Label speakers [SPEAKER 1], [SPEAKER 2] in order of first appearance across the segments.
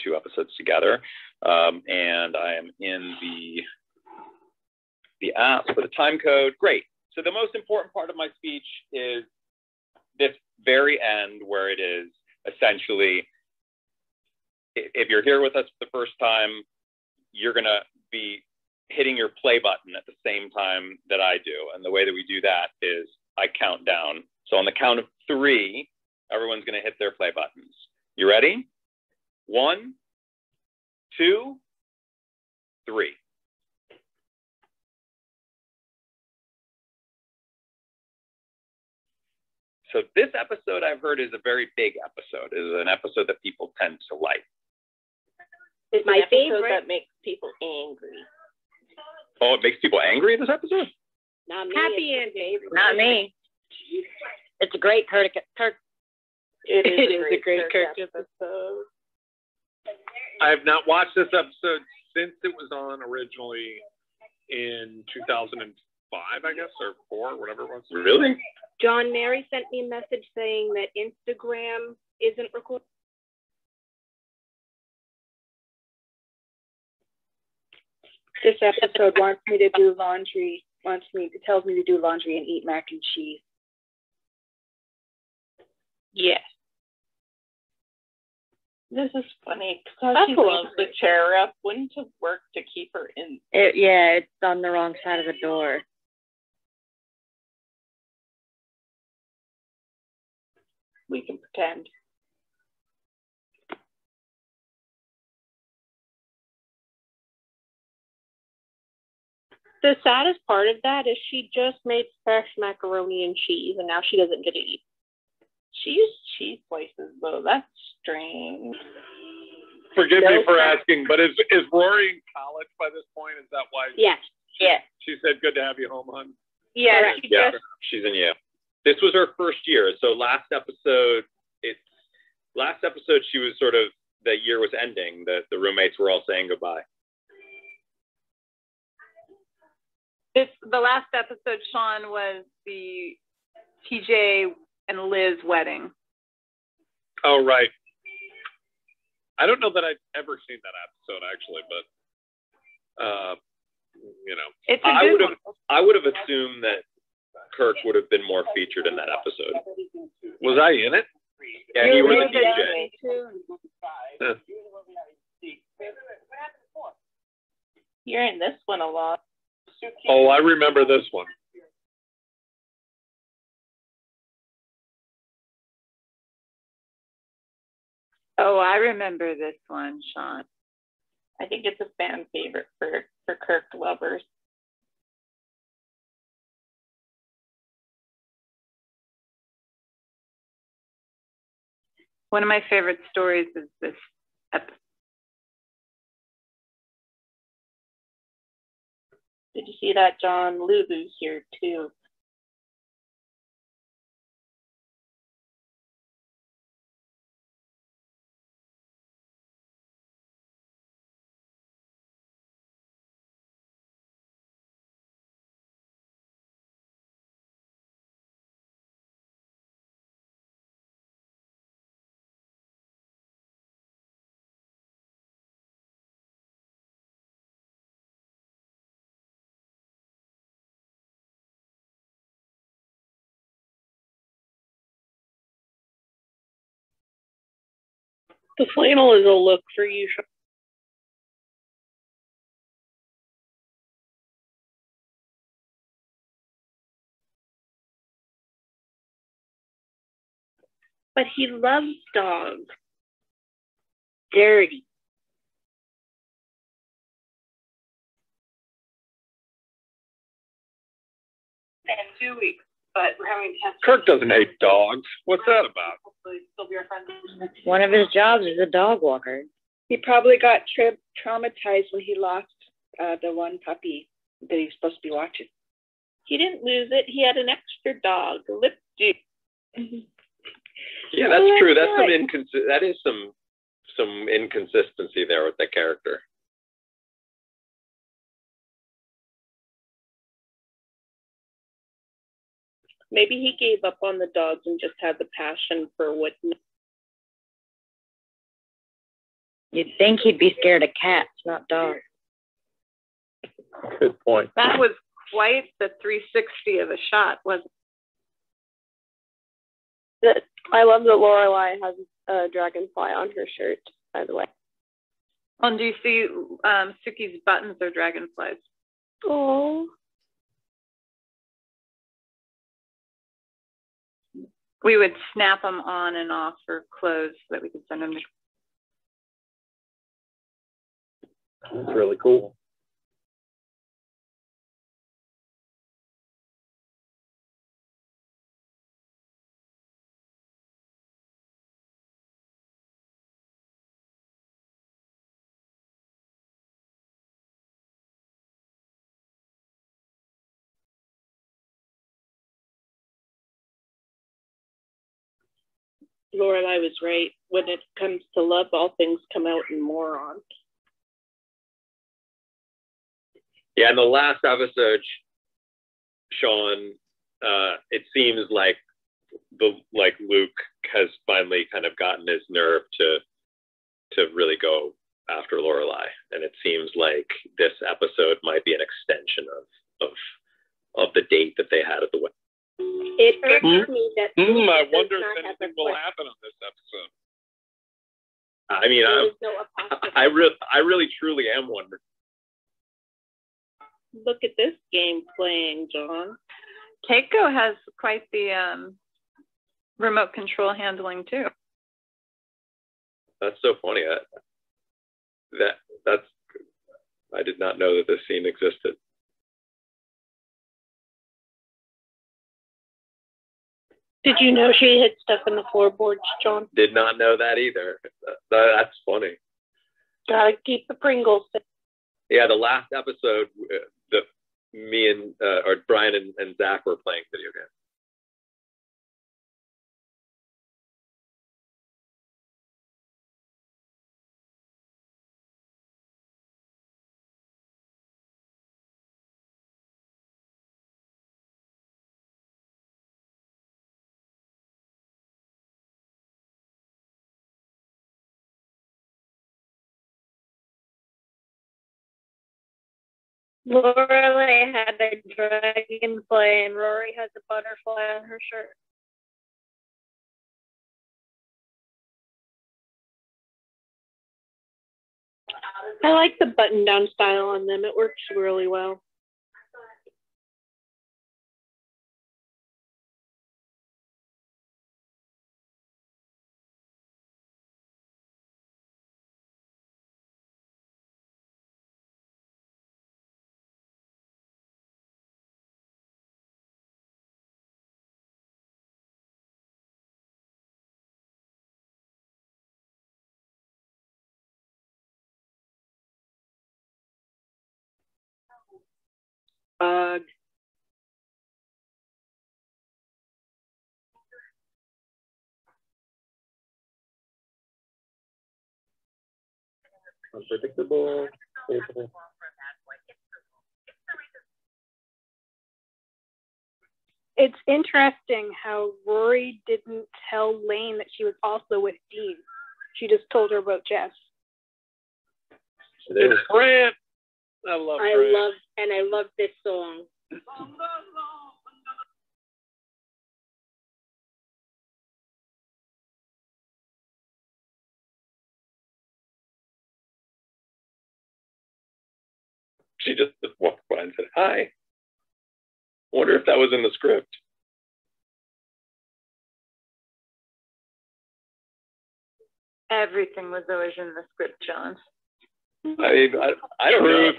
[SPEAKER 1] two episodes together. And I am in the app for the time code. Great. So the most important part of my speech is this very end, where it is essentially, if you're here with us for the first time, you're going to be hitting your play button at the same time that I do. And the way that we do that is I count down. So on the count of 3, everyone's going to hit their play buttons. You ready? 1, 2, 3. So this episode, I've heard, is a very big episode. It is an episode that people tend to like.
[SPEAKER 2] It's my favorite. That makes people angry.
[SPEAKER 1] Oh, it makes people angry, this episode?
[SPEAKER 2] Not me.
[SPEAKER 3] Happy ending. Not me. It's a great Kirk.
[SPEAKER 2] It is a great Kirk episode.
[SPEAKER 4] I have not watched this episode since it was on originally in 2005, I guess, or 4, whatever it was.
[SPEAKER 1] Really?
[SPEAKER 3] John Mary sent me a message saying that Instagram isn't recording.
[SPEAKER 5] This episode wants me to do laundry, tells me to do laundry and eat mac and cheese.
[SPEAKER 2] Yes. This is funny because she loves the chair up. Wouldn't have worked to keep her in.
[SPEAKER 3] Yeah, it's on the wrong side of the door.
[SPEAKER 2] We can pretend. The saddest part of that is she just made fresh macaroni and cheese, and now she doesn't get to eat. She used cheese slices, though. That's strange.
[SPEAKER 4] Forgive me for asking, but is Rory in college by this point? Is that why?
[SPEAKER 3] Yes. Yeah.
[SPEAKER 4] She said, "Good to have you home, hon."
[SPEAKER 3] Yeah.
[SPEAKER 1] She's in Yale. This was her first year. So last episode, she was sort of, the year was ending. The roommates were all saying goodbye.
[SPEAKER 6] The last episode, Sean, was the TJ and Liz wedding.
[SPEAKER 4] Oh, right. I don't know that I've ever seen that episode, actually, but,
[SPEAKER 6] It's a good one.
[SPEAKER 1] I would have assumed that Kirk would have been more featured in that episode.
[SPEAKER 4] Was I in it?
[SPEAKER 1] Yeah, he was a DJ.
[SPEAKER 4] Huh.
[SPEAKER 2] You're in this one a lot.
[SPEAKER 4] Oh, I remember this one.
[SPEAKER 6] Oh, I remember this one, Sean.
[SPEAKER 2] I think it's a fan favorite for Kirk lovers.
[SPEAKER 6] One of my favorite stories is this episode.
[SPEAKER 2] Did you see that John Lulu's here too? The flannel is a look for you. But he loves dogs. Dirty.
[SPEAKER 3] And 2 weeks, but we're having tests.
[SPEAKER 4] Kirk doesn't hate dogs. What's that about?
[SPEAKER 3] Still be our friend.
[SPEAKER 5] One of his jobs is a dog walker. He probably got traumatized when he lost the one puppy that he was supposed to be watching.
[SPEAKER 2] He didn't lose it. He had an extra dog, Lip Duke.
[SPEAKER 1] Yeah, that's true. That's that is some inconsistency there with that character.
[SPEAKER 2] Maybe he gave up on the dogs and just had the passion for what.
[SPEAKER 6] You'd think he'd be scared of cats, not dogs.
[SPEAKER 4] Good point.
[SPEAKER 3] That was quite the 360 of a shot, wasn't
[SPEAKER 2] That I love that Lorelai has a dragonfly on her shirt, by the way.
[SPEAKER 3] And do you see Suki's buttons are dragonflies?
[SPEAKER 2] Oh.
[SPEAKER 3] We would snap them on and off for clothes so that we could send them to.
[SPEAKER 4] That's really cool.
[SPEAKER 2] Lorelai was right. When it comes to love, all things come out in morons.
[SPEAKER 1] Yeah, in the last episode, Sean, it seems like Luke has finally kind of gotten his nerve to really go after Lorelai, and it seems like this episode might be an extension of the date that they had at the wedding.
[SPEAKER 2] It irks me that
[SPEAKER 4] I wonder if anything will happen on this episode.
[SPEAKER 1] I mean, I really truly am wondering.
[SPEAKER 2] Look at this game playing, John.
[SPEAKER 3] Keiko has quite the remote control handling too.
[SPEAKER 1] That's so funny. I did not know that this scene existed.
[SPEAKER 2] Did you know she hid stuff in the floorboards, John?
[SPEAKER 1] Did not know that either. That's funny.
[SPEAKER 2] Gotta keep the Pringles.
[SPEAKER 1] Yeah, the last episode, me and or Brian and Zach were playing video games.
[SPEAKER 2] Lorelai had a dragonfly and Rory has a butterfly on her shirt. I like the button-down style on them. It works really well.
[SPEAKER 1] Unpredictable.
[SPEAKER 3] It's interesting how Rory didn't tell Lane that she was also with Dean. She just told her about Jess.
[SPEAKER 4] It's Grant. I love
[SPEAKER 2] this song.
[SPEAKER 1] She just walked by and said, "Hi." I wonder if that was in the script.
[SPEAKER 6] Everything was always in the script, John.
[SPEAKER 1] I don't know.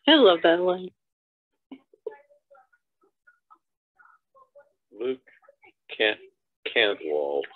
[SPEAKER 2] I love that line.
[SPEAKER 4] Luke can't waltz.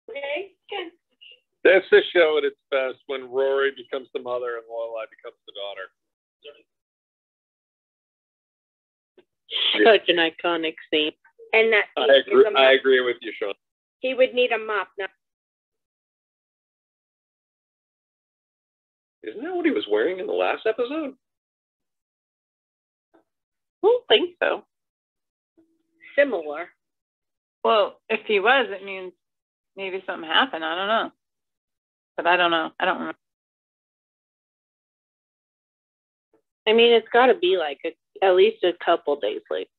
[SPEAKER 2] Okay, good.
[SPEAKER 4] That's the show at its best when Rory becomes the mother and Lorelai becomes the daughter.
[SPEAKER 2] Such an iconic scene.
[SPEAKER 5] And that
[SPEAKER 4] I agree with you, Sean.
[SPEAKER 5] he would need a mop now.
[SPEAKER 4] Isn't that what he was wearing in the last episode?
[SPEAKER 2] I don't think so.
[SPEAKER 5] Similar.
[SPEAKER 6] Well, if he was, it means maybe something happened. I don't know. But I don't know. I don't remember.
[SPEAKER 2] I mean, it's got to be like at least a couple days late.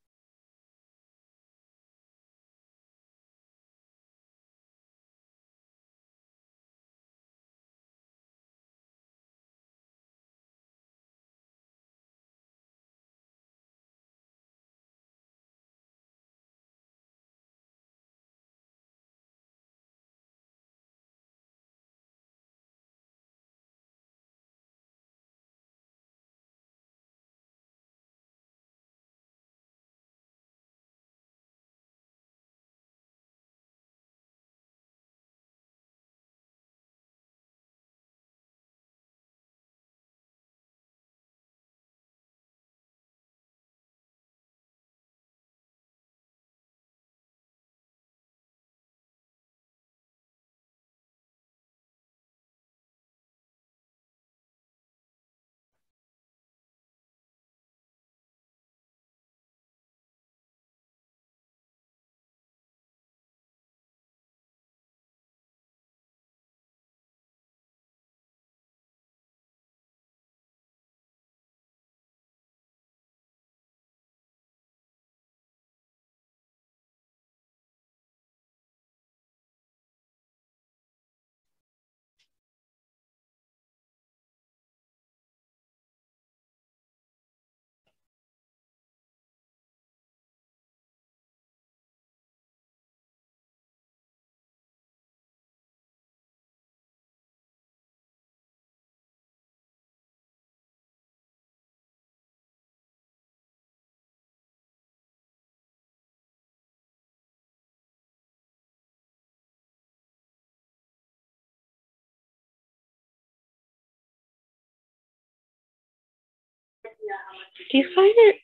[SPEAKER 2] Do you find it?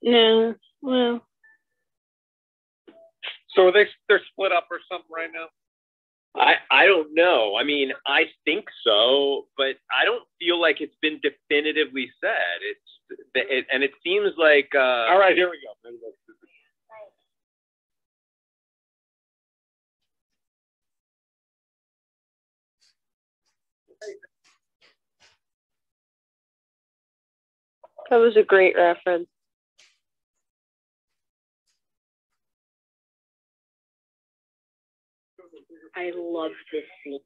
[SPEAKER 2] No. Well.
[SPEAKER 4] So are they're split up or something right now?
[SPEAKER 1] I don't know. I mean, I think so, but I don't feel like it's been definitively said. And it seems like.
[SPEAKER 4] All right, here we go.
[SPEAKER 2] That was a great reference.
[SPEAKER 5] I love this scene.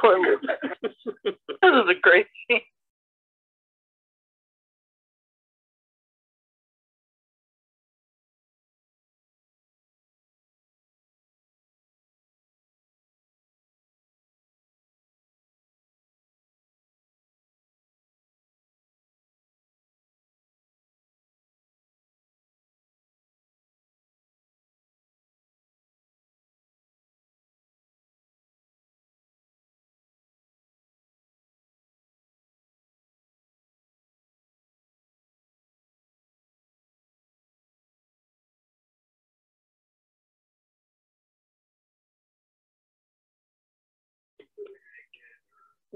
[SPEAKER 6] Poor Luke. This is a great scene.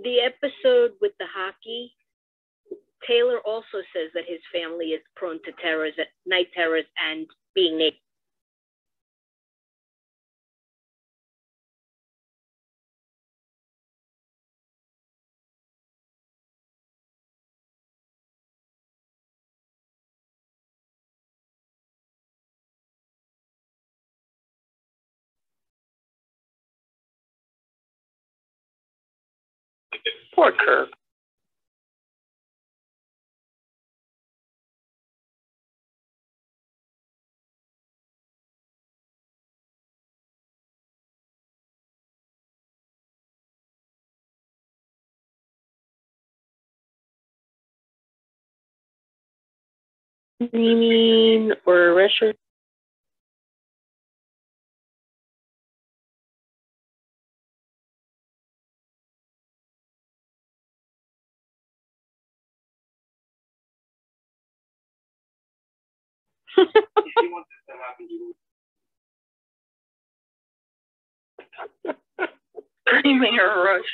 [SPEAKER 7] The episode with the hockey, Taylor also says that his family is prone to terrors, night terrors, and being naked.
[SPEAKER 6] Poor Kirk.
[SPEAKER 2] You mean or restaurant?
[SPEAKER 6] Screaming or rush.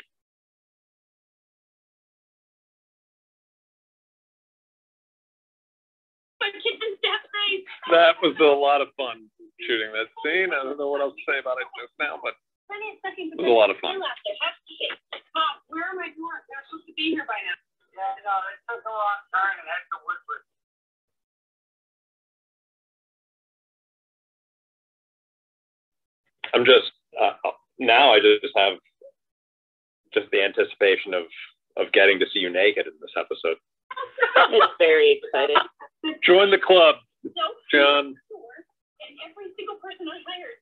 [SPEAKER 4] That was a lot of fun shooting that scene. I don't know what else to say about it just now, but it was a lot of fun.
[SPEAKER 5] Where are my doors? They're supposed to be here by now. Yeah, no, it took a long time and had to whisper.
[SPEAKER 1] I'm just now. I just have just the anticipation of getting to see you naked in this episode.
[SPEAKER 2] It's very exciting.
[SPEAKER 4] Join the club, John.
[SPEAKER 5] And every single person I hired.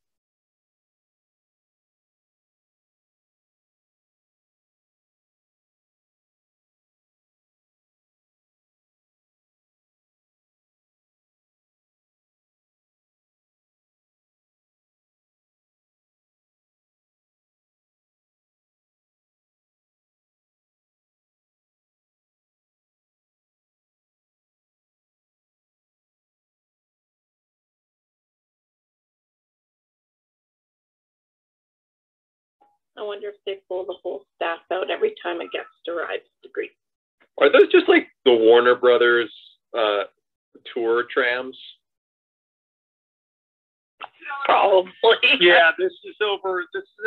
[SPEAKER 2] I wonder if they pull the whole staff out every time a guest arrives to greet.
[SPEAKER 1] Are those just like the Warner Brothers tour trams?
[SPEAKER 6] Probably.
[SPEAKER 4] Yeah, this is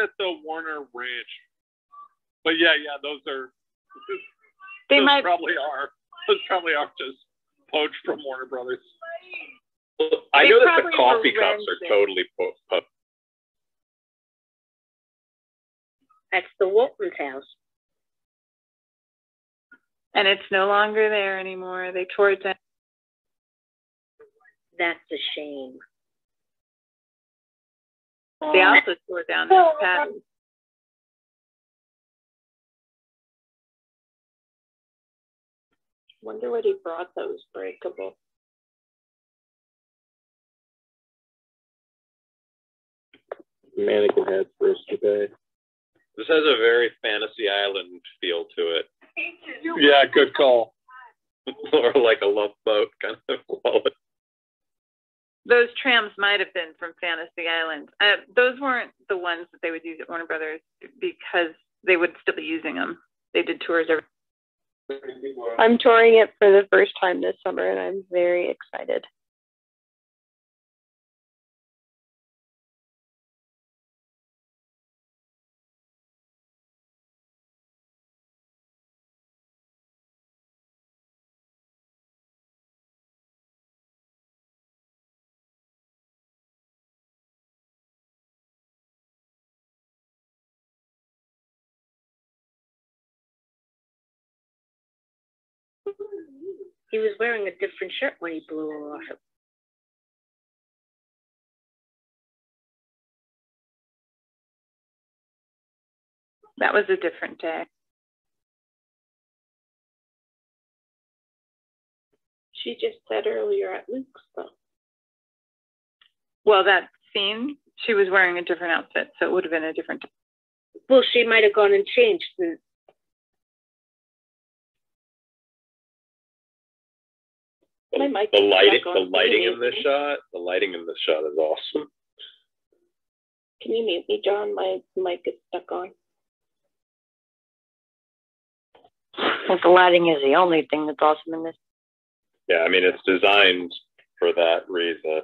[SPEAKER 4] at the Warner Ranch. But yeah, those are.
[SPEAKER 6] They
[SPEAKER 4] those
[SPEAKER 6] might
[SPEAKER 4] probably are. Those probably are just poached from Warner Brothers.
[SPEAKER 1] Well, I know that the
[SPEAKER 6] probably
[SPEAKER 1] coffee
[SPEAKER 6] were
[SPEAKER 1] cups are totally poached.
[SPEAKER 7] That's the Walton's house.
[SPEAKER 6] and it's no longer there anymore. They tore it down.
[SPEAKER 7] That's a shame.
[SPEAKER 6] They also tore down this patent.
[SPEAKER 2] Wonder what he brought that was breakable.
[SPEAKER 1] Mannequin head for us today. This has a very Fantasy Island feel to it.
[SPEAKER 4] Yeah, good call.
[SPEAKER 1] Or like a love boat kind of quality.
[SPEAKER 6] Those trams might have been from Fantasy Island. Those weren't the ones that they would use at Warner Brothers because they would still be using them. They did tours every.
[SPEAKER 2] I'm touring it for the first time this summer, and I'm very excited.
[SPEAKER 7] He was wearing a different shirt when he blew her off.
[SPEAKER 6] That was a different day.
[SPEAKER 2] She just said earlier at Luke's, though.
[SPEAKER 6] Well, that scene, she was wearing a different outfit, so it would have been a different day.
[SPEAKER 7] Well, she might have gone and changed.
[SPEAKER 1] The lighting in this shot is awesome.
[SPEAKER 2] Can you mute me, John? My mic is stuck on.
[SPEAKER 8] Well, the lighting is the only thing that's awesome in this.
[SPEAKER 1] Yeah, I mean, it's designed for that reason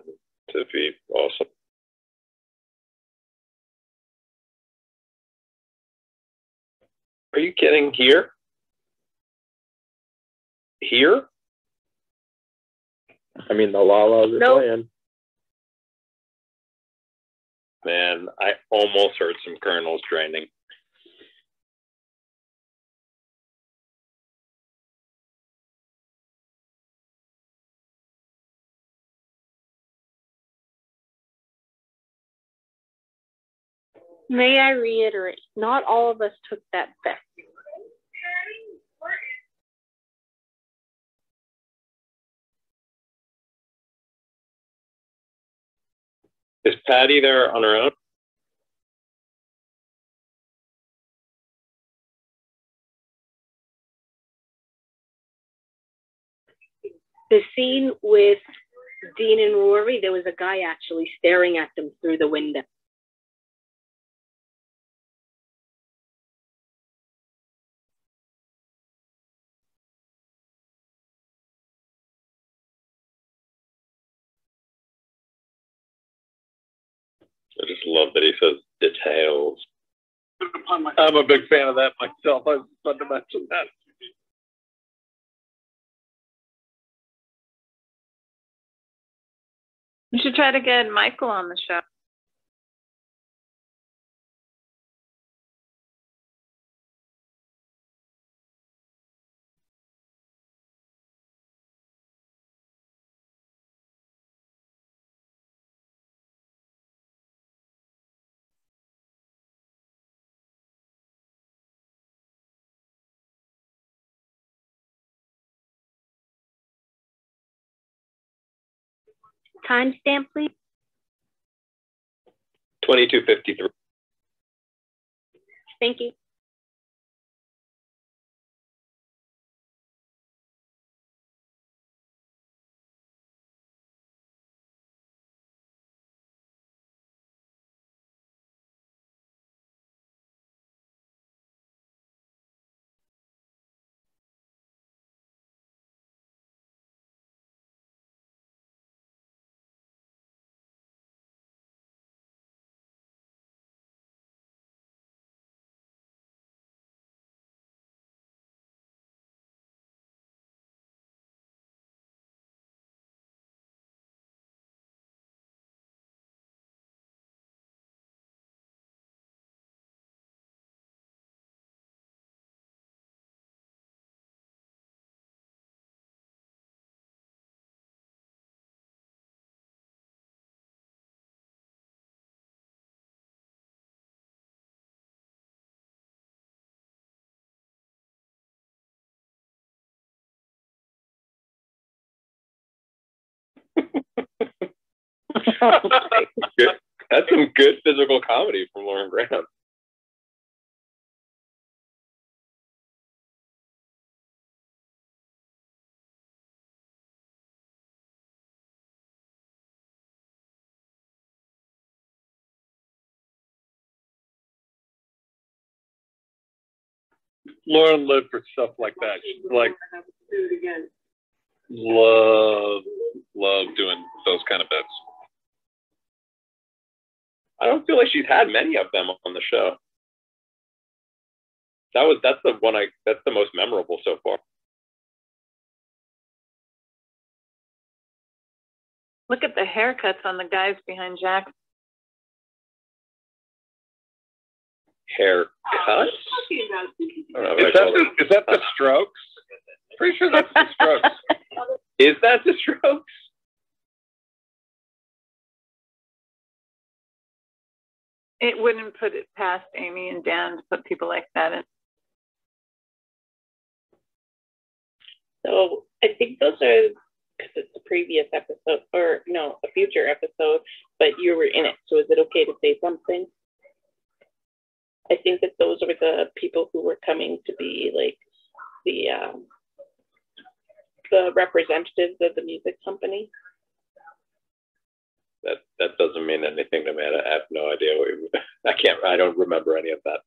[SPEAKER 1] to be awesome. Are you kidding? Here? Here?
[SPEAKER 4] I mean, the La-Las are playing.
[SPEAKER 1] Man, I almost heard some kernels draining.
[SPEAKER 2] May I reiterate, not all of us took that bet.
[SPEAKER 1] Is Patty there on her own?
[SPEAKER 7] The scene with Dean and Rory, there was a guy actually staring at them through the window.
[SPEAKER 1] I just love that he says details.
[SPEAKER 4] I'm a big fan of that myself. I was fun to mention that.
[SPEAKER 6] You should try to get Michael on the show.
[SPEAKER 7] Timestamp, please.
[SPEAKER 1] 22:53.
[SPEAKER 7] Thank you.
[SPEAKER 1] Good. That's some good physical comedy from Lauren Graham.
[SPEAKER 4] Lauren lived for stuff like that. She's like, love doing those kind of bits.
[SPEAKER 1] I don't feel like she's had many of them on the show. That's the most memorable so far.
[SPEAKER 6] Look at the haircuts on the guys behind Jack.
[SPEAKER 1] Haircuts?
[SPEAKER 4] Is that the Strokes? Pretty sure that's the Strokes.
[SPEAKER 1] Is that the Strokes?
[SPEAKER 6] It wouldn't put it past Amy and Dan to put people like that in.
[SPEAKER 2] So I think those are, because it's a previous episode, or no, a future episode, but you were in it. So is it okay to say something? I think that those are the people who were coming to be like the representatives of the music company.
[SPEAKER 1] That doesn't mean anything to me. I have no idea. I don't remember any of that.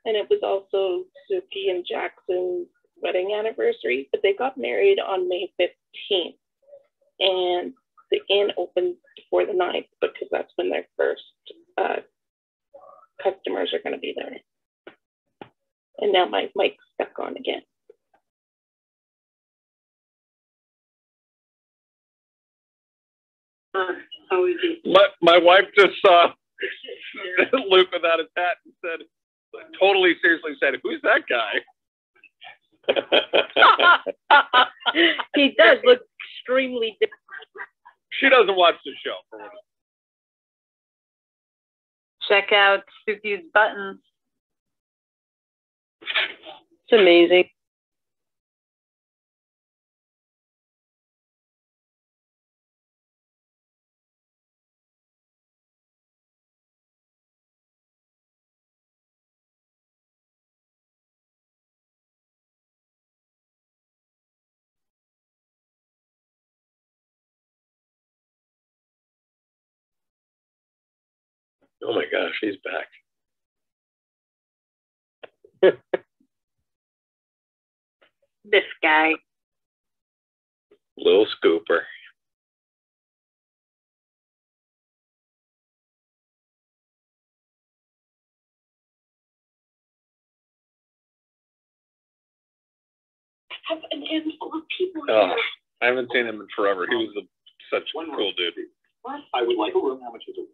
[SPEAKER 2] And it was also Suki and Jackson's wedding anniversary, but they got married on May 15th. And the inn opened before the 9th because that's when their first customers are going to be there. And now my mic's stuck on again.
[SPEAKER 4] My wife just saw Luke without his hat and said, totally seriously said, "Who's that guy?"
[SPEAKER 2] He does look extremely different.
[SPEAKER 4] She doesn't watch the show. For what
[SPEAKER 6] Check out Suki's buttons.
[SPEAKER 2] It's amazing.
[SPEAKER 1] Oh my gosh, he's back.
[SPEAKER 2] This guy.
[SPEAKER 1] Little Scooper.
[SPEAKER 2] Have an handful of people
[SPEAKER 4] Oh,
[SPEAKER 2] here.
[SPEAKER 4] I haven't seen him in forever. He was such a cool dude.
[SPEAKER 2] What?
[SPEAKER 1] I would like a room. How much is it?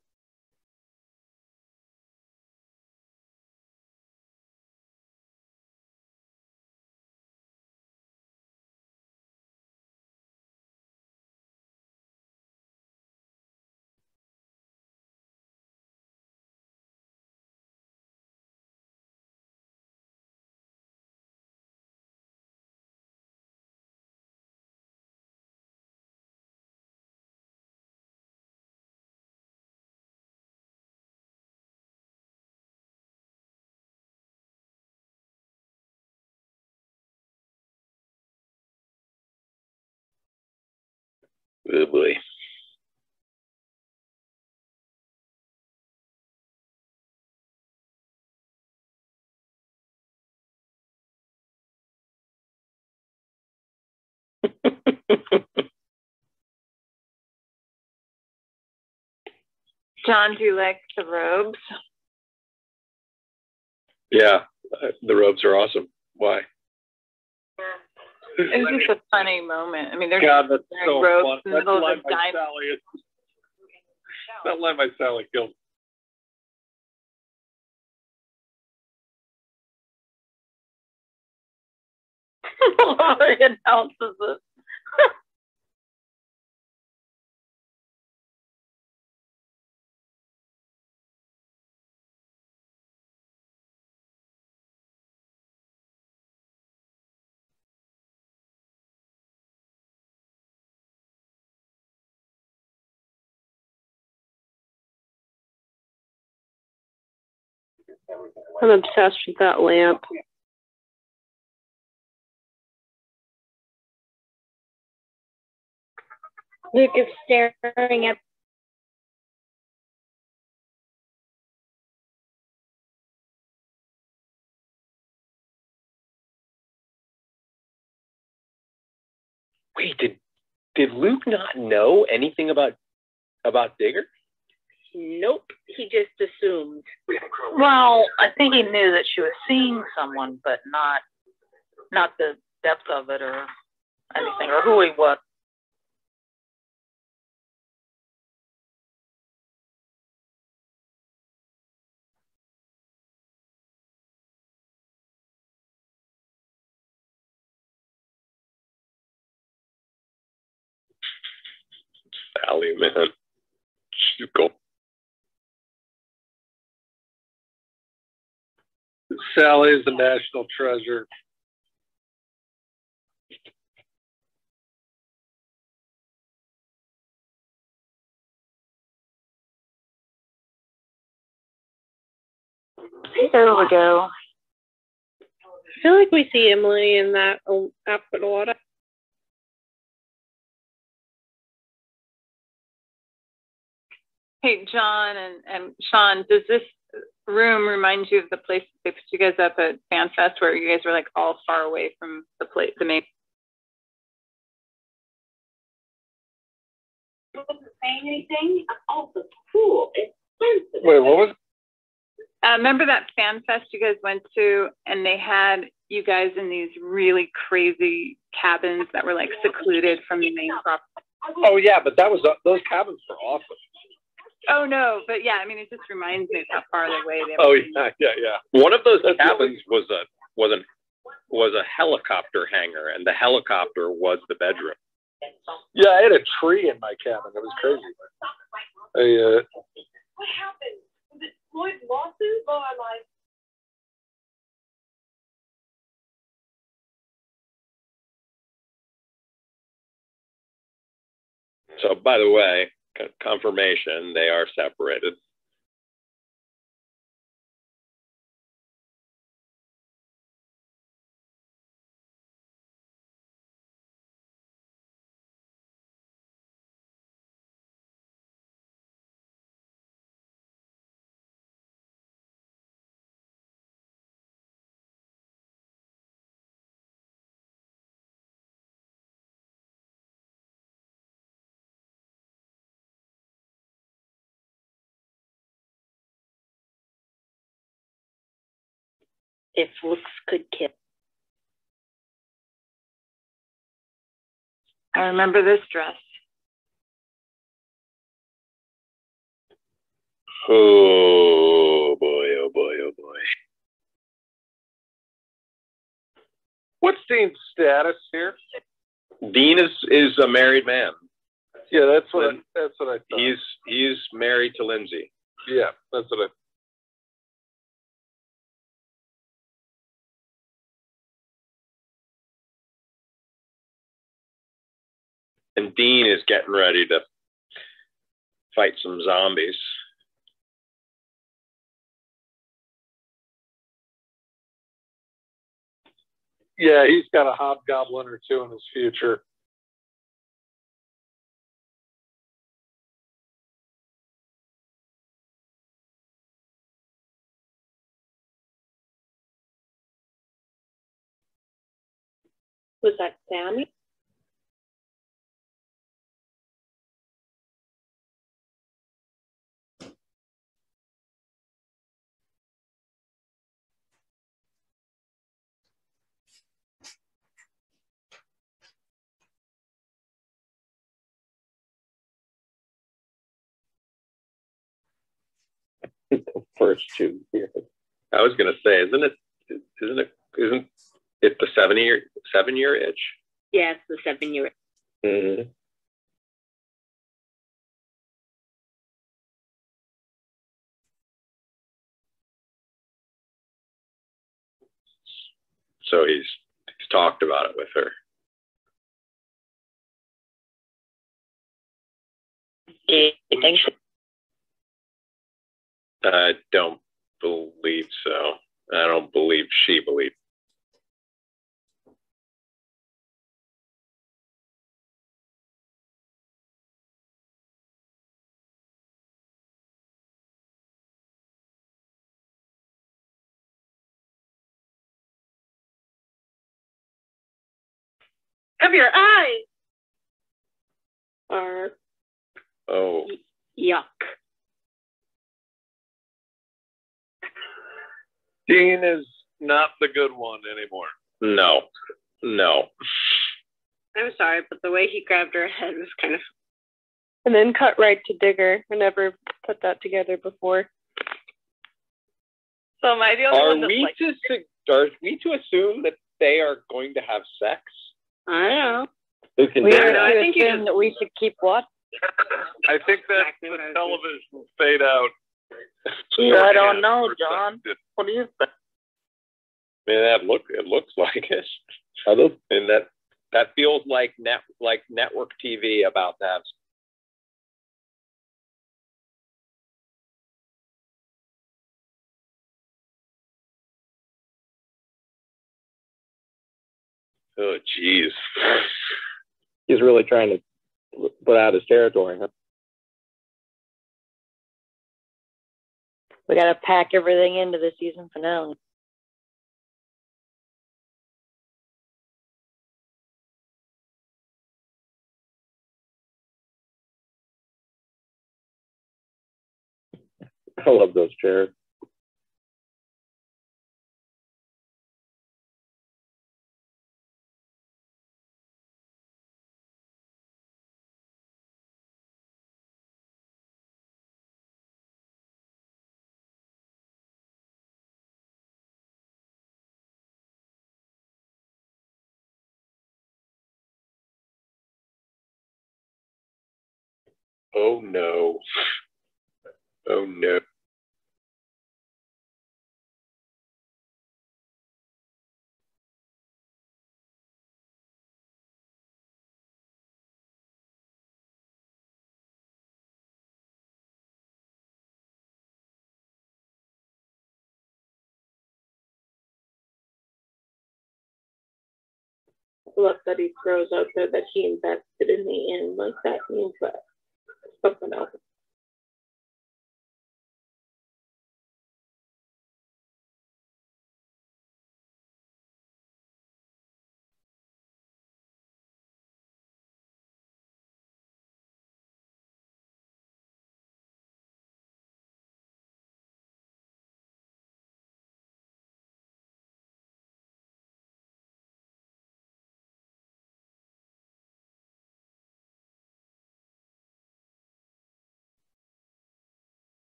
[SPEAKER 1] Oh boy.
[SPEAKER 6] John, do you like the robes?
[SPEAKER 1] Yeah, the robes are awesome. Why?
[SPEAKER 6] It was just a funny moment. I mean, there's
[SPEAKER 4] God, that's so
[SPEAKER 6] robes
[SPEAKER 4] fun.
[SPEAKER 6] in the
[SPEAKER 4] That
[SPEAKER 6] middle of
[SPEAKER 4] line
[SPEAKER 6] a
[SPEAKER 4] by
[SPEAKER 6] diner.
[SPEAKER 4] Sally is that line by Sally killed.
[SPEAKER 6] He announces it.
[SPEAKER 2] I'm obsessed with that lamp.
[SPEAKER 7] Luke is staring at.
[SPEAKER 1] Wait, did Luke not know anything about Digger?
[SPEAKER 2] Nope, he just assumed.
[SPEAKER 8] Well, I think he knew that she was seeing someone, but not the depth of it or anything, or who he was.
[SPEAKER 4] Sally, man. She's cool. Sally is the national treasure.
[SPEAKER 8] There we go.
[SPEAKER 3] I feel like we see Emily in that outfit a lot.
[SPEAKER 6] Hey, John and Sean, does this room remind you of the place they put you guys up at FanFest where you guys were like all far away from the main?
[SPEAKER 7] Wasn't saying anything. Oh, the pool. It's
[SPEAKER 4] Wait, what was?
[SPEAKER 6] Remember that FanFest you guys went to, and they had you guys in these really crazy cabins that were like secluded from the main property?
[SPEAKER 4] Oh yeah, but that was those cabins were awesome.
[SPEAKER 6] Oh no, but yeah, I mean, it just reminds me of how far away they were.
[SPEAKER 4] Oh yeah. One of those cabins was a helicopter hangar, and the helicopter was the bedroom. Yeah, I had a tree in my cabin. It was crazy.
[SPEAKER 7] What happened? Was it Floyd's lawsuit? Oh, I'm like.
[SPEAKER 1] So, by the way, confirmation, they are separated.
[SPEAKER 7] If looks could kill.
[SPEAKER 6] I remember this dress.
[SPEAKER 1] Oh boy, oh boy, oh boy.
[SPEAKER 4] What's Dean's status here?
[SPEAKER 1] Dean is a married man.
[SPEAKER 4] Yeah, that's what I thought.
[SPEAKER 1] He's married to Lindsay.
[SPEAKER 4] Yeah, that's what I.
[SPEAKER 1] And Dean is getting ready to fight some zombies.
[SPEAKER 4] Yeah, he's got a hobgoblin or two in his future.
[SPEAKER 2] Was that Sammy?
[SPEAKER 1] First 2 years. I was gonna say, isn't it the 7-year itch?
[SPEAKER 7] Yeah, it's the 7-year.
[SPEAKER 1] Mm-hmm. So he's talked about it with her.
[SPEAKER 7] Do you think so?
[SPEAKER 1] I don't believe so. I don't believe she believes.
[SPEAKER 2] Of your eyes are
[SPEAKER 7] Yuck.
[SPEAKER 4] Dean is not the good one anymore.
[SPEAKER 1] No.
[SPEAKER 2] I'm sorry, but the way he grabbed her head was kind of.
[SPEAKER 3] And then cut right to Digger. I never put that together before.
[SPEAKER 2] So am I the only one
[SPEAKER 1] Are we to assume that they are going to have sex?
[SPEAKER 2] I don't know.
[SPEAKER 1] Who can
[SPEAKER 3] We
[SPEAKER 1] do
[SPEAKER 3] are
[SPEAKER 1] that?
[SPEAKER 2] I think you
[SPEAKER 3] that we should keep watching.
[SPEAKER 4] I think that the television will fade out.
[SPEAKER 8] I don't know, John. What do you think?
[SPEAKER 4] Man, it looks like it. And that feels like network TV about that. Oh, geez. He's really trying to put out his territory, huh?
[SPEAKER 9] We got to pack everything into the season finale.
[SPEAKER 4] I love those chairs. Oh no. Oh no.
[SPEAKER 2] Look that he throws out there that he invested in the inn. Like that means that something else.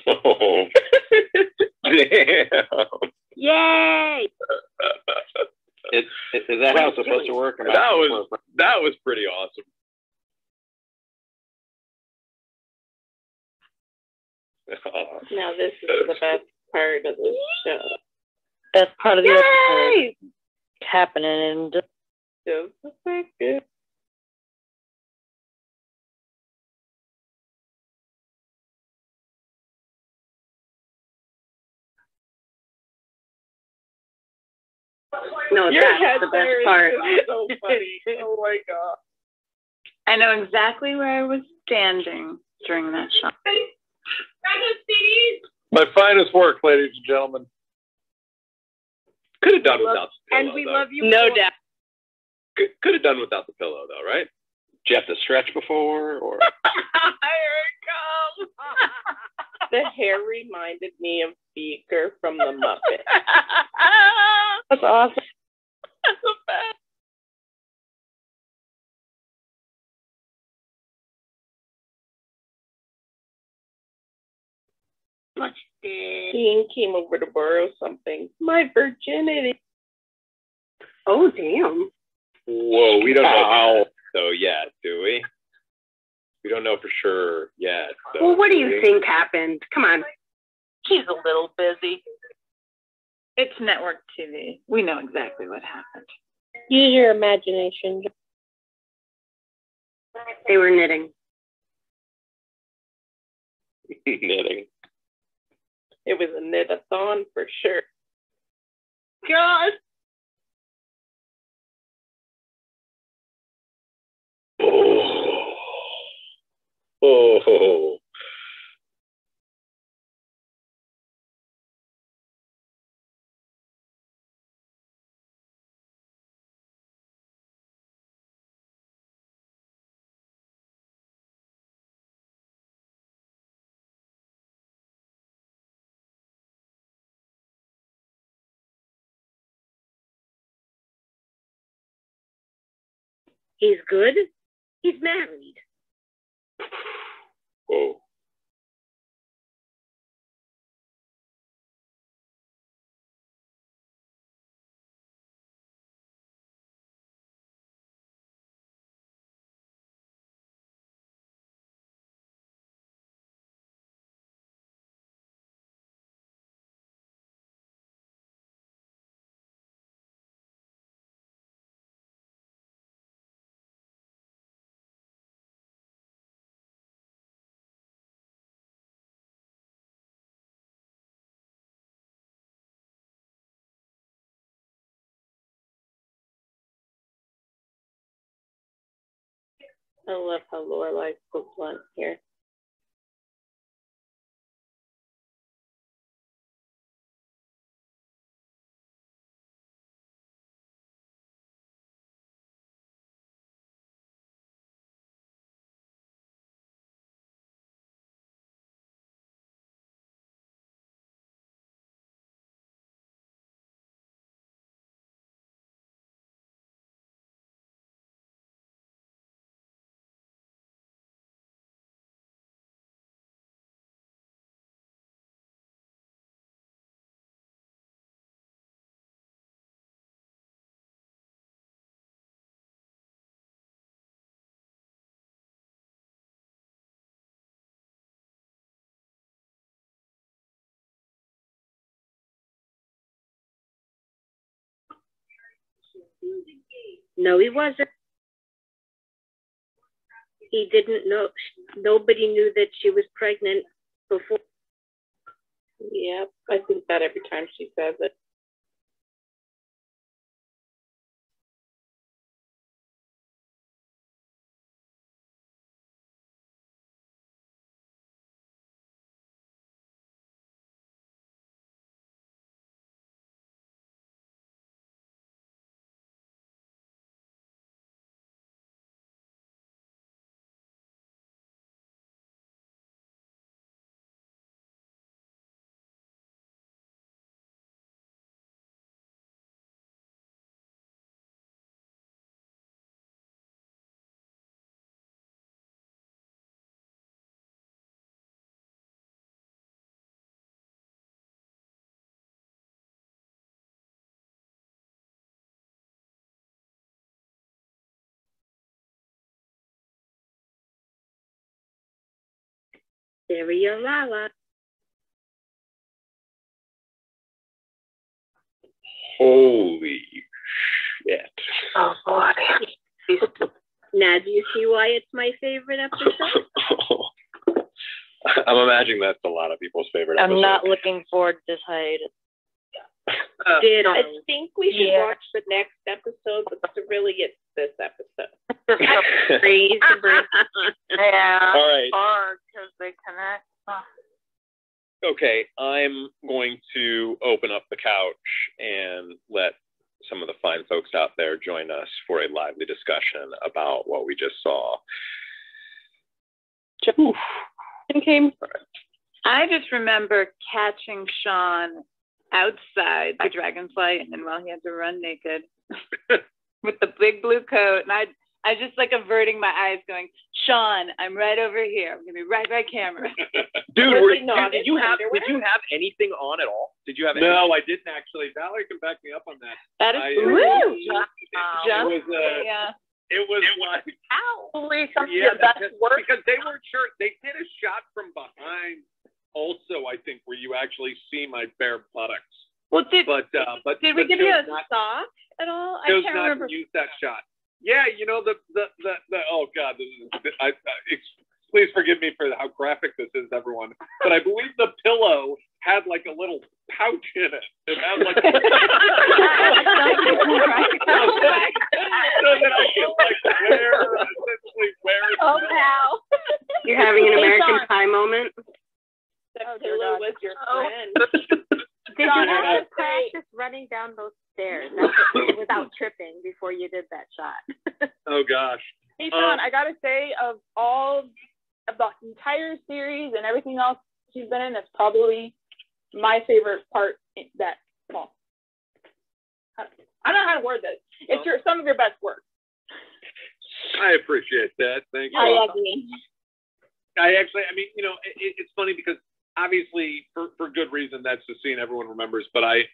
[SPEAKER 4] Oh, damn.
[SPEAKER 7] Yay!
[SPEAKER 4] Is that how it's supposed to work? That was pretty awesome.
[SPEAKER 2] Now this is the best part of the show.
[SPEAKER 9] Best part of the episode happening, and
[SPEAKER 2] Just a second.
[SPEAKER 7] No, that's the best part.
[SPEAKER 2] So funny. Oh my god.
[SPEAKER 6] I know exactly where I was standing during that shot.
[SPEAKER 4] My finest work, ladies and gentlemen. Could have done without the pillow,
[SPEAKER 7] And we
[SPEAKER 4] though.
[SPEAKER 7] love you.
[SPEAKER 2] No doubt.
[SPEAKER 4] Could have done without the pillow, though, right? Did you have to stretch before, or?
[SPEAKER 2] Here it comes. The hair reminded me of Beaker from the Muppets.
[SPEAKER 9] that's awesome.
[SPEAKER 2] That's the best.
[SPEAKER 7] What's this?
[SPEAKER 2] Dean came over to borrow something. My virginity.
[SPEAKER 7] Oh, damn.
[SPEAKER 4] Whoa, we don't know so yet, do we? We don't know for sure yet. So,
[SPEAKER 7] Well, what do you think happened? Come on.
[SPEAKER 8] He's a little busy.
[SPEAKER 6] It's network TV. We know exactly what happened.
[SPEAKER 9] Use your imagination.
[SPEAKER 7] They were knitting.
[SPEAKER 4] knitting.
[SPEAKER 2] It was a knit-a-thon for sure. God.
[SPEAKER 4] Oh.
[SPEAKER 7] He's good. He's married.
[SPEAKER 4] Whoa.
[SPEAKER 2] I love how Lorelai's so blunt here.
[SPEAKER 7] No, he wasn't. He didn't know. Nobody knew that she was pregnant before.
[SPEAKER 2] Yep, I think that every time she says it.
[SPEAKER 7] There you Lala.
[SPEAKER 4] Holy shit.
[SPEAKER 8] Oh boy.
[SPEAKER 7] Now, do you see why it's my favorite episode?
[SPEAKER 4] I'm imagining that's a lot of people's favorite episode.
[SPEAKER 9] I'm not looking forward to this hiatus.
[SPEAKER 2] I think we should watch the next episode, but to really get this episode.
[SPEAKER 8] Breathe. Yeah.
[SPEAKER 4] All right.
[SPEAKER 8] Hard because they connect.
[SPEAKER 4] Okay, I'm going to open up the couch and let some of the fine folks out there join us for a lively discussion about what we just saw.
[SPEAKER 6] I just remember catching Sean outside the dragonflight, and while he had to run naked with the big blue coat, and I just like averting my eyes, going, "Sean, I'm right over here. I'm gonna be right by camera."
[SPEAKER 4] Dude, did you have anything on at all? Did you have? No, I didn't actually. Valerie can back me up on that.
[SPEAKER 6] That is
[SPEAKER 4] It was like,
[SPEAKER 8] probably some of
[SPEAKER 4] yeah,
[SPEAKER 8] your best work.
[SPEAKER 4] because they weren't sure. They did a shot from behind, also, I think, where you actually see my bare buttocks.
[SPEAKER 6] Well, did we give you a
[SPEAKER 4] not,
[SPEAKER 6] sock at all? I
[SPEAKER 4] chose
[SPEAKER 6] can't
[SPEAKER 4] not
[SPEAKER 6] remember.
[SPEAKER 4] to use that shot. Yeah, you know the oh god, please forgive me for how graphic this is, everyone. But I believe the pillow had like a little pouch in it. It had like. So that I could like essentially wear it.
[SPEAKER 7] Oh wow! You're having an American Pie moment.
[SPEAKER 2] That pillow was your friend.
[SPEAKER 7] Did you have to practice running down those stairs without tripping before you did that shot?
[SPEAKER 4] Oh gosh.
[SPEAKER 3] Hey Sean, I gotta say, of the entire series and everything else she's been in, that's probably my favorite part. That well, I don't know how to word this. It's some of your best work.
[SPEAKER 4] I appreciate that. Thank you.
[SPEAKER 3] I agree.
[SPEAKER 4] I mean, you know, it's funny because obviously for good reason that's the scene everyone remembers, but I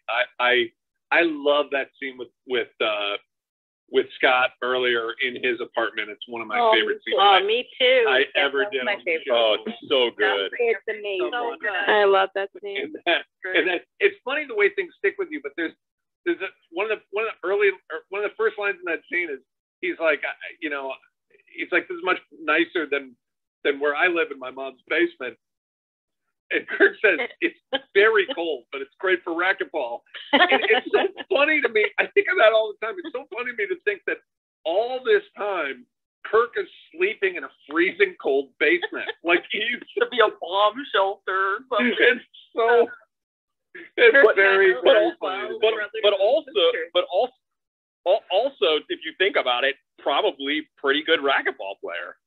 [SPEAKER 4] love that scene with Scott earlier in his apartment. It's one of my favorite scenes.
[SPEAKER 7] Oh, me too.
[SPEAKER 4] I ever did.
[SPEAKER 6] My favorite.
[SPEAKER 1] Oh, it's so good.
[SPEAKER 3] It's amazing.
[SPEAKER 7] So good.
[SPEAKER 3] I love that scene.
[SPEAKER 4] And that it's funny the way things stick with you, but there's one of the first lines in that scene is he's like, you know, it's like, this is much nicer than where I live in my mom's basement. And Kirk says, it's very cold, but it's great for racquetball. And it's so funny to me. I think of that all the time. It's so funny to me to think that all this time, Kirk is sleeping in a freezing cold basement. Like he used to be a bomb shelter or something. It's very, very funny.
[SPEAKER 1] But also, if you think about it, probably pretty good racquetball player.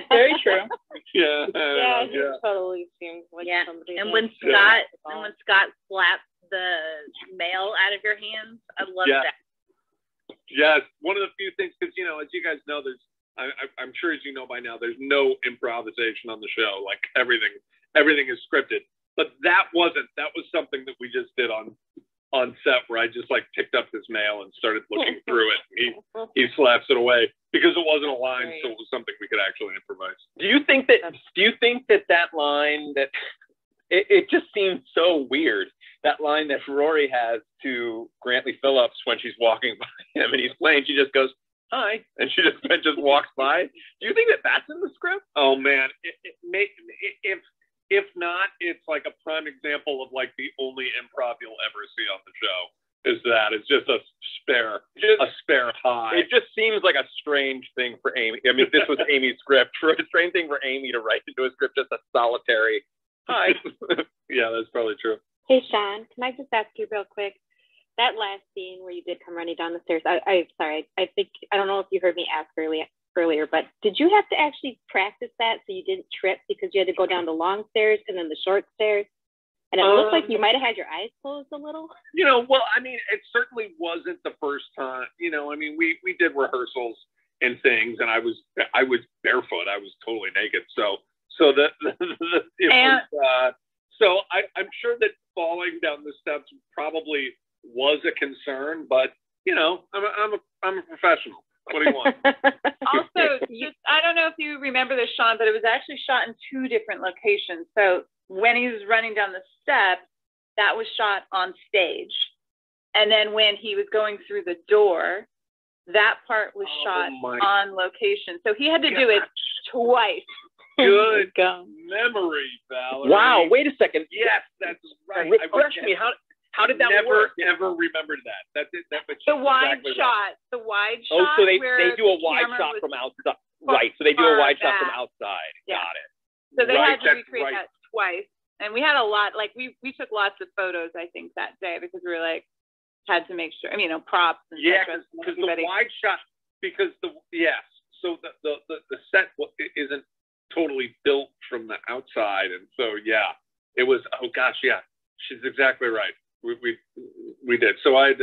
[SPEAKER 3] Very true.
[SPEAKER 4] Yeah.
[SPEAKER 5] He totally seems like somebody.
[SPEAKER 7] And when Scott slaps the mail out of your hands, I love that.
[SPEAKER 4] Yes, one of the few things, because, you know, as you guys know, I'm sure as you know by now, there's no improvisation on the show. Like everything is scripted. But that was something that we just did on set, where I just like picked up this mail and started looking through it. He slaps it away because it wasn't a line, so it was something we could actually improvise.
[SPEAKER 1] Do you think that line that it just seems so weird? That line that Rory has to Grantley Phillips when she's walking by him and he's playing, she just goes, "Hi," and she just walks by. Do you think that that's in the script?
[SPEAKER 4] Oh man, if not, it's like a prime example of like the only improv you'll ever see on the show. It's just a spare high.
[SPEAKER 1] It just seems like a strange thing for Amy. I mean, if this was Amy's script, a strange thing for Amy to write into a script, just a solitary hi.
[SPEAKER 4] Yeah, that's probably true.
[SPEAKER 5] Hey, Sean, can I just ask you real quick? That last scene where you did come running down the stairs, sorry, I think, I don't know if you heard me ask earlier, but did you have to actually practice that so you didn't trip because you had to go down the long stairs and then the short stairs? And it looked like you might have had your eyes closed a little.
[SPEAKER 4] You know, well, I mean, it certainly wasn't the first time. You know, I mean, we did rehearsals and things, and I was barefoot. I was totally naked. So I'm sure that falling down the steps probably was a concern, but you know, I'm a professional. What do you want?
[SPEAKER 6] Also, I don't know if you remember this, Sean, but it was actually shot in 2 different locations. So when he was running down the steps, that was shot on stage. And then when he was going through the door, that part was shot on location. So he had to do it twice.
[SPEAKER 4] Good memory, Valerie.
[SPEAKER 1] Wow, wait a second.
[SPEAKER 4] Yes, that's right.
[SPEAKER 1] Refresh me. How did that work?
[SPEAKER 4] Never remembered that.
[SPEAKER 6] The wide shot. The wide shot.
[SPEAKER 1] Oh, so they do a wide shot from outside. Right. So they do a wide shot from outside.
[SPEAKER 6] Yeah.
[SPEAKER 1] Got it.
[SPEAKER 6] So they had to recreate that twice. And we had a lot, like we took lots of photos, I think, that day because we were like, had to make sure, I mean, props. And
[SPEAKER 4] because the wide shot, so the set isn't totally built from the outside. And so, yeah, it was, oh gosh, yeah, she's exactly right. We did. So I had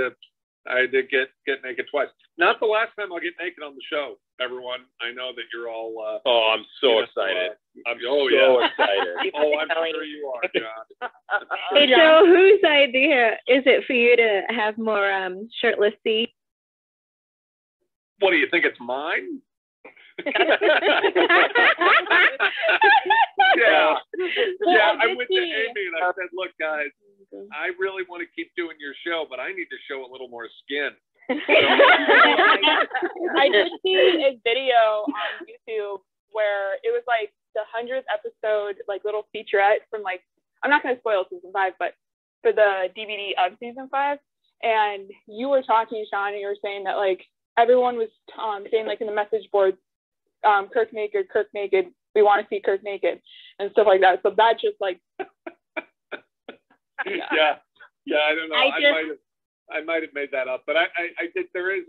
[SPEAKER 4] to get naked twice. Not the last time I'll get naked on the show, everyone. I know that you're all.
[SPEAKER 1] I'm so excited. I'm so excited.
[SPEAKER 4] Oh, I'm sure you are, John.
[SPEAKER 5] Hey, Joe, whose idea is it for you to have more shirtless scenes?
[SPEAKER 4] What do you think? It's mine? Yeah. I went to Amy and I said, "Look, guys, I really want to keep doing your show, but I need to show a little more skin."
[SPEAKER 3] I did see a video on YouTube where it was like the 100th episode, like little featurette from like, I'm not going to spoil season 5, but for the DVD of season 5. And you were talking, Sean, and you were saying that like everyone was saying like in the message boards, Kirk naked, we want to see Kirk naked and stuff like that. So that just like,
[SPEAKER 4] yeah, I don't know. I might have made that up, but I did. There is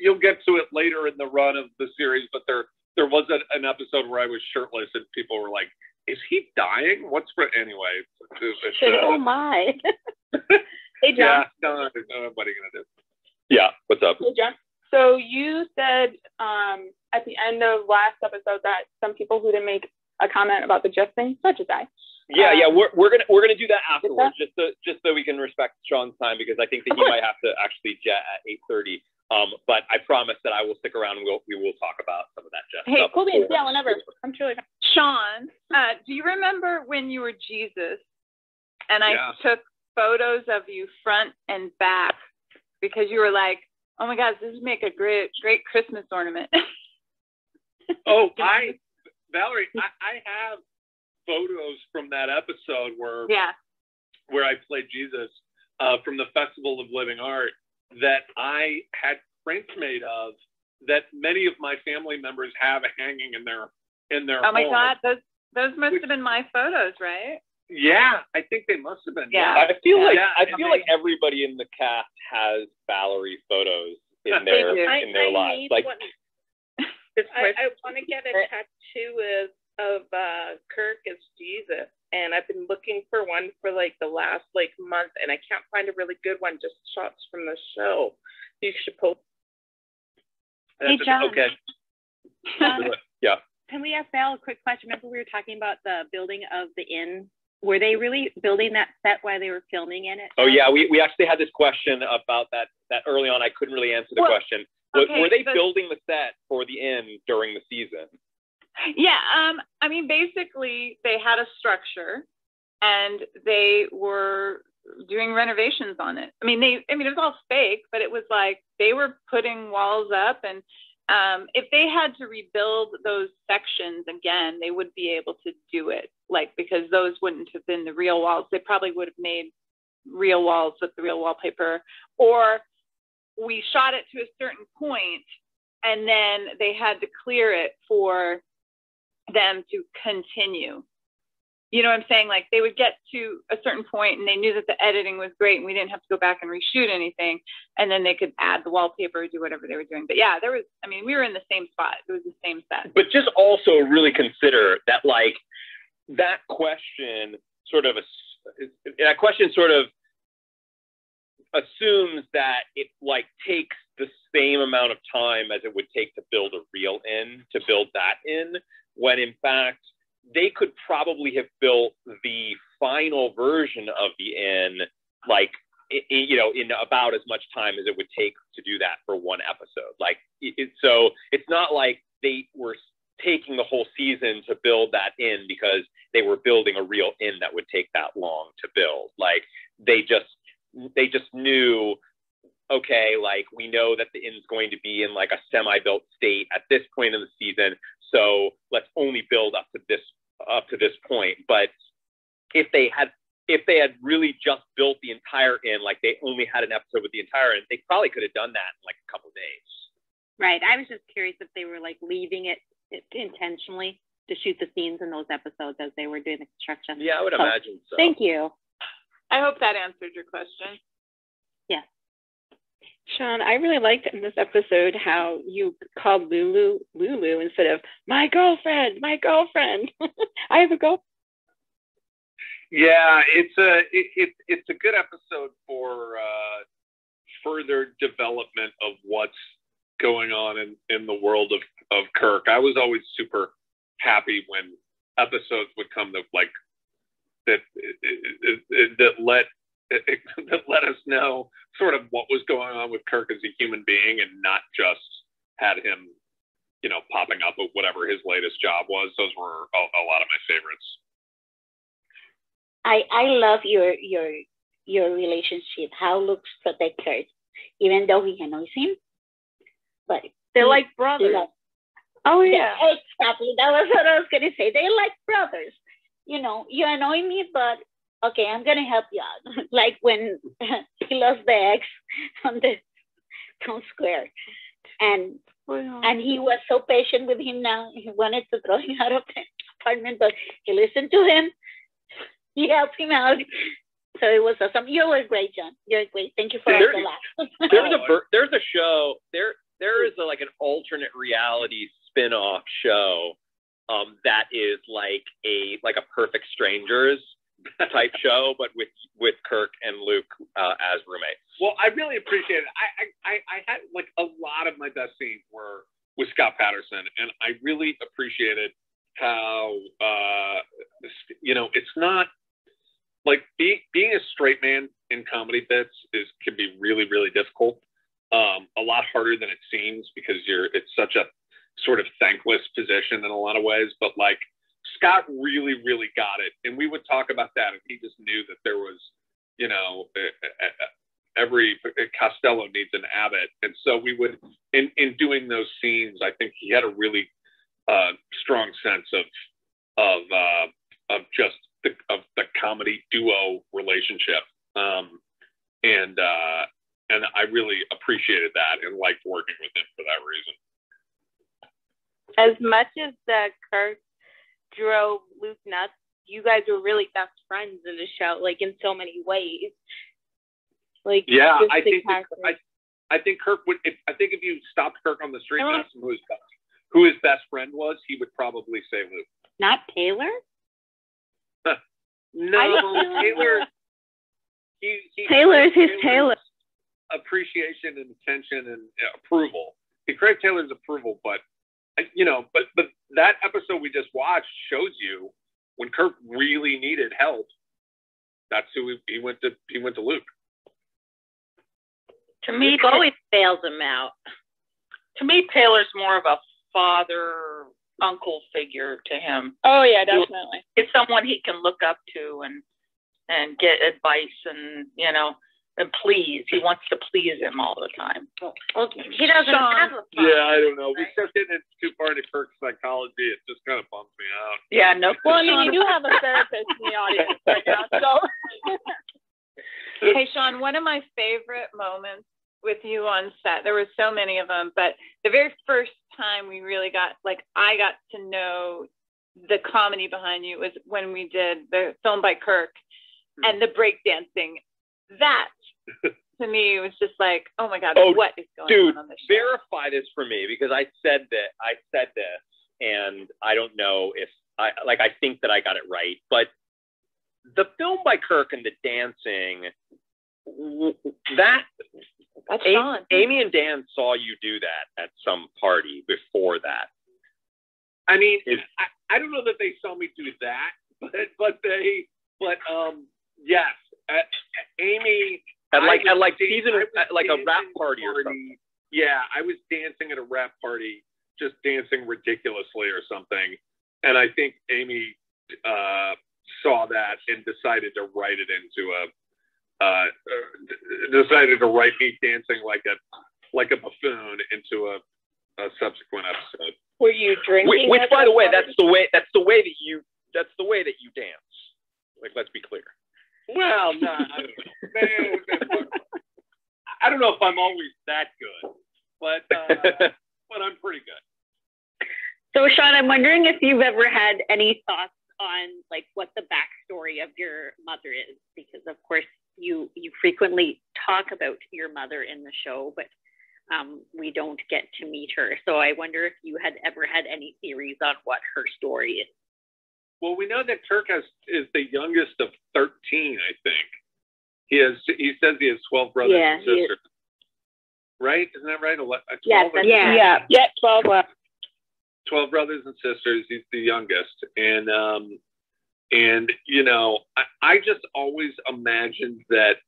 [SPEAKER 4] you'll get to it later in the run of the series, but there was an episode where I was shirtless and people were like, "Is he dying? What's for?" Anyway.
[SPEAKER 5] Oh my. Hey, John.
[SPEAKER 4] Yeah, no, what are you gonna do?
[SPEAKER 1] Yeah, what's up?
[SPEAKER 3] Hey, John. So you said at the end of last episode that some people who didn't make a comment about the Jess thing, such as I.
[SPEAKER 1] Yeah, we're gonna do that afterwards, just so we can respect Sean's time, because I think that he might have to actually jet at 8:30. But I promise that I will stick around and we will talk about some of that Jess
[SPEAKER 3] stuff. Hey, cool beans, yeah, whenever. I'm sure.
[SPEAKER 6] Sean, do you remember when you were Jesus and I took photos of you front and back because you were like, oh my gosh, this would make a great Christmas ornament?
[SPEAKER 4] Oh, Valerie, I have photos from that episode where I played Jesus from the Festival of Living Art that I had prints made of that many of my family members have hanging in their
[SPEAKER 6] oh my God, those must have been my photos, right?
[SPEAKER 4] Yeah, I think they must have been.
[SPEAKER 6] Yeah.
[SPEAKER 1] I feel like everybody in the cast has Valerie photos in their lives. Like,
[SPEAKER 2] I want to get a tattoo of Kirk as Jesus, and I've been looking for one for like the last month, and I can't find a really good one. Just shots from the show. You should post.
[SPEAKER 5] Hey, John.
[SPEAKER 1] Okay.
[SPEAKER 5] John,
[SPEAKER 1] yeah.
[SPEAKER 5] Can we ask Val a quick question? Remember we were talking about the building of the inn? Were they really building that set while they were filming in it?
[SPEAKER 1] Oh yeah, we actually had this question about that early on. I couldn't really answer the question. Were they building the set for the inn during the season?
[SPEAKER 6] Yeah, I mean, basically they had a structure and they were doing renovations on it. I mean, it was all fake, but it was like they were putting walls up, and if they had to rebuild those sections again, they would be able to do it, because those wouldn't have been the real walls. They probably would have made real walls with the real wallpaper, or we shot it to a certain point and then they had to clear it for them to continue. You know what I'm saying? Like they would get to a certain point and they knew that the editing was great and we didn't have to go back and reshoot anything. And then they could add the wallpaper or do whatever they were doing. But yeah, we were in the same spot. It was the same set.
[SPEAKER 1] But just also really consider that that question sort of assumes that it takes the same amount of time as it would take to build a real inn, to build that inn, when in fact, they could probably have built the final version of the inn, in about as much time as it would take to do that for one episode. So it's not like they were taking the whole season to build that inn because they were building a real inn that would take that long to build. They just knew, okay, we know that the inn's going to be in a semi-built state at this point in the season, so let's only build up to this point. But if they had really just built the entire inn, they only had an episode with the entire inn, they probably could have done that in a couple of days.
[SPEAKER 5] Right. I was just curious if they were leaving it intentionally to shoot the scenes in those episodes as they were doing the construction.
[SPEAKER 1] Yeah, I would imagine so.
[SPEAKER 5] Thank you.
[SPEAKER 6] I hope that answered your question.
[SPEAKER 5] Yes.
[SPEAKER 2] Sean, I really liked in this episode how you called Lulu instead of my girlfriend. I have a girlfriend.
[SPEAKER 4] Yeah, it's a good episode for further development of what's going on in the world of Kirk. I was always super happy when episodes would come that let us know sort of what was going on with Kirk as a human being, and not just had him, popping up with whatever his latest job was. Those were a lot of my favorites.
[SPEAKER 10] I love your relationship, how Luke's protect Kirk, even though he annoys him. But
[SPEAKER 2] they're like brothers.
[SPEAKER 10] Oh yeah, exactly. That was what I was gonna say. They're like brothers. You annoy me, but okay, I'm gonna help you out. Like when he lost the eggs on the town square, and he was so patient with him. Now he wanted to throw him out of the apartment, but he listened to him. He helped him out. So it was awesome. You were great, John. You're great. Thank you for the laugh.
[SPEAKER 1] There's a show. There is an alternate reality spin-off show that is like a Perfect Strangers type show, but with Kirk and Luke as roommates.
[SPEAKER 4] Well, I really appreciate it. I had a lot of my best scenes were with Scott Patterson, and I really appreciated how it's not like being a straight man in comedy bits can be really, really difficult. A lot harder than it seems because it's such a sort of thankless position in a lot of ways. But like Scott really, really got it, and we would talk about that, and he just knew that there was, every Costello needs an Abbott, and so we would in doing those scenes. I think he had a really strong sense of just the comedy duo relationship, and I really appreciated that and liked working with him for that reason.
[SPEAKER 5] As much as Kirk drove Luke nuts, you guys were really best friends in the show, like in so many ways. Like,
[SPEAKER 4] yeah, I think Kirk would. I think if you stopped Kirk on the street and asked him who his best friend was, he would probably say Luke.
[SPEAKER 5] Not Taylor?
[SPEAKER 4] No, Taylor.
[SPEAKER 7] Taylor's his Taylor.
[SPEAKER 4] Appreciation and attention and approval. He craved Taylor's approval, but that episode we just watched shows you when Kirk really needed help. That's who he went to. He went to Luke.
[SPEAKER 8] To me,
[SPEAKER 7] Luke always bails him out.
[SPEAKER 8] To me, Taylor's more of a father, uncle figure to him.
[SPEAKER 3] Oh yeah, definitely.
[SPEAKER 8] It's someone he can look up to and get advice and and please. He wants to please him all the time.
[SPEAKER 7] Well, he doesn't have a father.
[SPEAKER 4] Yeah, I don't know. We start getting too far into Kirk's psychology. It just kind of bums me out.
[SPEAKER 8] Yeah, no.
[SPEAKER 3] Well, I mean, you do have a therapist in the audience right now, so.
[SPEAKER 6] Hey, Sean, one of my favorite moments with you on set, there were so many of them, but the very first time we really I got to know the comedy behind you was when we did the film by Kirk and the breakdancing. That, to me, was just like, oh my God, what is going on this show?
[SPEAKER 1] Verify this for me, because I said this, and I don't know if I think that I got it right, but the film by Kirk and the dancing,
[SPEAKER 6] That's Sean.
[SPEAKER 1] Amy and Dan saw you do that at some party before that.
[SPEAKER 4] I mean, I don't know that they saw me do that, but yes, Amy
[SPEAKER 1] at a rap party or something.
[SPEAKER 4] Yeah, I was dancing at a rap party, just dancing ridiculously or something, and I think Amy saw that and decided to write it into decided to write me dancing like a buffoon into a subsequent episode.
[SPEAKER 2] Were you drinking?
[SPEAKER 1] Which, by the way, that's the way that you dance. Like, let's be clear.
[SPEAKER 4] Well, no, I don't know if I'm always that good, but I'm pretty good.
[SPEAKER 7] So, Sean, I'm wondering if you've ever had any thoughts on like what the backstory of your mother is, because of course you frequently talk about your mother in the show, but we don't get to meet her. So I wonder if you had ever had any theories on what her story is.
[SPEAKER 4] Well, we know that Kirk is the youngest of 13, I think. He says he has 12 brothers and sisters. Right? Isn't that right?
[SPEAKER 3] 12.
[SPEAKER 4] 12 brothers and sisters. He's the youngest. And I just always imagined that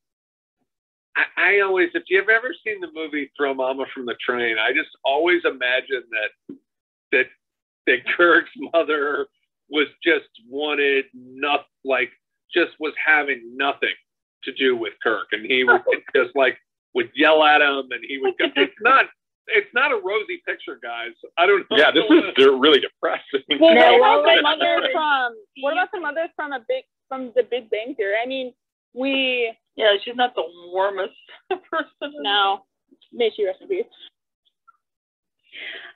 [SPEAKER 4] I always, if you've ever seen the movie Throw Mama from the Train, I just always imagined that Kirk's mother was just wanted nothing, like just was having nothing to do with Kirk, and he would just would yell at him, and he would. It's not a rosy picture, guys. I don't know.
[SPEAKER 1] Yeah, this is really depressing.
[SPEAKER 3] Well, what about the mother from the Big Bang Theory? I mean,
[SPEAKER 8] she's not the warmest person.
[SPEAKER 3] No, may she rest in peace.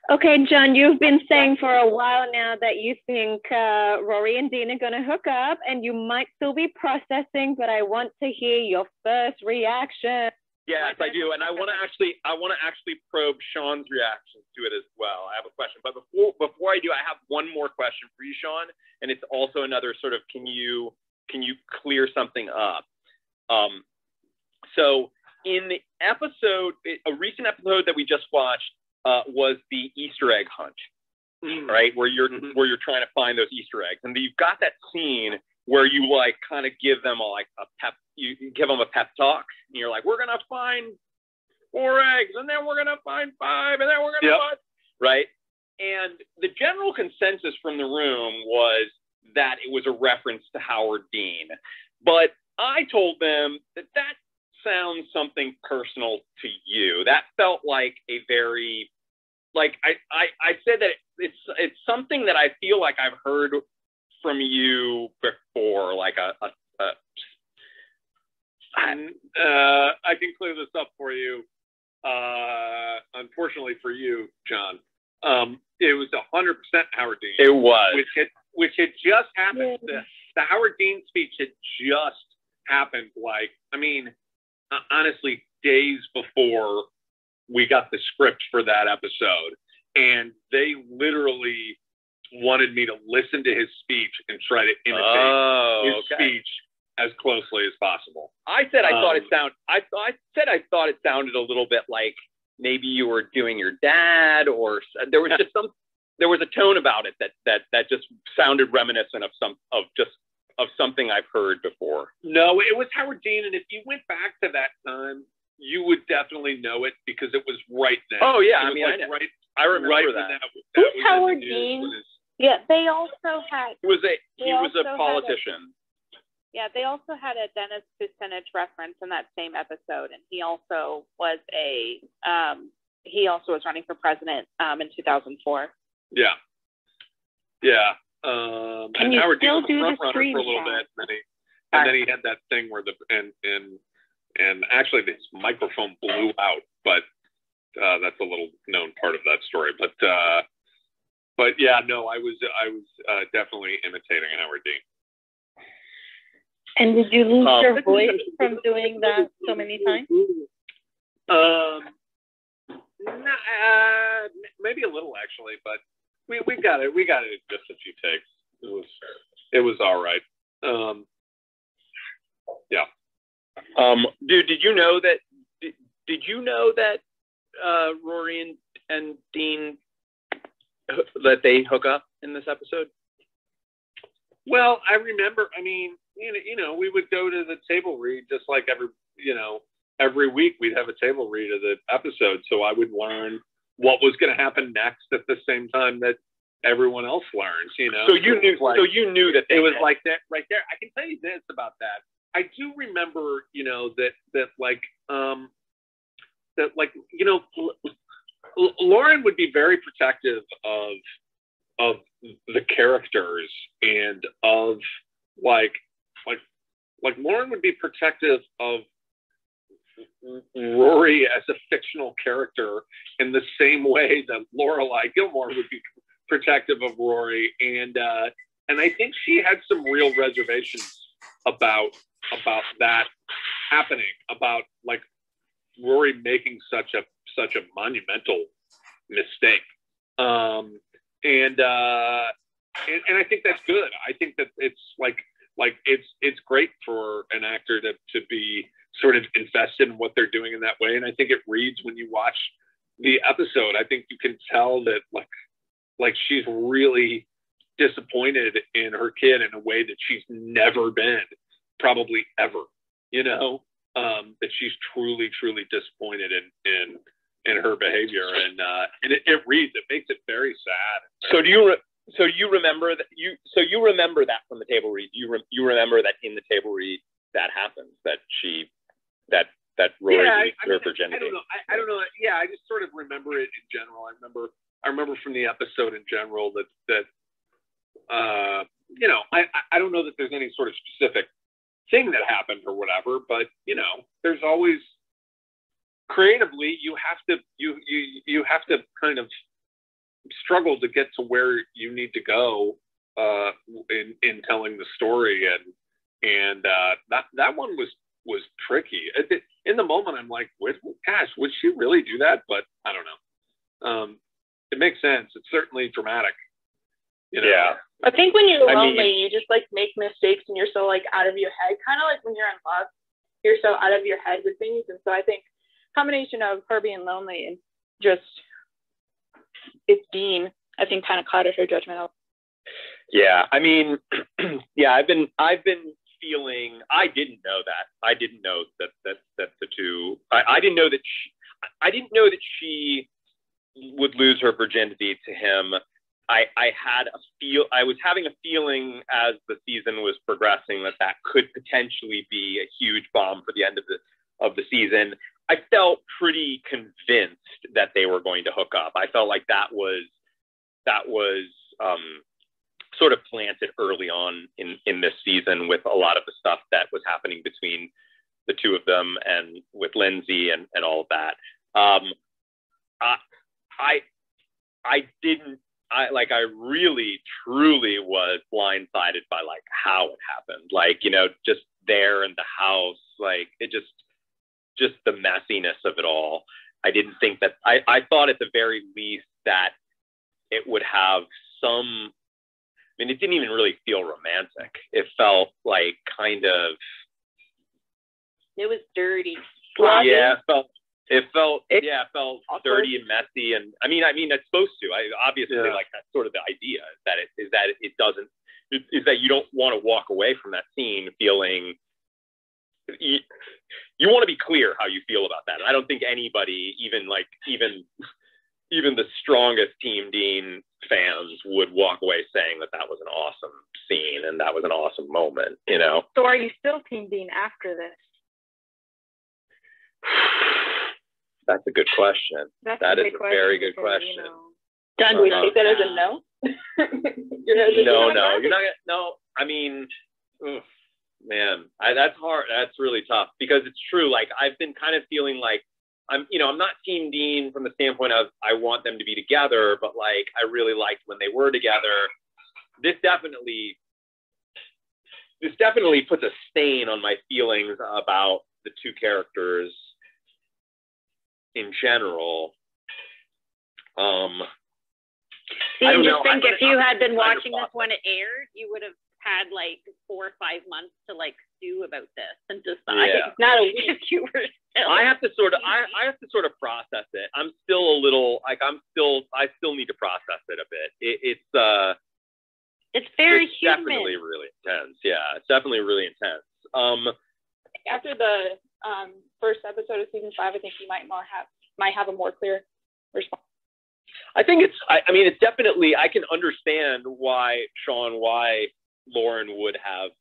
[SPEAKER 7] Okay, John, you've been saying for a while now that you think Rory and Dean are going to hook up, and you might still be processing, but I want to hear your first reaction.
[SPEAKER 1] Yes, I do, and I want to actually probe Sean's reaction to it as well. I have a question, but before I do, I have one more question for you, Sean, and it's also another sort of can you clear something up? So in the episode, a recent episode that we just watched, was the Easter egg hunt, right? Where you're trying to find those Easter eggs, and you've got that scene where you like kind of give them a pep talk, and you're like, we're gonna find 4 eggs, and then we're gonna find 5, and then we're gonna find, right? And the general consensus from the room was that it was a reference to Howard Dean, but I told them that sounds something personal to you. That felt like a very, like I said that it's something that I feel like I've heard from you before, like
[SPEAKER 4] I can clear this up for you. Unfortunately for you, John, it was 100% Howard Dean.
[SPEAKER 1] It was,
[SPEAKER 4] which had just happened. The Howard Dean speech had just happened. Like, I mean, honestly, days before we got the script for that episode, and they literally wanted me to listen to his speech and try to imitate his speech as closely as possible.
[SPEAKER 1] I said I thought it sounded a little bit like maybe you were doing your dad, or there was just there was a tone about it that just sounded reminiscent of something I've heard before.
[SPEAKER 4] No, it was Howard Dean, and if you went back to that time, you would definitely know it because it was right then.
[SPEAKER 1] Oh yeah, I mean,
[SPEAKER 4] like
[SPEAKER 1] I remember that.
[SPEAKER 5] Who's Howard Dean? Yeah, they also had.
[SPEAKER 1] He was a politician.
[SPEAKER 5] They also had a Dennis Kucinich reference in that same episode, and he also was running for president in 2004.
[SPEAKER 4] Yeah. And Howard Dean was the front runner for a little bit, and then he had that thing where and actually his microphone blew out, but that's a little known part of that story. But yeah, no, I was definitely imitating Howard Dean.
[SPEAKER 7] And did you lose your voice from doing that so many times?
[SPEAKER 4] Maybe a little actually, but we got it. We got it in just a few takes. It was all right. Yeah.
[SPEAKER 1] Dude, did you know that? Did you know that Rory and Dean that they hook up in this episode?
[SPEAKER 4] Well, I remember. I mean, you know, we would go to the table read just like every week we'd have a table read of the episode, so I would learn what was going to happen next at the same time that everyone else learns. You know,
[SPEAKER 1] so you knew that
[SPEAKER 4] it was like that right there. I can tell you this about that. I do remember, you know, that Lauren would be very protective of the characters and of like Lauren would be protective of Rory as a fictional character in the same way that Lorelai Gilmore would be protective of Rory, and I think she had some real reservations about that happening, about like Rory making such a monumental mistake, and I think that's good. I think that it's it's great for an actor to be sort of invested in what they're doing in that way, and I think it reads when you watch the episode. I think you can tell that like she's really disappointed in her kid in a way that she's never been, probably ever. You know, that she's truly disappointed in her behavior, and it reads. It makes it very sad.
[SPEAKER 1] So you remember that you remember that from the table read. You remember that in the table read that happens, that Rory leaves her virginity.
[SPEAKER 4] I don't know. Yeah, I just sort of remember it in general. I remember from the episode in general that you know, I don't know that there's any sort of specific thing that happened or whatever, but you know, there's always creatively you have to kind of struggle to get to where you need to go in telling the story, and that one was tricky. In the moment, I'm like, gosh, would she really do that? But I don't know. It makes sense. It's certainly dramatic. You know? Yeah.
[SPEAKER 3] I think when you're lonely, you just like make mistakes and you're so like out of your head. Kind of like when you're in love, you're so out of your head with things. And so I think combination of her being lonely and just it's Dean, I think kind of clouded her judgment out.
[SPEAKER 1] Yeah, I mean, yeah, I've been feeling. I didn't know that the two. I didn't know that she would lose her virginity to him. I was having a feeling as the season was progressing that could potentially be a huge bomb for the end of the season. I felt pretty convinced that they were going to hook up. I felt like that was sort of planted early on in this season with a lot of the stuff that was happening between the two of them and with Lindsay and all of that. I really truly was blindsided by like how it happened. Like, you know, just there in the house, like it just the messiness of it all. I didn't think that I thought at the very least that it would have some, I mean, it didn't even really feel romantic. It felt like kind of,
[SPEAKER 5] it was dirty.
[SPEAKER 1] Yeah, it felt
[SPEAKER 3] awkward.
[SPEAKER 1] dirty and messy. And I mean, it's supposed to. Obviously, like that's sort of the idea is that you don't want to walk away from that scene feeling. You want to be clear how you feel about that. And I don't think anybody, even the strongest Team Dean fans, would walk away saying that was an awesome scene and that was an awesome moment. You know.
[SPEAKER 3] So are you still Team Dean after this?
[SPEAKER 1] That's a good question. That is a very good question.
[SPEAKER 3] You know, Gunn, do we take that as a no?
[SPEAKER 1] No, you're not. No, I mean, man, that's hard. That's really tough because it's true. Like I've been kind of feeling like I'm not Team Dean from the standpoint of I want them to be together, but like I really liked when they were together. This definitely puts a stain on my feelings about the two characters in general.
[SPEAKER 5] I don't know. Think if you had been watching this when it aired, you would have had like 4 or 5 months to like stew about this and decide.
[SPEAKER 1] Yeah.
[SPEAKER 5] Not a week. You were still.
[SPEAKER 1] I have to sort of process it. I'm still a little like I still need to process it a bit. It's
[SPEAKER 5] very human.
[SPEAKER 1] Definitely really intense. Yeah, it's definitely really intense.
[SPEAKER 3] After the first episode of season 5, I think you might have a more clear response.
[SPEAKER 1] I think it's definitely, I can understand why Lauren would have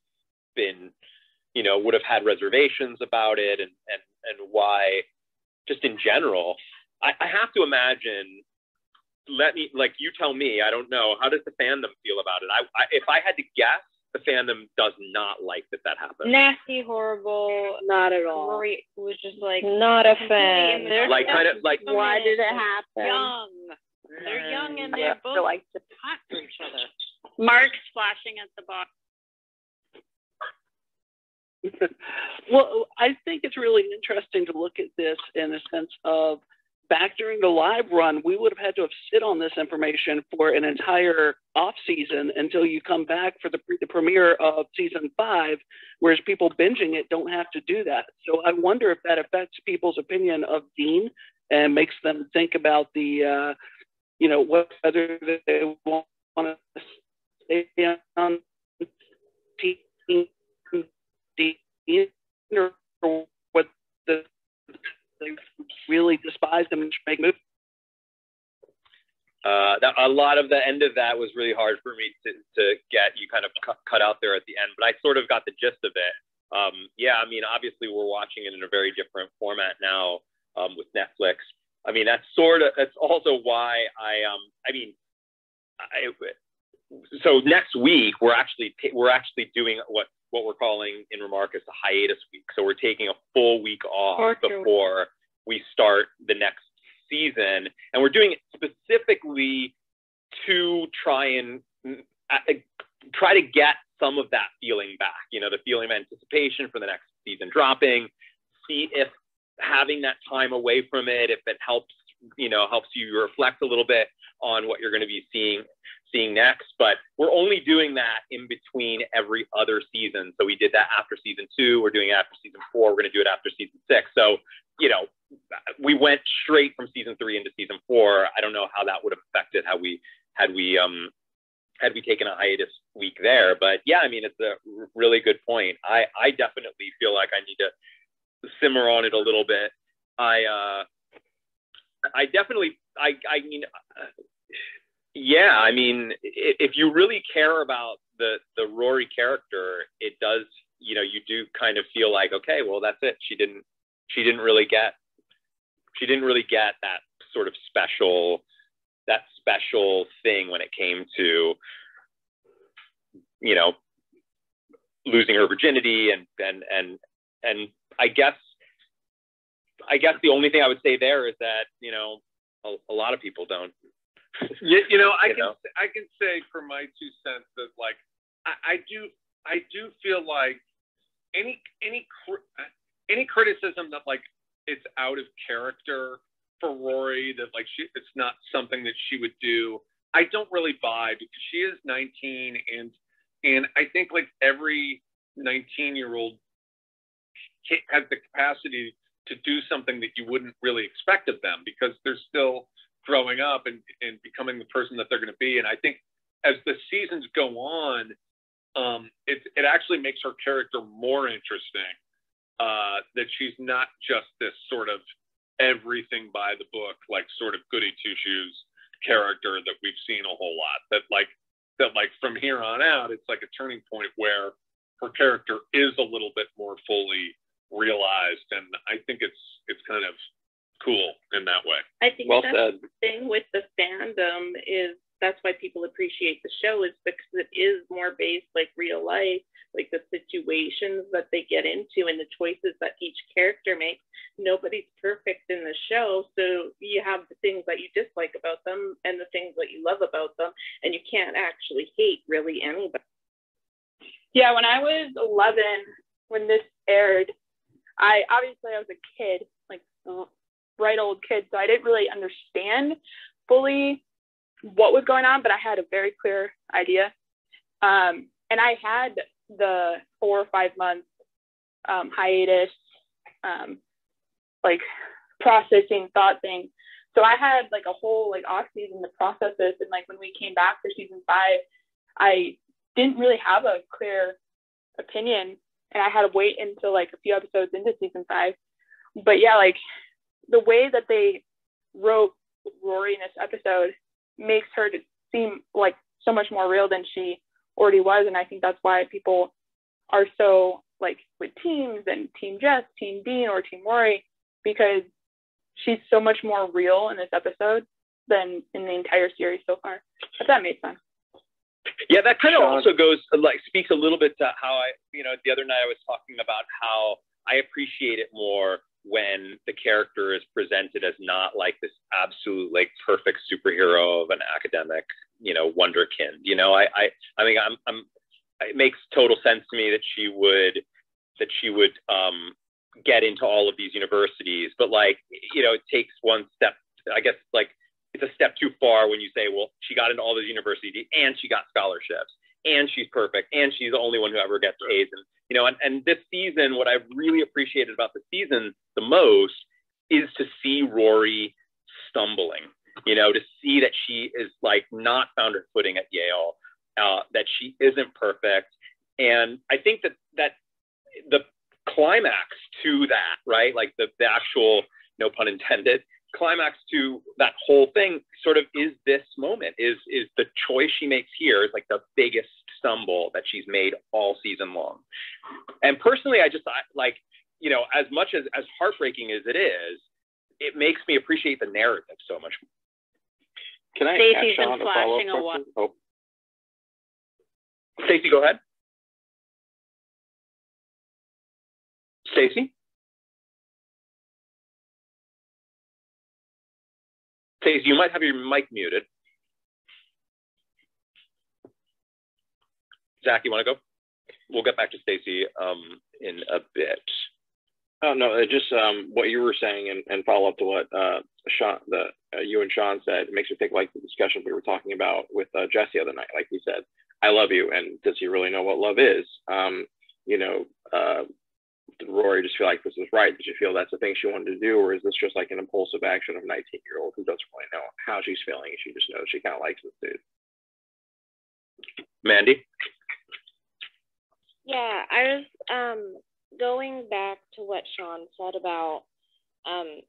[SPEAKER 1] been, would have had reservations about it and why, just in general, I have to imagine, you tell me, I don't know, how does the fandom feel about it? If I had to guess, the fandom does not like that happened.
[SPEAKER 5] Nasty, horrible,
[SPEAKER 9] not at all.
[SPEAKER 5] Rory was just like
[SPEAKER 9] not a fan.
[SPEAKER 1] Like kind of like
[SPEAKER 10] why did it happen?
[SPEAKER 5] Young. They're young and they're both
[SPEAKER 3] like
[SPEAKER 5] hot for each other. Mark's flashing at the box.
[SPEAKER 11] Well, I think it's really interesting to look at this in the sense of back during the live run, we would have had to have sit on this information for an entire off season until you come back for the premiere of season 5, whereas people binging it don't have to do that. So I wonder if that affects people's opinion of Dean and makes them think about the, whether they want to stay on Team Dean or what they really despise them and make movies.
[SPEAKER 1] A lot of the end of that was really hard for me to get. You kind of cut out there at the end, but I sort of got the gist of it. Yeah, I mean, obviously we're watching it in a very different format now with Netflix. I mean, that's also why so next week we're actually doing what we're calling in Remarcus a hiatus week. So we're taking a full week off before we start the next season. And we're doing it specifically to try to get some of that feeling back, the feeling of anticipation for the next season dropping, see if having that time away from it, if it helps you reflect a little bit on what you're going to be seeing next. But we're only doing that in between every other season. So we did that after season 2. We're doing it after season 4. We're going to do it after season 6. So you know, we went straight from season 3 into season 4. I don't know how that would have affected how we had we taken a hiatus week there. But yeah, I mean, it's a really good point. I definitely feel like I need to simmer on it a little bit. I mean, yeah, I mean, if you really care about the Rory character, it does, you know, you do kind of feel like, okay, well, that's it. She didn't really get that sort of special thing when it came to, you know, losing her virginity and I guess the only thing I would say there is that, you know, a lot of people don't.
[SPEAKER 4] You know, I can say for my 2 cents that, like, I do feel like any criticism that, like, it's out of character for Rory, that, like, it's not something that she would do, I don't really buy, because she is 19, and I think, like, every 19-year-old has the capacity to do something that you wouldn't really expect of them, because they're still growing up and becoming the person that they're going to be. And I think as the seasons go on, it actually makes her character more interesting, that she's not just this sort of everything by the book, like, sort of goody two-shoes character that we've seen a whole lot. That from here on out, it's like a turning point where her character is a little bit more fully realized, and I think it's kind of cool in that way.
[SPEAKER 2] I think
[SPEAKER 4] well
[SPEAKER 2] that's
[SPEAKER 4] said.
[SPEAKER 2] The thing with the fandom is that's why people appreciate the show, is because it is more based like real life, like the situations that they get into and the choices that each character makes. Nobody's perfect in the show, so you have the things that you dislike about them and the things that you love about them, and you can't actually hate really anybody.
[SPEAKER 3] Yeah, when I was 11, when this aired, I was a kid, like bright old kid, so I didn't really understand fully what was going on, but I had a very clear idea. And I had the 4 or 5 month hiatus, like processing thought thing. So I had like a whole like off season to process this, and like when we came back for season 5, I didn't really have a clear opinion, and I had to wait until like a few episodes into season 5. But yeah, like the way that they wrote Rory in this episode makes her to seem like so much more real than she already was, and I think that's why people are so like with teams and Team Jess, Team Dean, or Team Rory, because she's so much more real in this episode than in the entire series so far. If that made sense.
[SPEAKER 1] Yeah, that kind of also goes, like, speaks a little bit to how the other night I was talking about how I appreciate it more when the character is presented as not like this absolute, like, perfect superhero of an academic, wonderkind. I mean, it makes total sense to me that she would get into all of these universities, but like, it takes one step, I guess, like, it's a step too far when you say, well, she got into all those universities and she got scholarships and she's perfect and she's the only one who ever gets A's. And this season, what I've really appreciated about the season the most is to see Rory stumbling, to see that she is like not found her footing at Yale, that she isn't perfect. And I think that the climax to that, right? Like the actual, no pun intended, climax to that whole thing sort of is this moment, is the choice she makes here is like the biggest stumble that she's made all season long. And personally, I like, as much as heartbreaking as it is, it makes me appreciate the narrative so much more.
[SPEAKER 12] Can I
[SPEAKER 7] Stacey's
[SPEAKER 12] ask Sean
[SPEAKER 7] been
[SPEAKER 12] a
[SPEAKER 7] flashing
[SPEAKER 12] follow-up
[SPEAKER 7] a
[SPEAKER 12] question?
[SPEAKER 7] while.
[SPEAKER 12] Oh,
[SPEAKER 1] Stacey, go ahead. Stacey? Stacey, you might have your mic muted. Zach, you want to go? We'll get back to Stacey in a bit.
[SPEAKER 12] oh no, just what you were saying and follow up to what Sean, you and Sean said. It makes me think like the discussion we were talking about with Jess the other night. Like he said, I love you, and does he really know what love is? did Rory just feel like this was right? Did she feel that's the thing she wanted to do, or is this just like an impulsive action of a 19-year-old who doesn't really know how she's feeling? She just knows she kind of likes this dude.
[SPEAKER 1] Mandy?
[SPEAKER 13] Yeah, I was going back to what Sean said about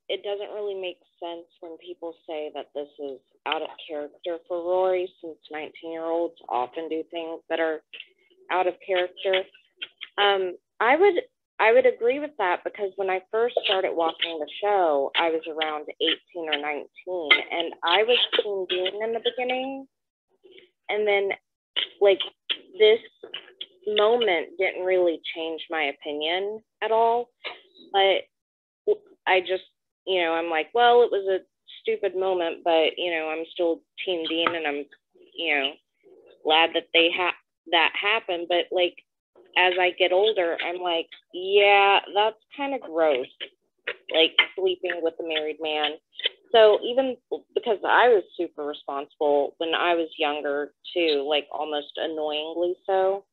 [SPEAKER 13] it doesn't really make sense when people say that this is out of character for Rory, since 19-year-olds often do things that are out of character. I would agree with that, because when I first started watching the show, I was around 18 or 19, and I was Team Dean in the beginning, and then like this moment didn't really change my opinion at all, but I just, I'm like, well, it was a stupid moment, but, I'm still Team Dean, and I'm, glad that that happened. But, like, as I get older, I'm like, yeah, that's kind of gross, like, sleeping with a married man. So even because I was super responsible when I was younger, too, like, almost annoyingly so.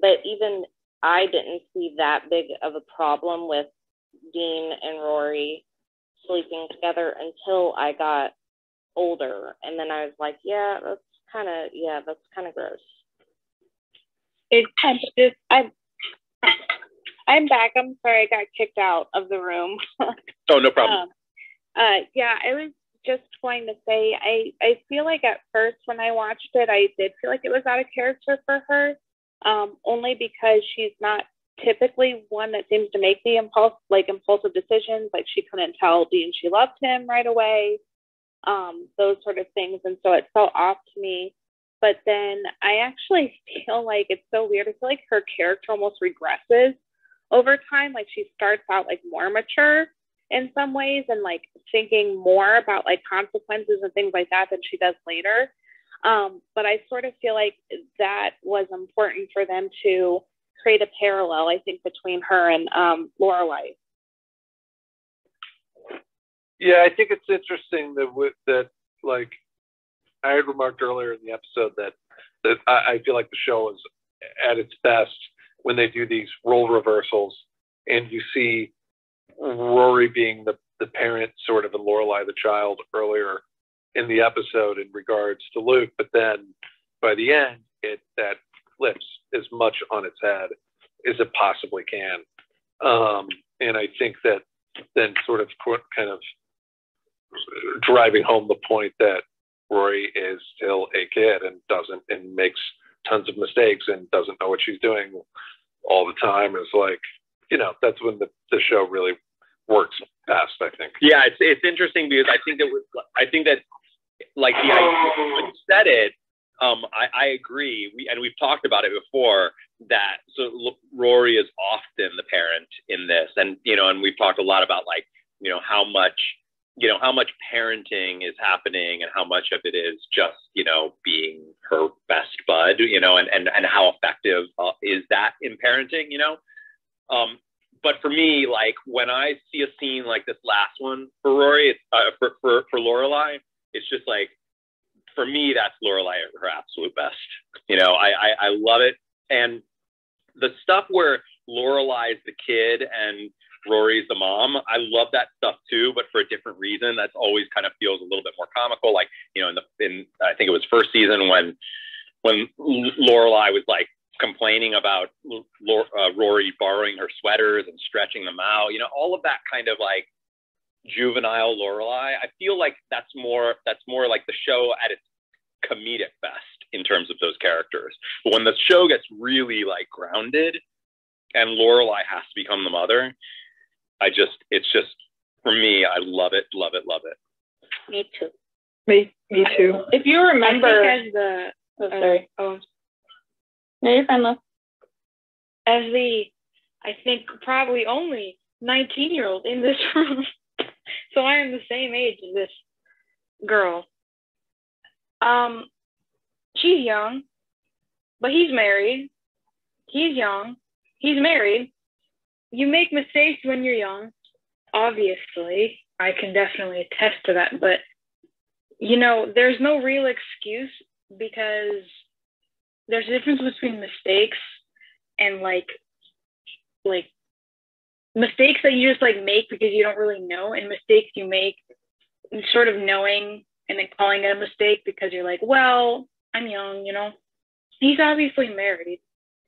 [SPEAKER 13] But even I didn't see that big of a problem with Dean and Rory sleeping together until I got older, and then I was like, that's kind of gross.
[SPEAKER 3] It kind of just, I'm back. I'm sorry, I got kicked out of the room.
[SPEAKER 1] Oh, no problem.
[SPEAKER 3] I was just going to say, I feel like at first when I watched it, I did feel like it was out of character for her, only because she's not typically one that seems to make the impulsive decisions. Like, she couldn't tell Dean she loved him right away, those sort of things. And so it felt off to me. But then I actually feel like it's so weird. I feel like her character almost regresses over time. Like, she starts out like more mature in some ways, and like thinking more about like consequences and things like that than she does later. But I sort of feel like that was important for them to create a parallel, I think, between her and Lorelai.
[SPEAKER 4] Yeah, I think it's interesting that like I had remarked earlier in the episode that I feel like the show is at its best when they do these role reversals, and you see Rory being the parent sort of and Lorelai the child earlier in the episode in regards to Luke, but then by the end that flips as much on its head as it possibly can. And I think that then sort of kind of driving home the point that Rory is still a kid and makes tons of mistakes and doesn't know what she's doing all the time is like, that's when the show really works best, I think.
[SPEAKER 1] Yeah, it's interesting because I think that like the idea when you said it, I agree. We've talked about it before that Rory is often the parent in this, and and we've talked a lot about like how much parenting is happening and how much of it is just being her best bud, and how effective is that in parenting, But for me, like when I see a scene like this last one for Rory, for Lorelai, it's just like, for me, that's Lorelai at her absolute best. I love it. And the stuff where Lorelai is the kid and Rory's the mom, I love that stuff too, but for a different reason. That's always kind of feels a little bit more comical. Like, in I think it was first season when Lorelai was like complaining about Rory borrowing her sweaters and stretching them out, all of that kind of like juvenile Lorelai. I feel like that's more like the show at its comedic best in terms of those characters. But when the show gets really like grounded and Lorelai has to become the mother, it's just for me, I love it.
[SPEAKER 10] Me too.
[SPEAKER 3] Me too. If you remember,
[SPEAKER 10] sorry.
[SPEAKER 3] No,
[SPEAKER 10] you're fine, love.
[SPEAKER 3] As I think probably only 19-year-old in this room, so I am the same age as this girl. She's young, but he's married. He's young. He's married. You make mistakes when you're young, obviously. I can definitely attest to that, but there's no real excuse, because there's a difference between mistakes and like
[SPEAKER 14] mistakes that you just like make because you don't really know, and mistakes you make sort of knowing and then calling it a mistake because you're like, well, I'm young, you know. He's obviously married.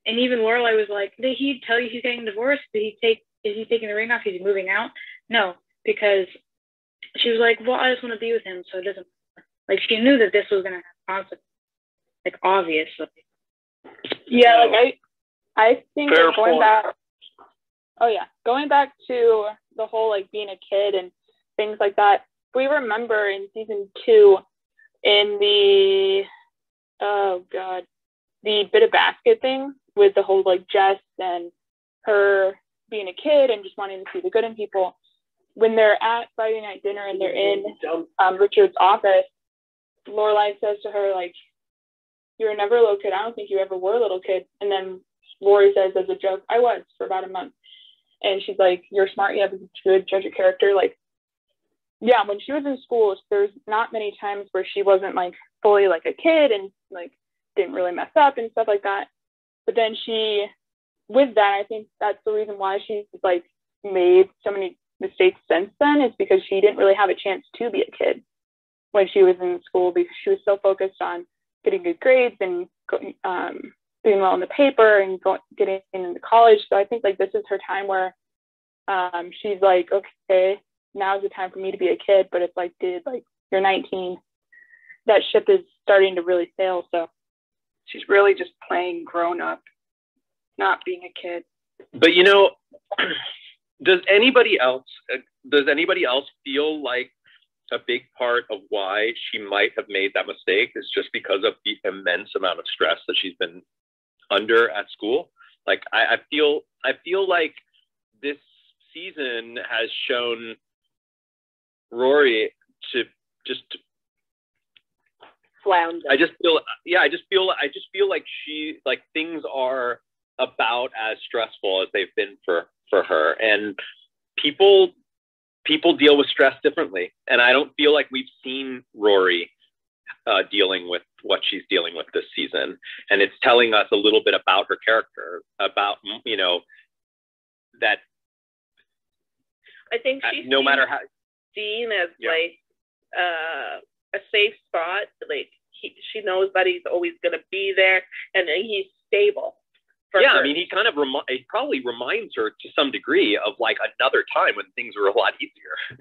[SPEAKER 14] And even Lorelai was like, did he tell you he's getting divorced? Is he taking the ring off? Is he moving out? No, because she was like, well, I just want to be with him, so it doesn't matter. Like, she knew that this was going to have consequences. Like, obviously.
[SPEAKER 3] Yeah, like I think
[SPEAKER 4] Fair
[SPEAKER 3] that going
[SPEAKER 4] point.
[SPEAKER 3] back, going back to the whole like being a kid and things like that. We remember in season 2 in the the bit of basket thing with the whole like Jess and her being a kid and just wanting to see the good in people. When they're at Friday night dinner and they're in Richard's office, Lorelai says to her, like, you were never a little kid. I don't think you ever were a little kid. And then Rory says as a joke, I was for about a month. And she's like, you're smart. You have a good judge of character. Like, yeah, when she was in school, there's not many times where she wasn't like fully like a kid and like didn't really mess up and stuff like that. But then with that, I think that's the reason why she's like made so many mistakes since then, is because she didn't really have a chance to be a kid when she was in school, because she was so focused on getting good grades and doing well in the paper and getting into college. So I think like this is her time where she's like, okay, now's the time for me to be a kid. But it's like, dude, like, you're 19. That ship is starting to really sail. So
[SPEAKER 2] she's really just playing grown up, not being a kid.
[SPEAKER 1] But you know, does anybody else feel like a big part of why she might have made that mistake is just because of the immense amount of stress that she's been under at school? Like, I feel like this season has shown Rory to just
[SPEAKER 2] flounder.
[SPEAKER 1] I just feel like she, like, things are about as stressful as they've been for her, and people deal with stress differently, and I don't feel like we've seen Rory dealing with what she's dealing with this season, and it's telling us a little bit about her character, about, you know, that
[SPEAKER 2] I think she's
[SPEAKER 1] no matter how
[SPEAKER 2] Dean as like a safe spot. Like, she knows that he's always going to be there, and he's stable.
[SPEAKER 1] Yeah, I mean, he kind of he probably reminds her to some degree of like another time when things were a lot easier.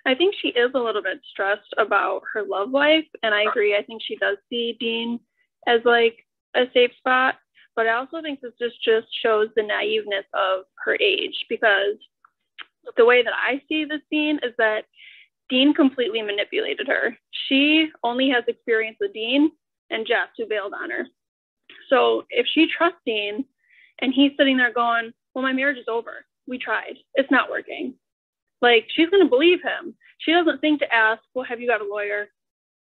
[SPEAKER 3] I think she is a little bit stressed about her love life, and I agree. I think she does see Dean as like a safe spot, but I also think this just shows the naiveness of her age, because the way that I see this scene is that Dean completely manipulated her. She only has experience with Dean and Jess, who bailed on her. So if she trusts Dean and he's sitting there going, well, my marriage is over. We tried. It's not working. Like, she's going to believe him. She doesn't think to ask, well, have you got a lawyer?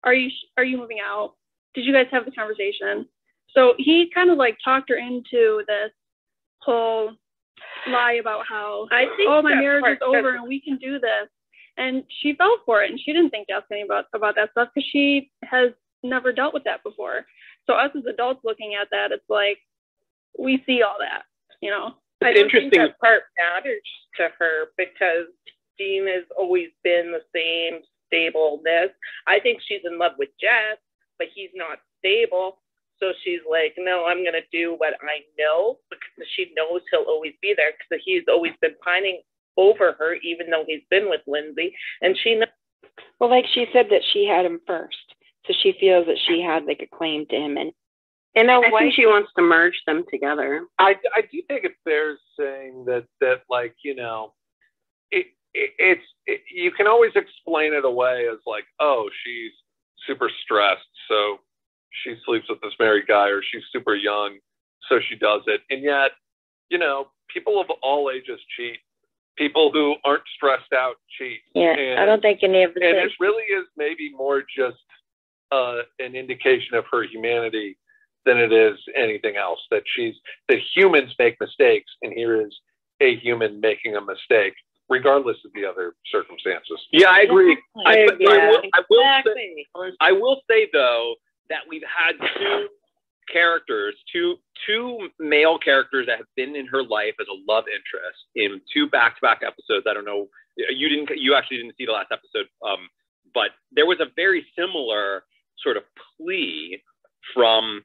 [SPEAKER 3] Are you moving out? Did you guys have the conversation? So he kind of like talked her into this whole lie about how, oh, my marriage is over and we can do this. And she fell for it, and she didn't think to ask anybody about that stuff because she has never dealt with that before. So us as adults looking at that, it's like, we see all that, you know.
[SPEAKER 2] I don't think that part matters to her, because Dean has always been the same stableness. I think she's in love with Jess, but he's not stable. So she's like, no, I'm going to do what I know, because she knows he'll always be there, because he's always been pining over her, even though he's been with Lindsay. And she knows.
[SPEAKER 15] Well, like she said that she had him first. So she feels that she had like a claim to him, and
[SPEAKER 6] in a way she wants to merge them together.
[SPEAKER 4] I do think it's fair saying that like, you know, it's you can always explain it away as like, oh, she's super stressed, so she sleeps with this married guy, or she's super young, so she does it. And yet, you know, people of all ages cheat. People who aren't stressed out cheat.
[SPEAKER 9] Yeah, I don't think any of the
[SPEAKER 4] and it really is maybe more just an indication of her humanity than it is anything else. That humans make mistakes, and here is a human making a mistake, regardless of the other circumstances.
[SPEAKER 1] Yeah, I agree. I will
[SPEAKER 2] Exactly.
[SPEAKER 1] say though that we've had two characters, two two male characters that have been in her life as a love interest in 2 back-to-back episodes. I don't know, you actually didn't see the last episode, but there was a very similar sort of plea from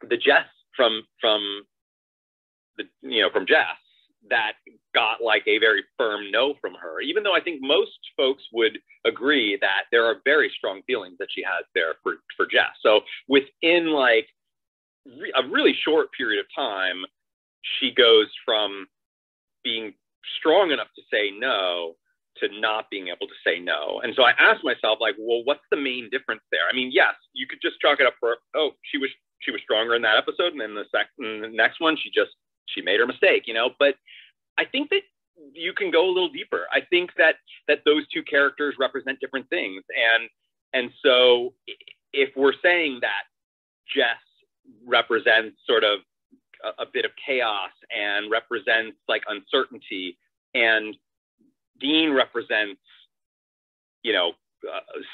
[SPEAKER 1] the Jess, from Jess, that got like a very firm no from her, even though I think most folks would agree that there are very strong feelings that she has there for Jess. So within like a really short period of time, she goes from being strong enough to say no to not being able to say no. And so I asked myself, like, well, what's the main difference there? I mean, yes, you could just chalk it up for, oh, she was stronger in that episode, and then the next one, she made her mistake, you know. But I think that you can go a little deeper. I think that those two characters represent different things, and so if we're saying that Jess represents sort of a bit of chaos and represents like uncertainty, and Dean represents, you know,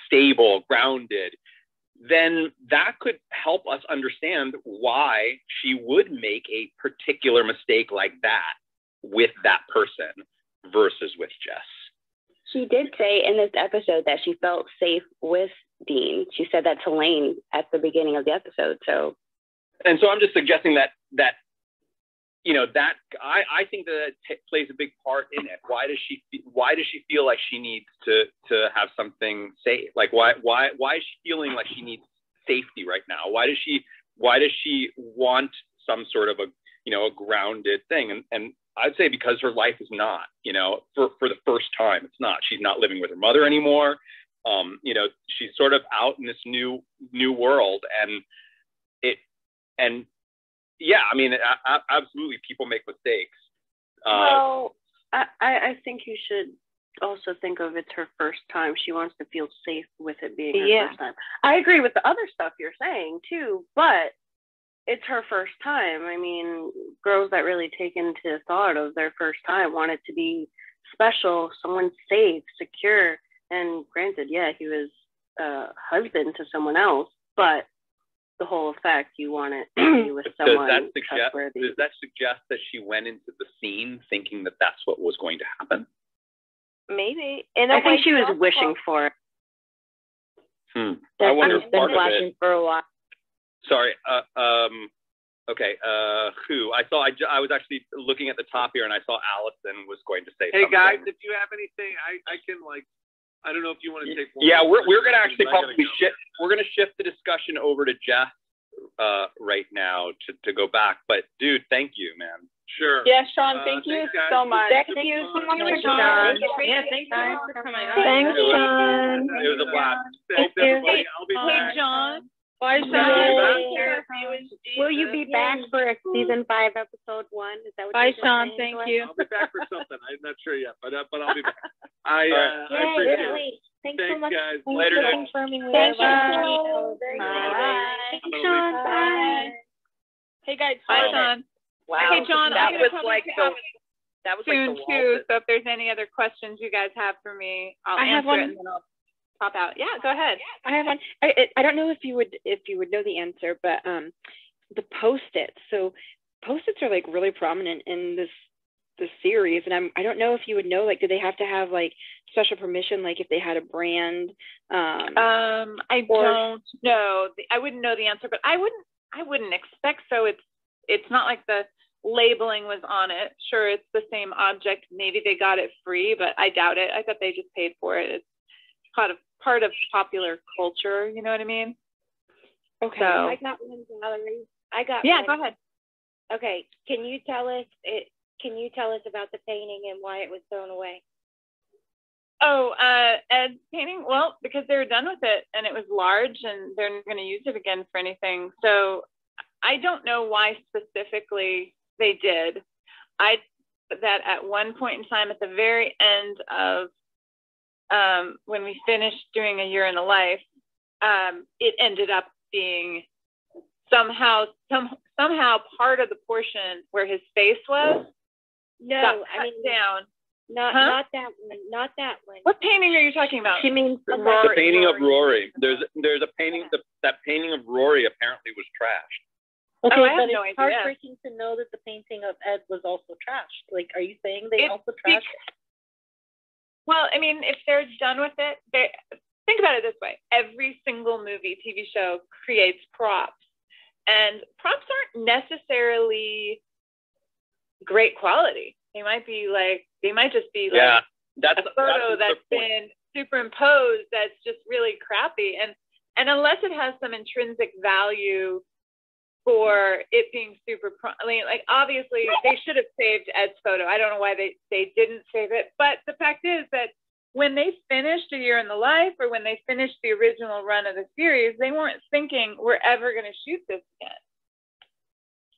[SPEAKER 1] stable, grounded, then that could help us understand why she would make a particular mistake like that with that person versus with Jess.
[SPEAKER 16] She did say in this episode that she felt safe with Dean. She said that to Lane at the beginning of the episode. So
[SPEAKER 1] I'm just suggesting that you know, that I think that plays a big part in it. Why does she feel like she needs to have something safe? Like why is she feeling like she needs safety right now? Why does she want some sort of a grounded thing? And I'd say because her life is not, you know, for the first time, it's not. She's not living with her mother anymore. You know, she's sort of out in this new world, and yeah, I mean, absolutely, people make mistakes.
[SPEAKER 17] Well, I think you should also think of it's her first time. She wants to feel safe with it being her first time. I agree with the other stuff you're saying too, but it's her first time. I mean, girls that really take into thought of their first time want it to be special, someone safe, secure. And granted, yeah, he was a husband to someone else, but the whole effect, you want it to be with someone trustworthy.
[SPEAKER 1] Does that suggest that she went into the scene thinking that that's what was going to happen?
[SPEAKER 17] Maybe. And I think she was wishing for it.
[SPEAKER 1] I wonder if
[SPEAKER 16] been
[SPEAKER 1] part
[SPEAKER 16] flashing
[SPEAKER 1] of it.
[SPEAKER 16] for a while.
[SPEAKER 1] Sorry. Okay. Who? I was actually looking at the top here, and I saw Allison was going to say
[SPEAKER 4] Hey
[SPEAKER 1] something.
[SPEAKER 4] guys, if you have anything, I can like. I don't know if you want to take one.
[SPEAKER 1] Yeah, we're going to actually probably
[SPEAKER 4] go.
[SPEAKER 1] shift. We're going to shift the discussion over to Jess right now to go back. But dude, thank you, man.
[SPEAKER 4] Sure.
[SPEAKER 3] Yeah, Sean, thank you so much.
[SPEAKER 16] Thank you so much, Sean.
[SPEAKER 14] Yeah, thanks for coming on.
[SPEAKER 16] Thanks, Sean.
[SPEAKER 1] It was a blast.
[SPEAKER 4] Thanks everybody. I'll be
[SPEAKER 6] Hey,
[SPEAKER 4] back.
[SPEAKER 6] John.
[SPEAKER 3] Bye,
[SPEAKER 16] Will you be back for a season 5, episode 1? Is that what
[SPEAKER 3] Bye,
[SPEAKER 16] you're
[SPEAKER 3] Sean.
[SPEAKER 16] saying,
[SPEAKER 3] Thank
[SPEAKER 16] Joy?
[SPEAKER 3] you.
[SPEAKER 4] I'll be back for something. I'm not sure yet, but I'll be back. I
[SPEAKER 16] Yeah,
[SPEAKER 4] appreciate
[SPEAKER 16] really.
[SPEAKER 4] it.
[SPEAKER 16] Thanks
[SPEAKER 4] Thanks,
[SPEAKER 16] so much.
[SPEAKER 4] guys.
[SPEAKER 16] Thanks
[SPEAKER 1] Later,
[SPEAKER 16] for
[SPEAKER 1] guys.
[SPEAKER 16] confirming with
[SPEAKER 3] Thanks,
[SPEAKER 16] everybody.
[SPEAKER 3] Sean.
[SPEAKER 16] Oh, very
[SPEAKER 3] Bye.
[SPEAKER 16] Thanks,
[SPEAKER 4] I'm gonna
[SPEAKER 16] Sean.
[SPEAKER 4] leave.
[SPEAKER 16] Bye.
[SPEAKER 3] Hey, guys.
[SPEAKER 6] Bye, Sean.
[SPEAKER 17] Wow.
[SPEAKER 6] Hey, John,
[SPEAKER 17] that
[SPEAKER 6] I'm
[SPEAKER 17] was
[SPEAKER 6] gonna
[SPEAKER 17] like
[SPEAKER 6] probably
[SPEAKER 17] that was
[SPEAKER 6] soon
[SPEAKER 17] like the
[SPEAKER 6] too.
[SPEAKER 17] wall.
[SPEAKER 6] So if there's any other questions you guys have for me, I'll
[SPEAKER 14] I have
[SPEAKER 6] answer
[SPEAKER 14] one.
[SPEAKER 6] it and then I'll pop out. Yeah, go ahead.
[SPEAKER 14] I have one. I don't know if you would know the answer, but the Post-its. So Post-its are like really prominent in this series, and I don't know if you would know, like, do they have to have like special permission, like if they had a brand?
[SPEAKER 6] I don't know. I wouldn't know the answer, but I wouldn't expect so. It's not like the labeling was on it. Sure, it's the same object. Maybe they got it free, but I doubt it. I thought they just paid for it. It's part of popular culture. You know what I mean?
[SPEAKER 14] Okay.
[SPEAKER 6] So,
[SPEAKER 16] I got one, Valerie.
[SPEAKER 6] yeah,
[SPEAKER 16] one.
[SPEAKER 6] go ahead.
[SPEAKER 16] Okay, can you tell us about the painting and why it was thrown away?
[SPEAKER 6] Oh, Ed's painting? Well, because they were done with it and it was large and they're not going to use it again for anything. So I don't know why specifically they did. That at one point in time, at the very end of when we finished doing A Year in the Life, it ended up being somehow part of the portion where his face was.
[SPEAKER 16] No,
[SPEAKER 6] got cut
[SPEAKER 16] I mean
[SPEAKER 6] down.
[SPEAKER 16] Not that one. Not that one.
[SPEAKER 6] What painting are you talking about?
[SPEAKER 16] She means
[SPEAKER 1] The painting of Rory. There's a painting. That painting of Rory apparently was trashed.
[SPEAKER 7] Okay,
[SPEAKER 6] I have
[SPEAKER 7] but
[SPEAKER 6] no
[SPEAKER 7] it's
[SPEAKER 6] idea.
[SPEAKER 7] heartbreaking to know that the painting of Ed was also trashed. Like, are you saying they also trashed it?
[SPEAKER 6] Well, I mean, if they're done with it, think about it this way. Every single movie, TV show creates props. And props aren't necessarily great quality. They might just be like a photo that's been superimposed that's just really crappy. And unless it has some intrinsic value for it being like obviously they should have saved Ed's photo. I don't know why they didn't save it. But the fact is that when they finished A Year in the Life, or when they finished the original run of the series, they weren't thinking we're ever going to shoot this again.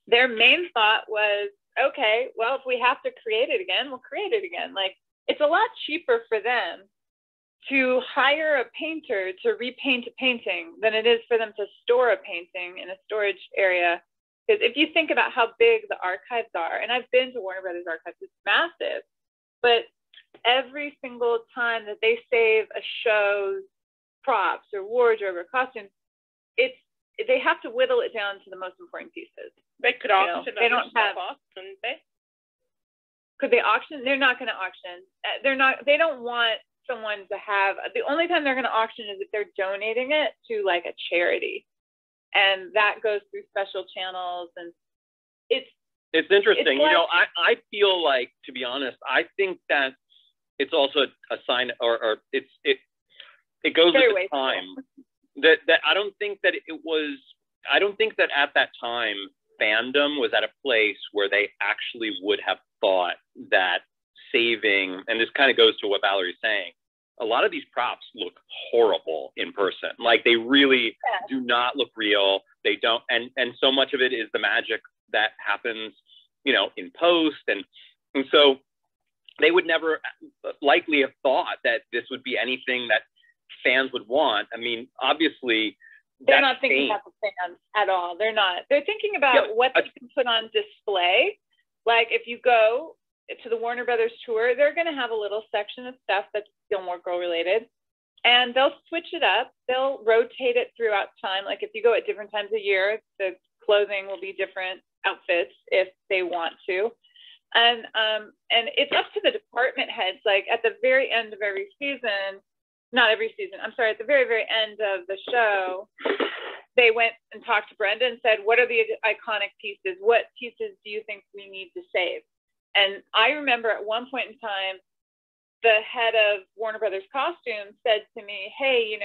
[SPEAKER 6] Their main thought was, okay, well, if we have to create it again, we'll create it again. Like, it's a lot cheaper for them to hire a painter to repaint a painting than it is for them to store a painting in a storage area. Because if you think about how big the archives are, and I've been to Warner Brothers archives, it's massive, but every single time that they save a show's props or wardrobe or costumes, they have to whittle it down to the most important pieces.
[SPEAKER 2] They could auction
[SPEAKER 6] they don't have
[SPEAKER 2] off, couldn't they?
[SPEAKER 6] Could they auction? They're not going to auction. They don't want someone to have, the only time they're going to auction is if they're donating it to like a charity. And that goes through special channels, and it's
[SPEAKER 1] interesting.
[SPEAKER 6] Like,
[SPEAKER 1] I feel like, to be honest, I think that it's also a sign, or it goes with the time. That I don't think that at that time fandom was at a place where they actually would have thought that saving, and this kind of goes to what Valerie's saying, a lot of these props look horrible in person. Like, they really do not look real. They don't, and so much of it is the magic that happens, in post. And so they would never likely have thought that this would be anything that fans would want. I mean, obviously,
[SPEAKER 6] they're not thinking about the fans at all. They're not. They're thinking about what they can put on display. Like, if you go to the Warner Brothers tour, they're going to have a little section of stuff that's Gilmore Girl related, and they'll switch it up. They'll rotate it throughout time. Like, if you go at different times of year, the clothing will be different outfits if they want to. And it's up to the department heads. Like, at the very end of every season, not every season, I'm sorry, at the very, very end of the show, they went and talked to Brenda and said, what are the iconic pieces? What pieces do you think we need to save? And I remember at one point in time, the head of Warner Brothers Costumes said to me, hey,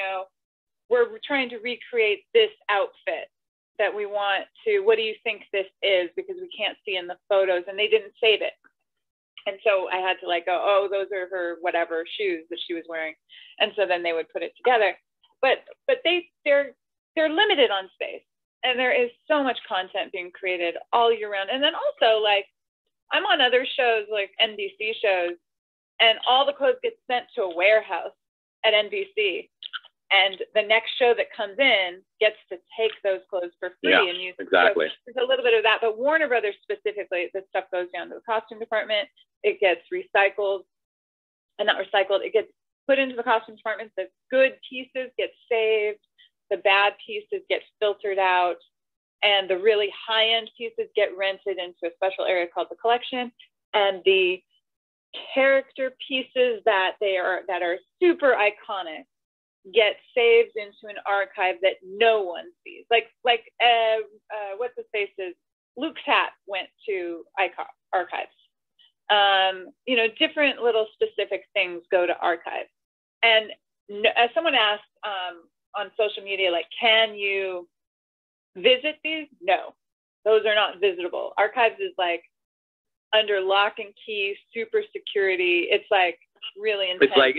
[SPEAKER 6] we're trying to recreate this outfit that we want to, what do you think this is? Because we can't see in the photos, and they didn't save it. And so I had to go, oh, those are her whatever shoes that she was wearing. And so then they would put it together. But they're limited on space, and there is so much content being created all year round. And then also, I'm on other shows like NBC shows, and all the clothes get sent to a warehouse at NBC. And the next show that comes in gets to take those clothes for free and use them.
[SPEAKER 1] Exactly.
[SPEAKER 6] So there's a little bit of that, but Warner Brothers specifically, this stuff goes down to the costume department. It gets recycled, and not recycled. It gets put into the costume department. The good pieces get saved. The bad pieces get filtered out. And the really high-end pieces get rented into a special area called the collection. And the character pieces that are super iconic get saved into an archive that no one sees. What's his face's Luke's hat went to archives. Different little specific things go to archives. And as someone asked on social media, can you visit these? No, those are not visitable. Archives is under lock and key, super security. It's really intense.
[SPEAKER 1] It's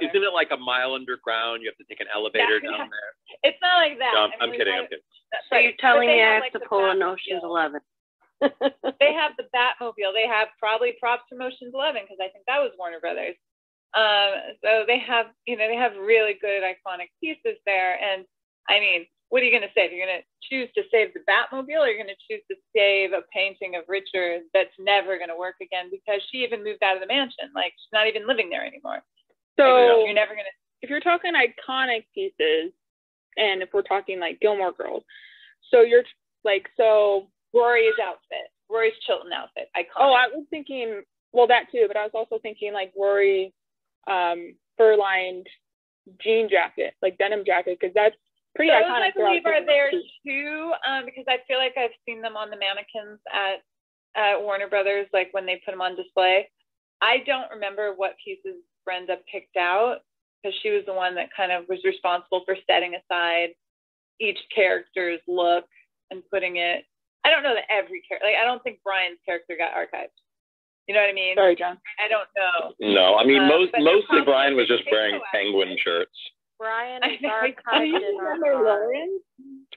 [SPEAKER 1] isn't it like a mile underground? You have to take an elevator down there.
[SPEAKER 6] It's not like that.
[SPEAKER 1] I'm kidding.
[SPEAKER 17] So you're telling me I have to pull an Ocean's 11?
[SPEAKER 6] They have the Batmobile. They have probably props from Ocean's 11 because I think that was Warner Brothers. So they have really good iconic pieces there. And I mean, what are you going to save? You're going to choose to save the Batmobile, or you're going to choose to save a painting of Richard that's never going to work again because she even moved out of the mansion. She's not even living there anymore.
[SPEAKER 3] So
[SPEAKER 6] you're never going to.
[SPEAKER 3] If you're talking iconic pieces, and if we're talking Gilmore Girls, So you're like, so
[SPEAKER 6] Rory's Chilton outfit. Iconic.
[SPEAKER 3] Oh, I was thinking, well, that too, but I was also thinking like Rory's fur-lined jean jacket, like denim jacket, because that's pretty
[SPEAKER 6] those,
[SPEAKER 3] iconic.
[SPEAKER 6] I believe, are there too, because I feel like I've seen them on the mannequins at Warner Brothers, like when they put them on display. I don't remember what pieces Brenda picked out, because she was the one that kind of was responsible for setting aside each character's look and putting it. I don't know that every character, like I don't think Brian's character got archived. You know what I mean?
[SPEAKER 3] Sorry, John.
[SPEAKER 6] I don't know.
[SPEAKER 1] No, I mean mostly Brian was just wearing
[SPEAKER 6] so
[SPEAKER 1] penguin shirts.
[SPEAKER 13] Brian is archived in our
[SPEAKER 3] Lauren?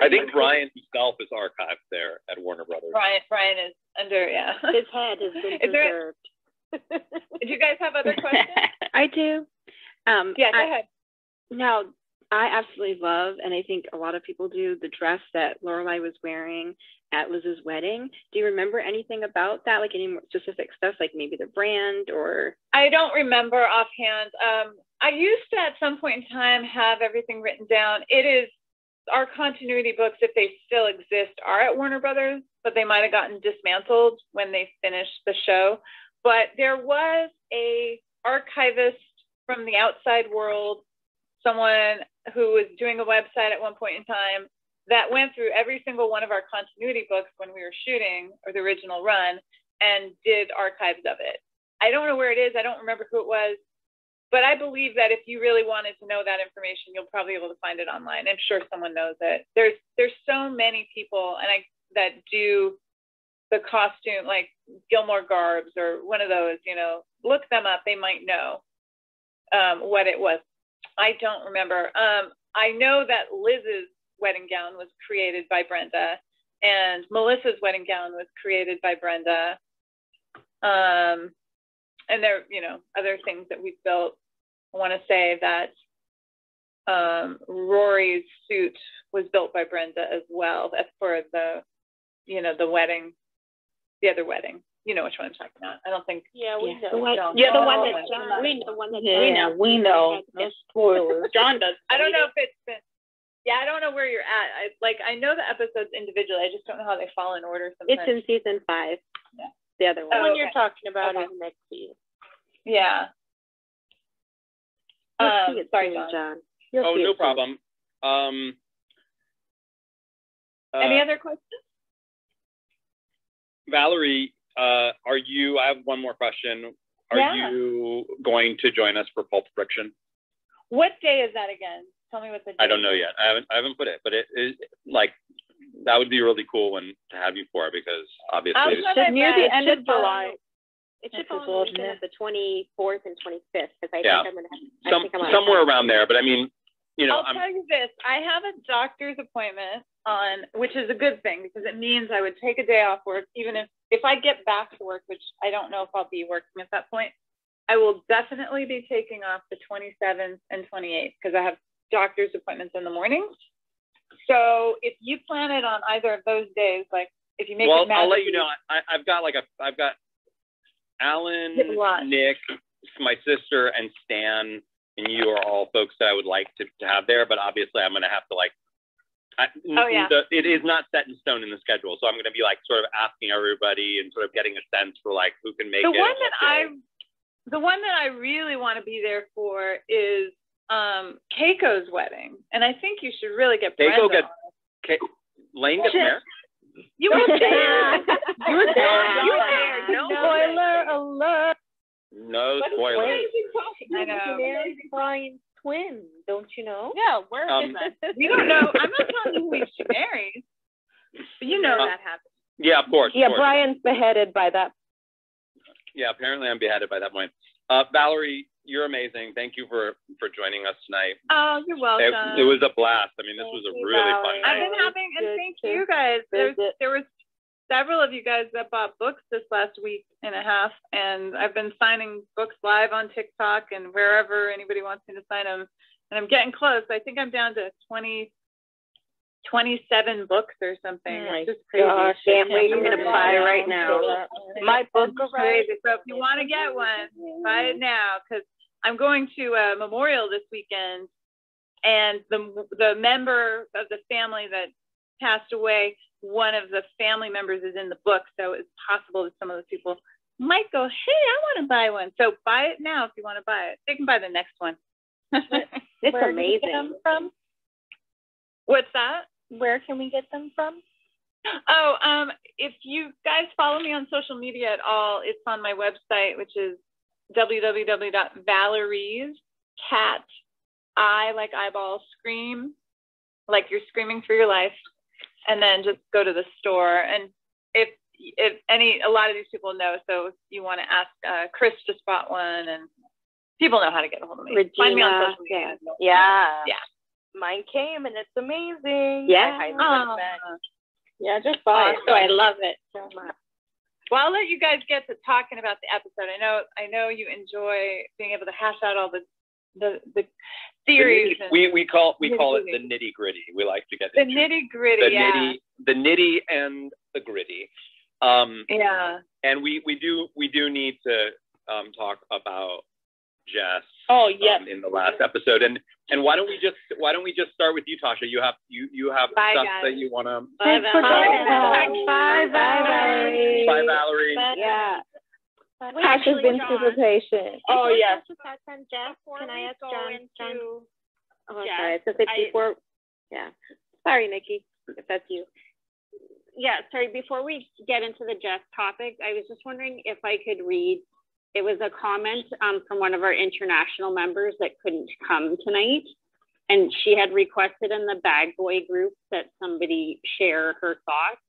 [SPEAKER 1] I think Brian himself is archived there at Warner Brothers.
[SPEAKER 6] Brian is under, yeah.
[SPEAKER 13] His head has been preserved.
[SPEAKER 6] Did you guys have other questions?
[SPEAKER 15] I do.
[SPEAKER 6] Yeah, go ahead.
[SPEAKER 15] Now, I absolutely love, and I think a lot of people do, the dress that Lorelai was wearing at Liz's wedding. Do you remember anything about that? Like any more specific stuff, like maybe the brand or?
[SPEAKER 6] I don't remember offhand. I used to at some point in time have everything written down. It is our continuity books, if they still exist, are at Warner Brothers, but they might have gotten dismantled when they finished the show. But there was a archivist from the outside world, someone who was doing a website at one point in time that went through every single one of our continuity books when we were shooting, or the original run, and did archives of it. I don't know where it is. I don't remember who it was. But I believe that if you really wanted to know that information, you'll probably be able to find it online. I'm sure someone knows it. There's so many people that do the costume, like Gilmore Garbs or one of those, look them up. They might know what it was. I don't remember. I know that Liz's wedding gown was created by Brenda, and Melissa's wedding gown was created by Brenda. And there, other things that we've built. I want to say that Rory's suit was built by Brenda as well. That's for the wedding, the other wedding. You know which one I'm talking about. I don't think.
[SPEAKER 13] Yeah, we know.
[SPEAKER 3] The one that John. We know. No spoilers. John does.
[SPEAKER 6] I don't know if it's been. Yeah, I don't know where you're at. I know the episodes individually. I just don't know how they fall in order sometimes.
[SPEAKER 5] It's in season 5.
[SPEAKER 6] Yeah.
[SPEAKER 5] The other one.
[SPEAKER 13] The one you're talking about is next season.
[SPEAKER 6] Yeah.
[SPEAKER 5] Sorry, John.
[SPEAKER 1] No problem.
[SPEAKER 6] Any other questions?
[SPEAKER 1] Valerie, I have one more question. Are you going to join us for Pulp Friction?
[SPEAKER 6] What day is that again? Tell me what the day
[SPEAKER 1] I don't know yet. I haven't put it, but it is like, that would be a really cool one to have you for, because obviously
[SPEAKER 3] it's near the end of July.
[SPEAKER 5] It should fall on the weekend of the 24th and 25th, because I think I'm going to
[SPEAKER 1] somewhere around there. But I mean,
[SPEAKER 6] I'll tell you this. I have a doctor's appointment which is a good thing, because it means I would take a day off work, even if I get back to work, which I don't know if I'll be working at that point. I will definitely be taking off the 27th and 28th, because I have doctor's appointments in the morning. So if you plan it on either of those days, like if you make it
[SPEAKER 1] I'll let you know. I've got Alan, Nick, my sister, and Stan, and you are all folks that I would like to have there. But obviously, I'm going to have to it is not set in stone in the schedule, so I'm going to be sort of asking everybody and sort of getting a sense for who can make it.
[SPEAKER 6] The one that I really want to be there for is Keiko's wedding, and I think you should really get Brenda.
[SPEAKER 1] Lane gets married.
[SPEAKER 6] You were there.
[SPEAKER 3] You were there. No spoiler alert.
[SPEAKER 1] No spoilers.
[SPEAKER 13] I know. Brian's twin, don't you know?
[SPEAKER 3] Yeah, where is that?
[SPEAKER 6] You don't know. I'm not telling you who she marries, but you know that happened.
[SPEAKER 1] Yeah, of course.
[SPEAKER 9] Yeah,
[SPEAKER 1] of course.
[SPEAKER 9] Brian's beheaded by that.
[SPEAKER 1] Yeah, apparently I'm beheaded by that point. Valerie, you're amazing. Thank you for joining us tonight.
[SPEAKER 6] Oh, you're welcome.
[SPEAKER 1] It was a blast. I mean, this was a really fun night.
[SPEAKER 6] I've been having, and thank you guys. There was several of you guys that bought books this last week and a half, and I've been signing books live on TikTok and wherever anybody wants me to sign them. And I'm getting close. I think I'm down to 27 books or something.
[SPEAKER 9] Oh
[SPEAKER 6] it's just crazy.
[SPEAKER 9] Gosh, can't wait. I'm going to buy right now.
[SPEAKER 6] My book is crazy. So if you want to get one, buy it now, because I'm going to a memorial this weekend, and the member of the family that passed away, one of the family members is in the book, so it's possible that some of those people might go, hey, I want to buy one. So buy it now if you want to buy it. They can buy the next one.
[SPEAKER 5] It's
[SPEAKER 3] Where
[SPEAKER 5] amazing.
[SPEAKER 3] Can we get them from?
[SPEAKER 6] What's that?
[SPEAKER 3] Where can we get them from?
[SPEAKER 6] Oh, if you guys follow me on social media at all, it's on my website, which is www.valeriescat, I like eyeball, scream, like you're screaming for your life, and then just go to the store. And if a lot of these people know, so if you want to ask, Chris just bought one, and people know how to get a hold of me.
[SPEAKER 5] Regina,
[SPEAKER 6] Find me on social media.
[SPEAKER 5] Yeah.
[SPEAKER 3] Mine came and it's amazing.
[SPEAKER 5] Yeah.
[SPEAKER 3] I highly recommend. Yeah, just buy it.
[SPEAKER 6] Awesome.
[SPEAKER 3] So I love it so much.
[SPEAKER 6] Well, I'll let you guys get to talking about the episode. I know you enjoy being able to hash out all the theories.
[SPEAKER 1] We call it the nitty gritty. We like to get
[SPEAKER 6] the nitty gritty.
[SPEAKER 1] The nitty and the gritty. And we do need to talk about Jess.
[SPEAKER 3] Oh yes.
[SPEAKER 1] In the last episode, and why don't we just start with you, Tasha? You have
[SPEAKER 6] Bye,
[SPEAKER 1] stuff
[SPEAKER 6] guys.
[SPEAKER 1] that you want to.
[SPEAKER 5] Bye, Valerie.
[SPEAKER 3] Bye, Valerie.
[SPEAKER 1] Bye, Valerie.
[SPEAKER 5] Yeah.
[SPEAKER 3] Tasha's been super patient. Oh yes.
[SPEAKER 5] Can I ask John?
[SPEAKER 3] Oh,
[SPEAKER 5] sorry. It's before. Yeah. Sorry, Nikki, if that's you. Yeah. Sorry. Before we get into the Jess topic, I was just wondering if I could read. It was a comment from one of our international members that couldn't come tonight. And she had requested in the Bag Boy group that somebody share her thoughts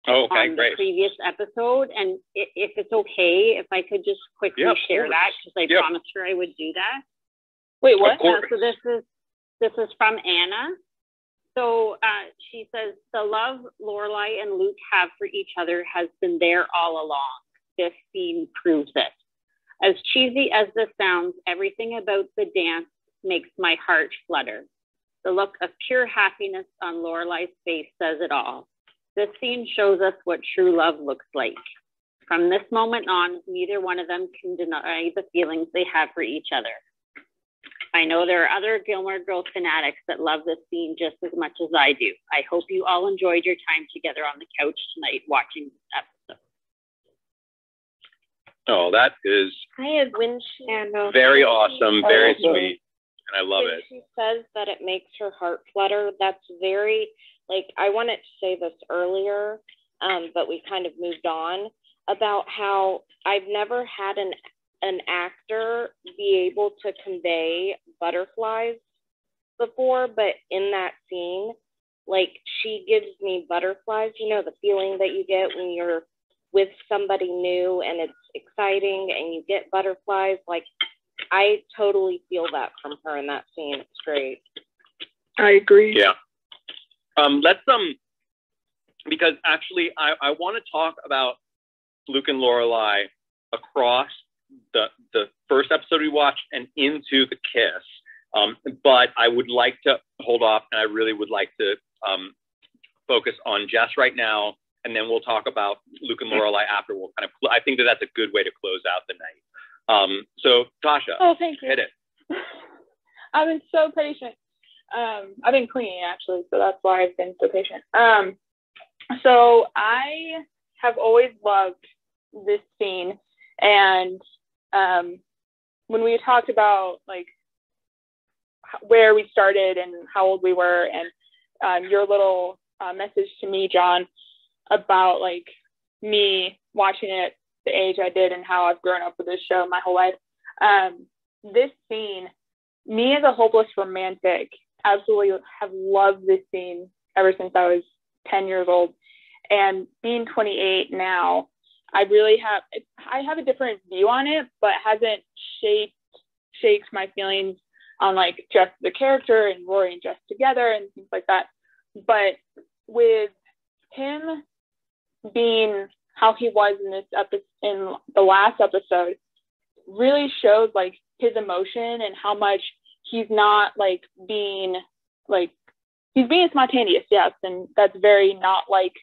[SPEAKER 5] on the previous episode. And if it's okay, if I could just quickly share that, because I promised her I would do that.
[SPEAKER 3] Wait, what?
[SPEAKER 5] So this is from Anna. So she says, the love Lorelai and Luke have for each other has been there all along. This scene proves it. As cheesy as this sounds, everything about the dance makes my heart flutter. The look of pure happiness on Lorelai's face says it all. This scene shows us what true love looks like. From this moment on, neither one of them can deny the feelings they have for each other. I know there are other Gilmore Girls fanatics that love this scene just as much as I do. I hope you all enjoyed your time together on the couch tonight watching this episode.
[SPEAKER 1] Oh, that is very awesome, very sweet, and I love it.
[SPEAKER 13] She says that it makes her heart flutter. That's very, I wanted to say this earlier, but we kind of moved on, about how I've never had an actor be able to convey butterflies before, but in that scene, she gives me butterflies, the feeling that you get when you're with somebody new and it's exciting and you get butterflies. I totally feel that from her in that scene. It's great.
[SPEAKER 3] I agree.
[SPEAKER 1] Yeah. Let's because actually I want to talk about Luke and Lorelai across the first episode we watched and into the kiss. But I would like to hold off, and I really would like to focus on Jess right now. And then we'll talk about Luke and Lorelai after. We'll kind of, I think that's a good way to close out the night. So Tasha,
[SPEAKER 3] thank you.
[SPEAKER 1] Hit it.
[SPEAKER 3] I've been so patient. I've been cleaning actually, so that's why I've been so patient. So I have always loved this scene, and when we talked about where we started and how old we were, and your little message to me, John, about me watching it at the age I did and how I've grown up with this show my whole life. This scene, me as a hopeless romantic, absolutely have loved this scene ever since I was 10 years old. And being 28 now, I have a different view on it, but hasn't shaped my feelings on Jess the character and Rory and Jess together and things like that. But with him being how he was in the last episode, really shows his emotion and how much he's not being he's being spontaneous, yes, and that's very not like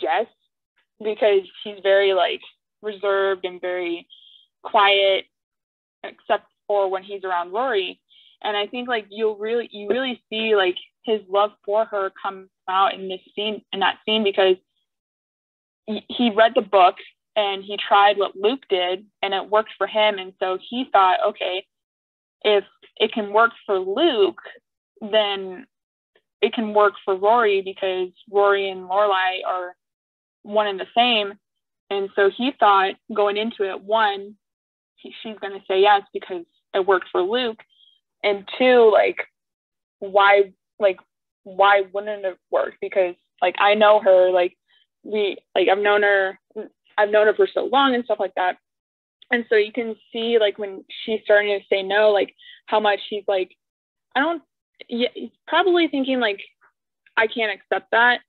[SPEAKER 3] Jess, because she's very reserved and very quiet, except for when he's around Rory. And I think you really see his love for her come out in that scene, because he read the book and he tried what Luke did and it worked for him. And so he thought, okay, if it can work for Luke, then it can work for Rory, because Rory and Lorelai are one and the same. And so he thought going into it, one, she's going to say yes because it worked for Luke. And two, why wouldn't it work? Because I know her, I've known her for so long and stuff like that. And so you can see when she's starting to say no, how much he's he's probably thinking I can't accept that.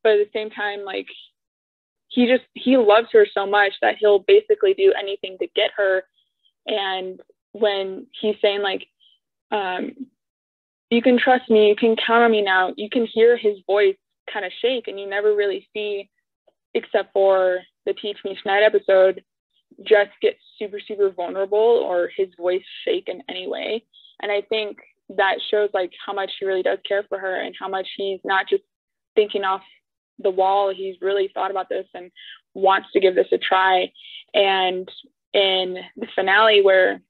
[SPEAKER 3] But at the same time, he loves her so much that he'll basically do anything to get her. And when he's saying you can trust me, you can count on me now, you can hear his voice kind of shake, and you never really see, except for the Teach Me Tonight episode, Jess gets super, super vulnerable or his voice shake in any way. And I think that shows how much he really does care for her, and how much he's not just thinking off the wall. He's really thought about this and wants to give this a try. And in the finale where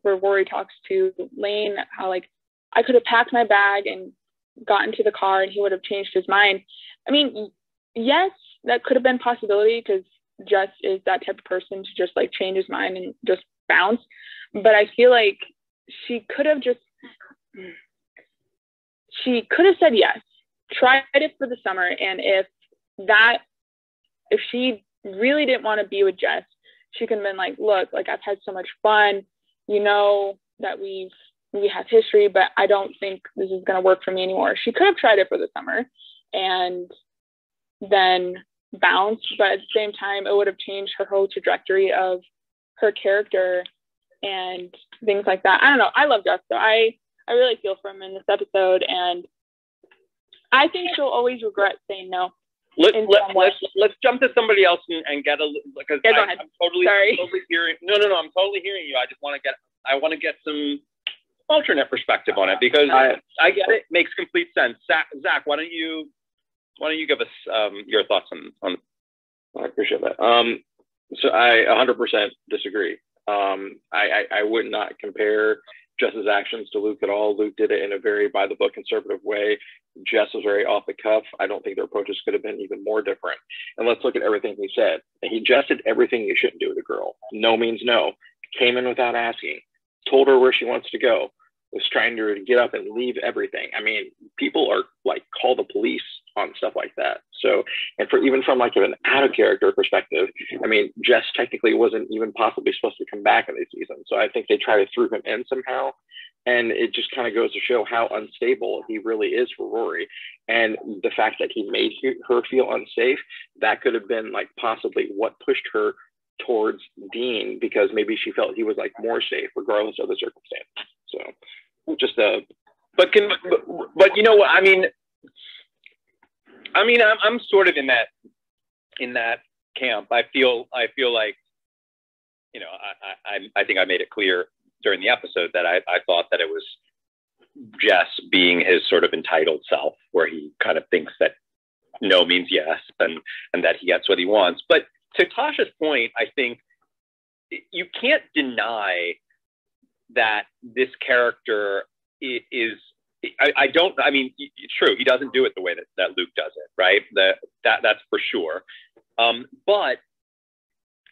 [SPEAKER 3] Rory talks to Lane, how I could have packed my bag and gotten to the car and he would have changed his mind. I mean, yes, that could have been a possibility, because Jess is that type of person to just change his mind and just bounce. But I feel she could have said yes, tried it for the summer. And if she really didn't want to be with Jess, she could have been look, I've had so much fun, that we have history, but I don't think this is going to work for me anymore. She could have tried it for the summer and then bounced, but at the same time, it would have changed her whole trajectory of her character and things like that. I don't know. I love Jess, so I really feel for him in this episode, and I think she'll always regret saying no.
[SPEAKER 1] Let's jump to somebody else and get because I'm totally hearing. No, I'm totally hearing you. I want to get some alternate perspective on it, because I get it. Makes complete sense. Zach, why don't you give us your thoughts on?
[SPEAKER 12] I appreciate that. So I 100% disagree. I would not compare Jess's actions to Luke at all. Luke did it in a very by the book conservative way. Jess was very off the cuff. I don't think their approaches could have been even more different. And let's look at everything he said. He just did everything you shouldn't do with a girl. No means no. Came in without asking. Told her where she wants to go. Was trying to get up and leave everything. I mean, people are call the police on stuff like that. So, and even from an out of character perspective, I mean, Jess technically wasn't even possibly supposed to come back in this season. So I think they try to throw him in somehow. And it just kind of goes to show how unstable he really is for Rory. And the fact that he made her feel unsafe, that could have been possibly what pushed her towards Dean, because maybe she felt he was more safe regardless of the circumstances. So just
[SPEAKER 1] but you know what I mean, I'm sort of in that camp. I feel I think I made it clear during the episode that I thought that it was Jess being his sort of entitled self, where he kind of thinks that no means yes, and that he gets what he wants. But to Tasha's point, I think you can't deny that this character is, true, he doesn't do it the way that Luke does it, right? That's for sure. But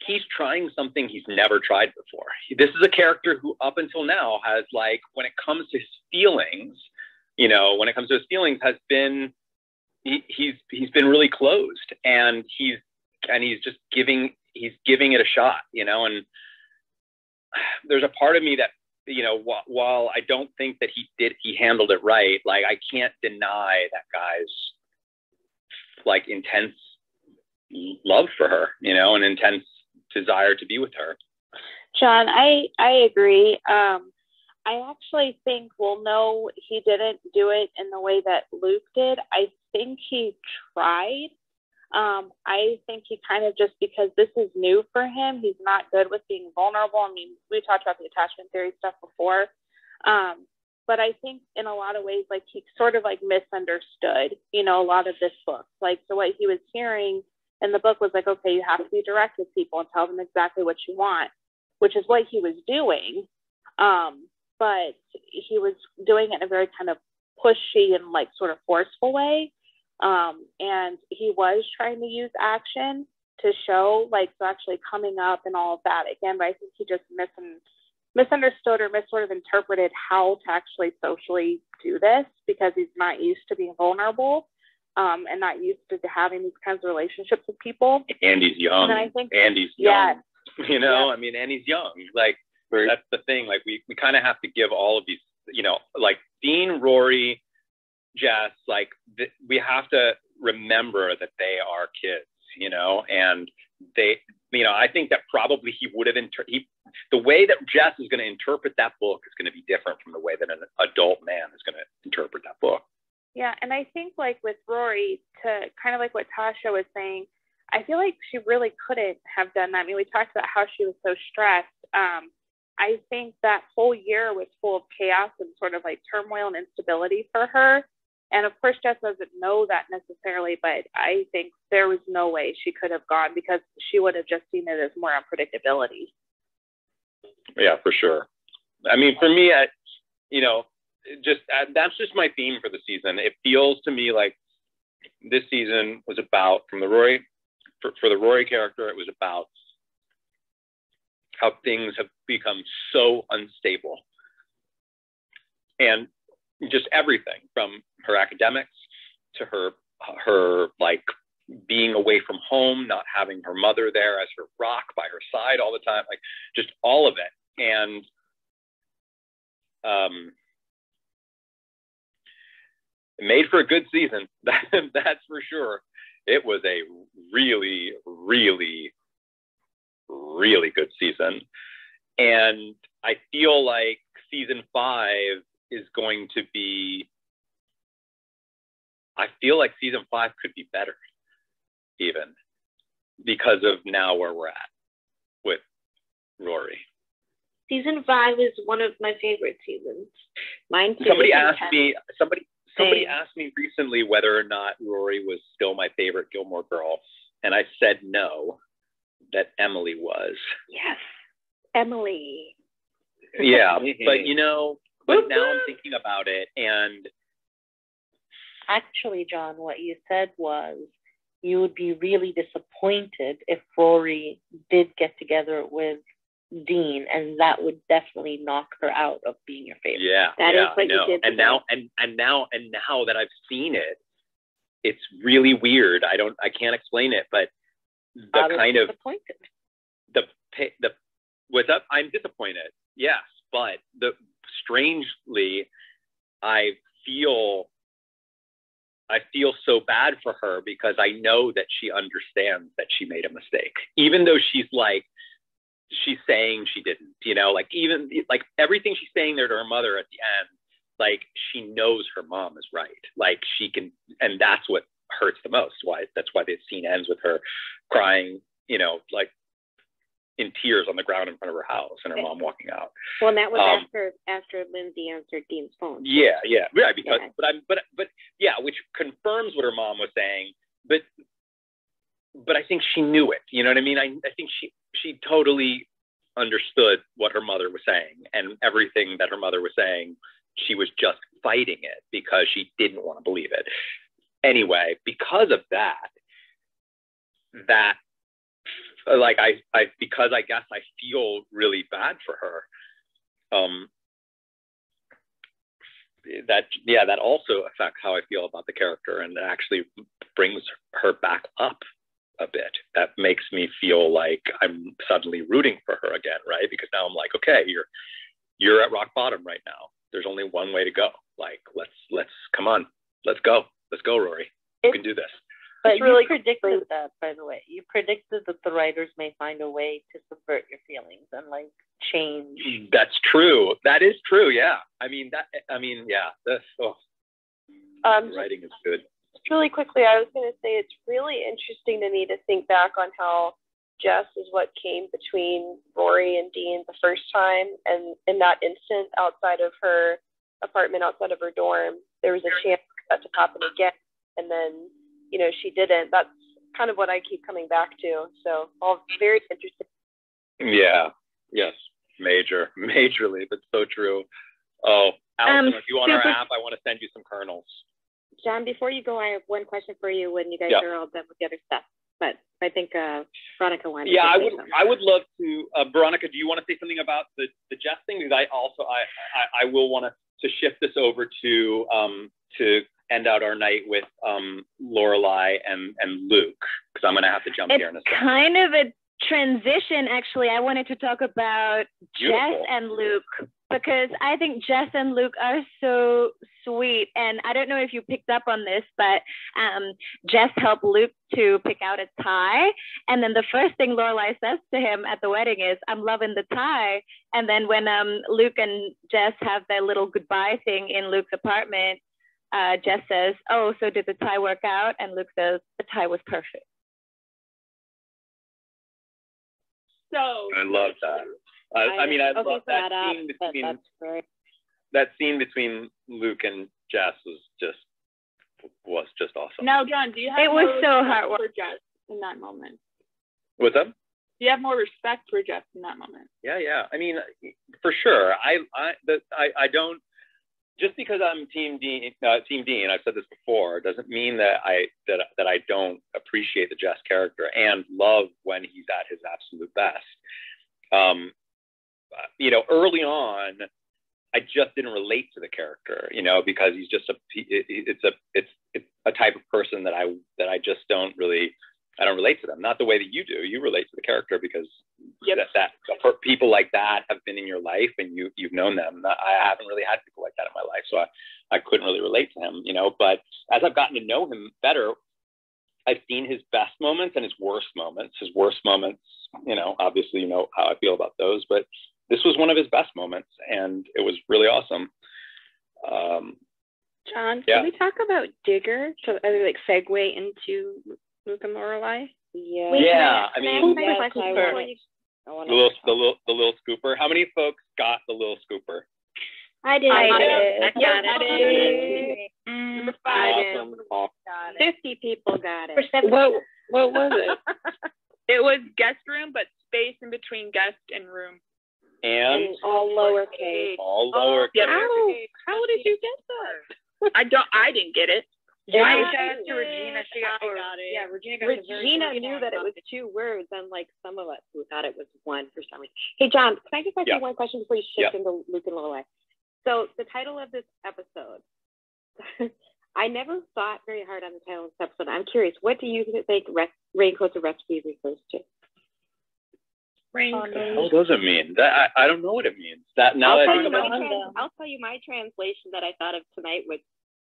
[SPEAKER 1] he's trying something he's never tried before. This is a character who up until now has when it comes to his feelings, has been, he's been really closed, and he's just giving it a shot, and there's a part of me that, while I don't think that he handled it right, I can't deny that guy's intense love for her, an intense desire to be with her.
[SPEAKER 2] John, I agree. I actually think, no, he didn't do it in the way that Luke did. I think he tried. I think he kind of, just because this is new for him, he's not good with being vulnerable. I mean, we talked about the attachment theory stuff before.
[SPEAKER 3] but I think in a lot of ways, like, he sort of like misunderstood, you know, a lot of this book. Like, so what he was hearing in the book was like, okay, you have to be direct with people and tell them exactly what you want, which is what he was doing. But he was doing it in a very kind of pushy and like sort of forceful way. And he was trying to use action to show, like, so actually coming up and all of that again, but I think he just misunderstood or sort of interpreted how to actually socially do this, because he's not used to being vulnerable, and not used to having these kinds of relationships with people.
[SPEAKER 1] And he's young.
[SPEAKER 3] And I think,
[SPEAKER 1] Andy's young. You know, I mean, and he's young. Like, that's the thing. Like, we kind of have to give all of these, you know, like Dean, Rory, Jess, like, we have to remember that they are kids, you know, and they, you know, I think that probably he would have, the way that Jess is going to interpret that book is going to be different from the way that an adult man is going to interpret that book.
[SPEAKER 3] Yeah, and I think, like, with Rory, to kind of like what Tasha was saying, I feel like she really couldn't have done that. I mean, we talked about how she was so stressed. I think that whole year was full of chaos and sort of like turmoil and instability for her. And of course, Jess doesn't know that necessarily, but I think there was no way she could have gone, because she would have just seen it as more unpredictability.
[SPEAKER 1] Yeah, for sure. I mean, for me, you know, just that's just my theme for the season. It feels to me like this season was about, from the Rory, for the Rory character, it was about how things have become so unstable, and just everything from her academics to her like being away from home, not having her mother there as her rock by her side all the time, like just all of it. And it made for a good season. That's for sure. It was a really, really, really good season. And I feel like season 5 is going to be, I feel like season 5 could be better, even because of now where we're at with Rory.
[SPEAKER 13] Season 5 is one of my favorite seasons. Mine too.
[SPEAKER 1] Somebody asked me recently whether or not Rory was still my favorite Gilmore girl, and I said no, that Emily was.
[SPEAKER 13] Yes, Emily.
[SPEAKER 1] Yeah, but you know, but now I'm thinking about it, and
[SPEAKER 9] actually, John, what you said was you would be really disappointed if Rory did get together with Dean, and that would definitely knock her out of being your favorite.
[SPEAKER 1] Yeah,
[SPEAKER 9] that
[SPEAKER 1] yeah,
[SPEAKER 9] is what you did.
[SPEAKER 1] And now that I've seen it, it's really weird. I can't explain it, but the kind of I'm disappointed. Yes, but strangely, I feel so bad for her, because I know that she understands that she made a mistake, even though she's saying she didn't, you know, like, even like everything she's saying there to her mother at the end, like, she knows her mom is right. Like, she can, and that's what hurts the most. That's why the scene ends with her crying, you know, like in tears on the ground in front of her house, and her mom walking out.
[SPEAKER 5] Well, and that was after Lindsay answered Dean's phone.
[SPEAKER 1] Yeah, because but yeah, which confirms what her mom was saying, but I think she knew it. You know what I mean? I think she totally understood what her mother was saying, and everything that her mother was saying, she was just fighting it because she didn't want to believe it. Anyway, because of that like because I guess I feel really bad for her. That also affects how I feel about the character, and it actually brings her back up a bit. That makes me feel like I'm suddenly rooting for her again, right? Because now I'm like, okay, you're at rock bottom right now. There's only one way to go. Like, let's come on, let's go, Rory. You can do this.
[SPEAKER 9] But you predicted that, by the way. You predicted that the writers may find a way to subvert your feelings and like change.
[SPEAKER 1] That's true. That is true. Yeah. Writing is good.
[SPEAKER 17] Just really quickly, I was going to say it's really interesting to me to think back on how Jess is what came between Rory and Dean the first time, and in that instant, outside of her
[SPEAKER 18] apartment outside of her dorm, there was a chance for that to happen again, and then, you know, she didn't. That's kind of what I keep coming back to. So, all very interesting.
[SPEAKER 1] Yeah. Yes. Majorly, but so true. Oh, Allison, if you want our app, I want to send you some kernels.
[SPEAKER 5] John, before you go, I have one question for you when you guys are all done with the other stuff. But I think Veronica wanted.
[SPEAKER 1] Yeah, I would love to. Veronica, do you want to say something about the Jess thing? Because I will want to shift this over to end out our night with Lorelai and Luke, because I'm going to have to jump here in a second.
[SPEAKER 19] Kind of a transition, actually. I wanted to talk about Jess and Luke, because I think Jess and Luke are so sweet. And I don't know if you picked up on this, but Jess helped Luke to pick out a tie. And then the first thing Lorelai says to him at the wedding is, "I'm loving the tie." And then when Luke and Jess have their little goodbye thing in Luke's apartment, Jess says, "Oh, so did the tie work out?" And Luke says, "The tie was perfect."
[SPEAKER 3] So
[SPEAKER 1] I love that. I mean, I love that scene between that scene between Luke and Jess was just awesome.
[SPEAKER 3] Now, John, do you have
[SPEAKER 19] it was so
[SPEAKER 3] hard for Jess in that moment?
[SPEAKER 1] What's up?
[SPEAKER 3] Do you have more respect for Jess in that moment?
[SPEAKER 1] Yeah. I mean, for sure. I don't. Just because I'm Team Dean, I've said this before, doesn't mean that I don't appreciate the Jess character and love when he's at his absolute best. You know, early on, I just didn't relate to the character, you know, because he's just it's a type of person that I just don't relate to them. Not the way that you do. You relate to the character because that people like that have been in your life and you've known them. I haven't really had people like that in my life, so I couldn't really relate to him, you know. But as I've gotten to know him better, I've seen his best moments and his worst moments. His worst moments, you know, obviously you know how I feel about those, but this was one of his best moments, and it was really awesome.
[SPEAKER 15] John, can we talk about Digger to like segue into Luke and Lorelai?
[SPEAKER 1] Yeah.
[SPEAKER 15] Wait,
[SPEAKER 1] I mean, the little scooper. How many folks got the little scooper?
[SPEAKER 19] I did.
[SPEAKER 15] I got
[SPEAKER 19] it.
[SPEAKER 15] Number
[SPEAKER 1] 5. Awesome.
[SPEAKER 15] 50 people got it.
[SPEAKER 11] What was it?
[SPEAKER 3] It was guest room, but space in between guest and room.
[SPEAKER 1] And
[SPEAKER 13] all lowercase.
[SPEAKER 1] All lowercase.
[SPEAKER 3] How did you get that? I didn't get it.
[SPEAKER 15] I showed it to Regina. She got it.
[SPEAKER 5] Yeah, Regina knew that it was 2 words, unlike some of us who thought it was 1 for some reason. Hey, John, can I just ask you one question before you shift into Luke and Lorelai? So the title of this episode, I never thought very hard on the title of this episode. I'm curious, what do you think Raincoats of Recipes refers to?
[SPEAKER 1] What does it mean? That I don't know what it means.
[SPEAKER 5] I'll tell you my translation that I thought of tonight, which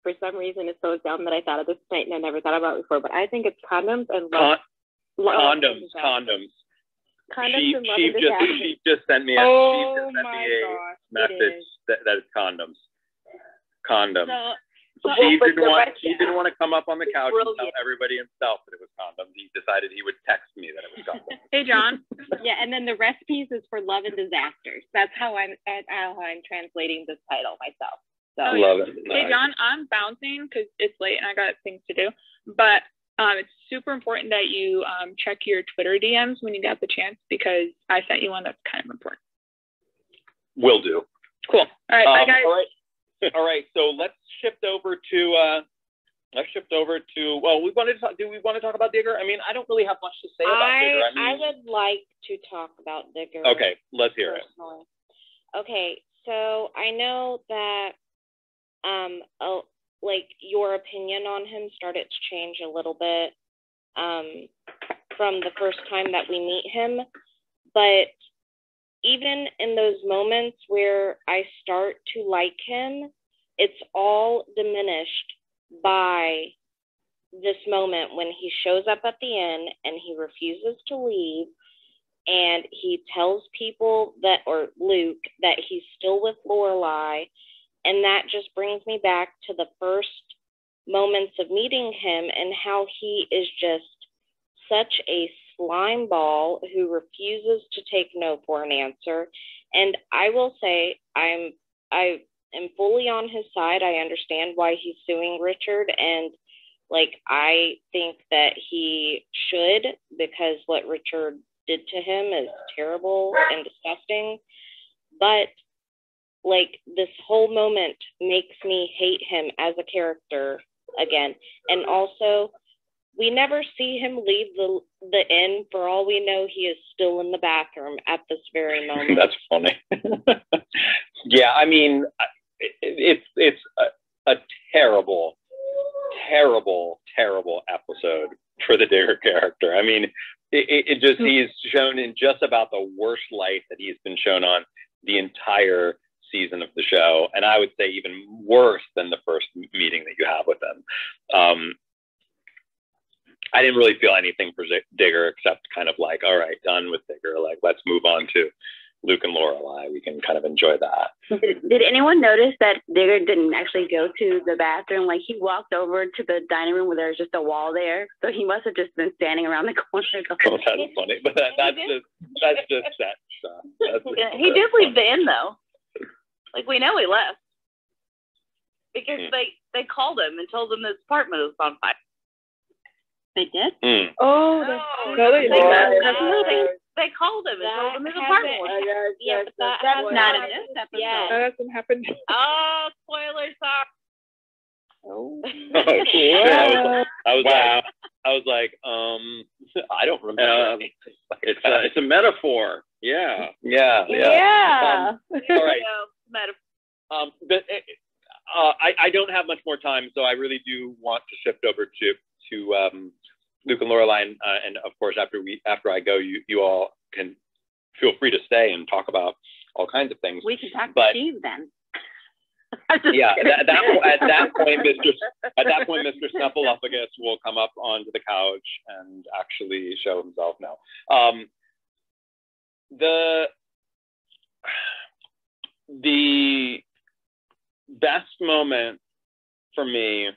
[SPEAKER 5] for some reason is so dumb that I thought of this tonight and I never thought about it before. But I think it's condoms and love.
[SPEAKER 1] Condoms. She just sent me a message that it's condoms. He didn't want to come up on the couch and tell everybody himself that it was condoms. He decided he would text me that it was condoms.
[SPEAKER 3] Hey, John.
[SPEAKER 5] Yeah, and then the recipes is for love and disasters. That's how I'm translating this title myself. So
[SPEAKER 1] love it.
[SPEAKER 3] Hey, John, I'm bouncing because it's late and I got things to do. But it's super important that you check your Twitter DMs when you get the chance, because I sent you one that's kind of important.
[SPEAKER 1] Will do.
[SPEAKER 3] Cool. All right, bye guys.
[SPEAKER 1] All right. So let's shift over to. Well, do we want to talk about Digger? I mean, I don't really have much to say about Digger.
[SPEAKER 13] I would like to talk about Digger.
[SPEAKER 1] Okay, let's hear it.
[SPEAKER 13] Okay, so I know that like your opinion on him started to change a little bit from the first time that we meet him, but even in those moments where I start to like him, it's all diminished by this moment when he shows up at the inn and he refuses to leave, and he tells people that, or Luke, that he's still with Lorelai. And that just brings me back to the first moments of meeting him and how he is just such a slime ball who refuses to take no for an answer. And I will say, I am fully on his side. I understand why he's suing Richard, and like I think that he should, because what Richard did to him is terrible and disgusting. But like this whole moment makes me hate him as a character again. And also, we never see him leave the inn. For all we know, he is still in the bathroom at this very moment.
[SPEAKER 1] That's funny. Yeah, I mean, it's a terrible, terrible, terrible episode for the Digger character. I mean, it just, he's shown in just about the worst light that he's been shown on the entire season of the show, and I would say even worse than the first meeting that you have with him. I didn't really feel anything for Digger except kind of like, all right, done with Digger. Like, let's move on to Luke and Lorelai. We can kind of enjoy that.
[SPEAKER 16] Did anyone notice that Digger didn't actually go to the bathroom? Like, he walked over to the dining room where there was just a wall there. So he must have just been standing around the corner.
[SPEAKER 1] Oh, that's funny. But that's just set stuff.
[SPEAKER 6] He did leave the inn, though. Like, we know he left. Because they called him and told him his apartment was on fire.
[SPEAKER 16] They did?
[SPEAKER 3] Oh,
[SPEAKER 6] they called him and told him his apartment was.
[SPEAKER 13] Yeah, but that
[SPEAKER 6] that's not in
[SPEAKER 13] happened.
[SPEAKER 6] this episode.
[SPEAKER 3] That hasn't happened.
[SPEAKER 6] Oh, spoilers are.
[SPEAKER 1] Oh, shit. I was like, I don't remember.
[SPEAKER 12] It's a metaphor. Yeah.
[SPEAKER 1] Yeah. All right.
[SPEAKER 6] Metaphor.
[SPEAKER 1] But I don't have much more time, so I really do want to shift over to Luke and Lorelai, and of course, after I go, you all can feel free to stay and talk about all kinds of things.
[SPEAKER 16] We can talk to Steve then.
[SPEAKER 1] Yeah, at that point, Mr. Snuffleupagus will come up onto the couch and actually show himself now. The best moment for me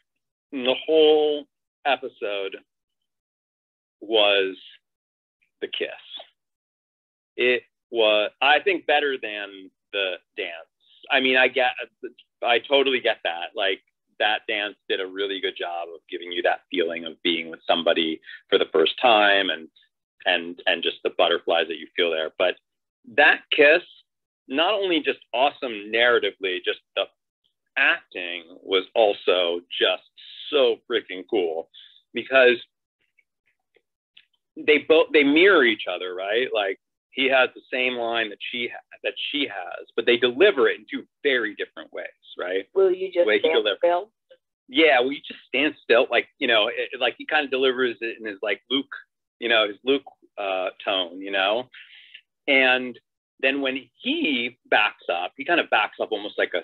[SPEAKER 1] in the whole episode was the kiss. It was, I think, better than the dance. I mean, I totally get that. Like, that dance did a really good job of giving you that feeling of being with somebody for the first time, and just the butterflies that you feel there. But that kiss, not only just awesome narratively, just the acting was also just so freaking cool, because they mirror each other, right? Like, he has the same line that she has, but they deliver it in two very different ways, right?
[SPEAKER 18] Will you just stand still?
[SPEAKER 1] Yeah, will you just stand still? Like, you know, like he kind of delivers it in his like Luke, you know, his Luke tone, you know? And then when he backs up, he kind of backs up almost like a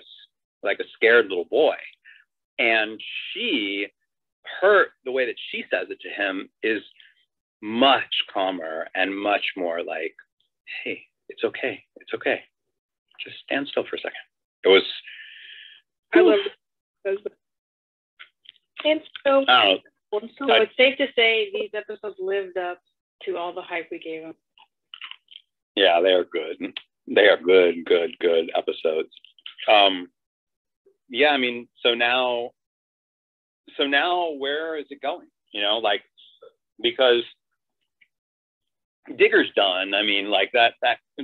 [SPEAKER 1] scared little boy. And the way that she says it to him is much calmer and much more like, hey, it's okay. It's okay. Just stand still for a second. It was.
[SPEAKER 3] I love it. And so
[SPEAKER 14] it's safe to say these episodes lived up to all the hype we gave them.
[SPEAKER 1] Yeah, they are good. They are good episodes. Yeah, I mean, so now where is it going? You know, like, because Digger's done. I mean, like that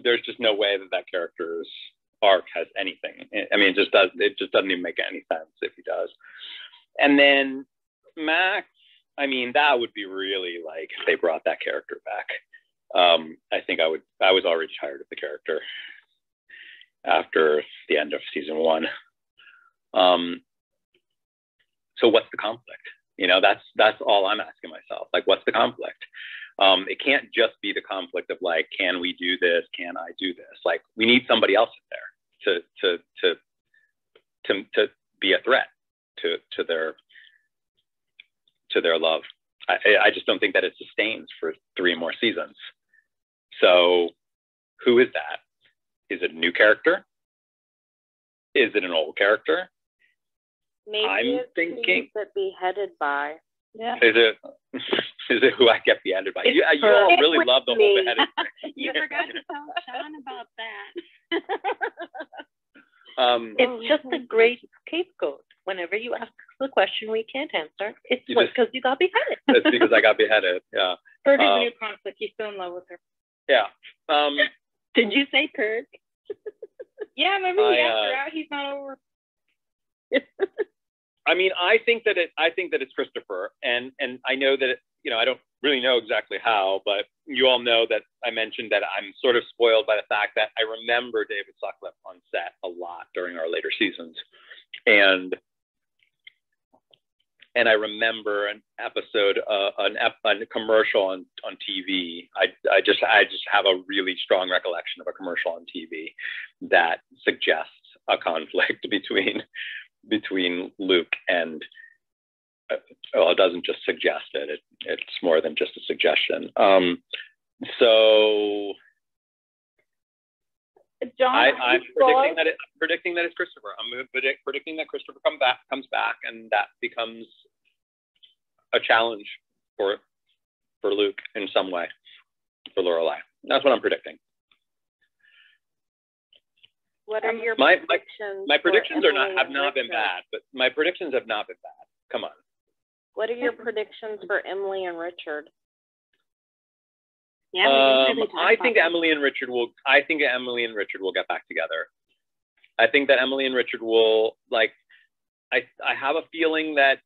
[SPEAKER 1] there's just no way that character's arc has anything. I mean, it just doesn't even make any sense if he does. And then Max, I mean, that would be really like if they brought that character back. I think I was already tired of the character after the end of season 1. So what's the conflict? You know, that's all I'm asking myself. Like, what's the conflict? It can't just be the conflict of like, can we do this? Can I do this? Like, we need somebody else in there to be a threat to their love. I just don't think that it sustains for 3 more seasons. So who is that? Is it a new character? Is it an old character?
[SPEAKER 13] Maybe
[SPEAKER 1] I'm thinking
[SPEAKER 13] that beheaded by.
[SPEAKER 3] Yeah.
[SPEAKER 1] Is it who I get beheaded by? You all really love the whole beheaded thing.
[SPEAKER 5] You forgot to tell Sean about that.
[SPEAKER 9] It's just a great scapegoat. Whenever you ask the question we can't answer, it's because you got beheaded.
[SPEAKER 1] It's because I got beheaded. Yeah.
[SPEAKER 14] Kirk is a new conflict. He's still in love with her.
[SPEAKER 1] Yeah.
[SPEAKER 5] Did you say Kirk?
[SPEAKER 14] Yeah, remember he asked her out. He's not over.
[SPEAKER 1] I mean, I think that it's Christopher, and I know that I don't really know exactly how, but you all know that I mentioned that I'm sort of spoiled by the fact that I remember David Sutcliffe on set a lot during our later seasons, and I remember an episode, a commercial on TV. I just have a really strong recollection of a commercial on TV that suggests a conflict between Luke and, well, it doesn't just suggest it. It's more than just a suggestion. So
[SPEAKER 3] John,
[SPEAKER 1] I'm predicting that it's Christopher. I'm predicting that Christopher comes back, and that becomes a challenge for Luke in some way, for Lorelai. That's what I'm predicting.
[SPEAKER 13] What are your
[SPEAKER 1] predictions? My predictions have not been bad, but my predictions have not been bad. Come on.
[SPEAKER 13] What are your predictions for Emily and Richard?
[SPEAKER 5] Yeah,
[SPEAKER 1] I think Emily and Richard will get back together. I think that Emily and Richard will, like, I have a feeling that,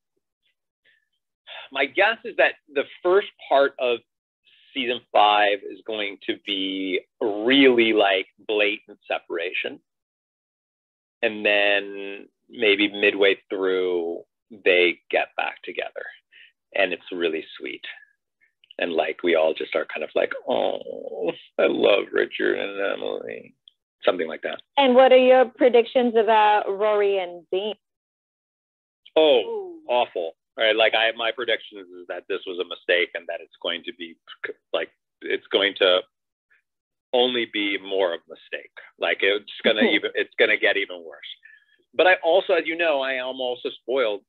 [SPEAKER 1] my guess is that the first part of season 5 is going to be really like blatant separation. And then maybe midway through, they get back together. And it's really sweet. And like, we all just are kind of like, oh, I love Richard and Emily. Something like that.
[SPEAKER 19] And what are your predictions about Rory and Dean?
[SPEAKER 1] Oh, awful. All right, like my predictions is that this was a mistake and that it's going to be like, it's going to only be more of a mistake. Like it's gonna get even worse. But I also, as you know, I am also spoiled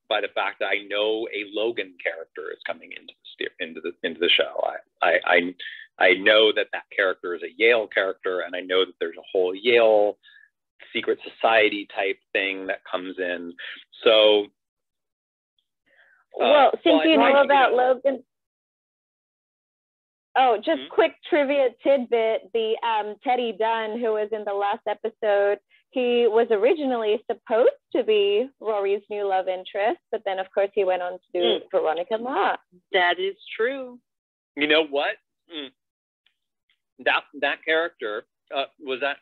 [SPEAKER 1] by the fact that I know a Logan character is coming into the show. I know that character is a Yale character, and I know that there's a whole Yale secret society type thing that comes in. So,
[SPEAKER 19] since you know about Logan. Oh, just quick trivia tidbit. The Teddy Dunn, who was in the last episode, he was originally supposed to be Rory's new love interest, but then, of course, he went on to do Veronica Mars.
[SPEAKER 5] That is true.
[SPEAKER 1] You know what? That character, was that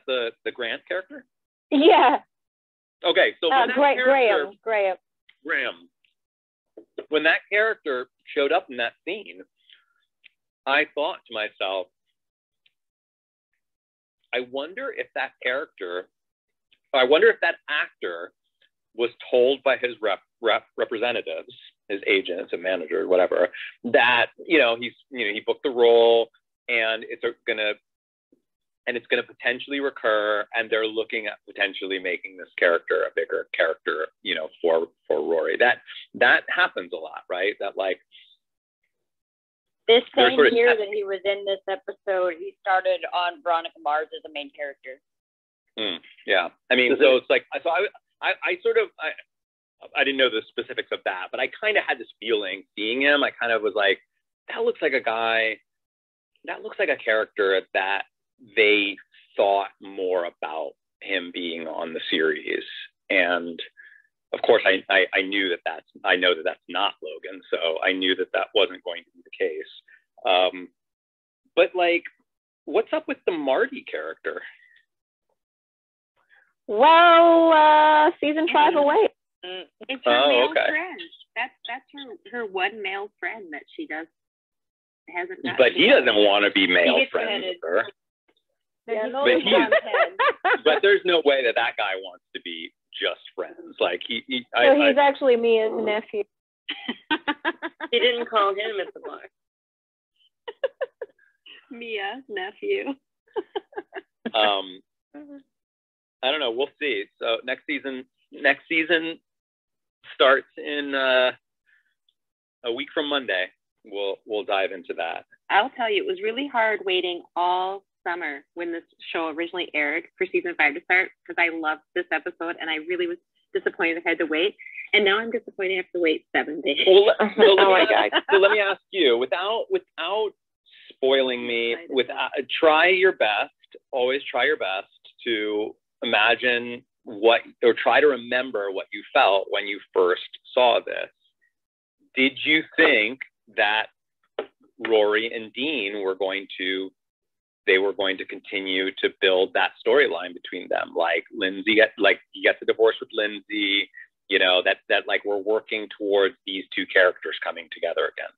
[SPEAKER 1] the Grant character?
[SPEAKER 19] Yeah.
[SPEAKER 1] Okay, so
[SPEAKER 19] Graham.
[SPEAKER 1] When that character showed up in that scene, I thought to myself, I wonder if that actor was told by his representatives, his agents and managers, whatever, that he booked the role and it's gonna potentially recur, and they're looking at potentially making this character a bigger character, for Rory. That happens a lot, right? That like.
[SPEAKER 20] This same year that he was in this episode, he started on Veronica Mars as a main character.
[SPEAKER 1] Yeah, I mean, so it's like, so I didn't know the specifics of that, but I kind of had this feeling seeing him. I kind of was like, that looks like a character that they thought more about him being on the series. And of course, I know that that's not Logan, so I knew that wasn't going to be the case. But like, what's up with the Marty character?
[SPEAKER 19] Well, season 5 away.
[SPEAKER 5] It's her male friend. That's her one male friend that she hasn't.
[SPEAKER 1] But he doesn't want to be male friends with her. But there's no way that guy wants to be just friends. Like he's
[SPEAKER 19] actually Mia's nephew.
[SPEAKER 17] He didn't call him at the bar.
[SPEAKER 5] Mia, nephew.
[SPEAKER 1] I don't know. We'll see. So next season starts in a week from Monday. We'll dive into that.
[SPEAKER 5] I'll tell you, it was really hard waiting all summer when this show originally aired for season 5 to start because I loved this episode and I really was disappointed I had to wait. And now I'm disappointed I have to wait 7 days.
[SPEAKER 1] Well, so let me ask you, without spoiling me, try your best, always try your best to imagine or try to remember what you felt when you first saw this. Did you think that Rory and Dean were going to continue to build that storyline between them? Like Lindsay, he gets a divorce with Lindsay, that like we're working towards these two characters coming together again.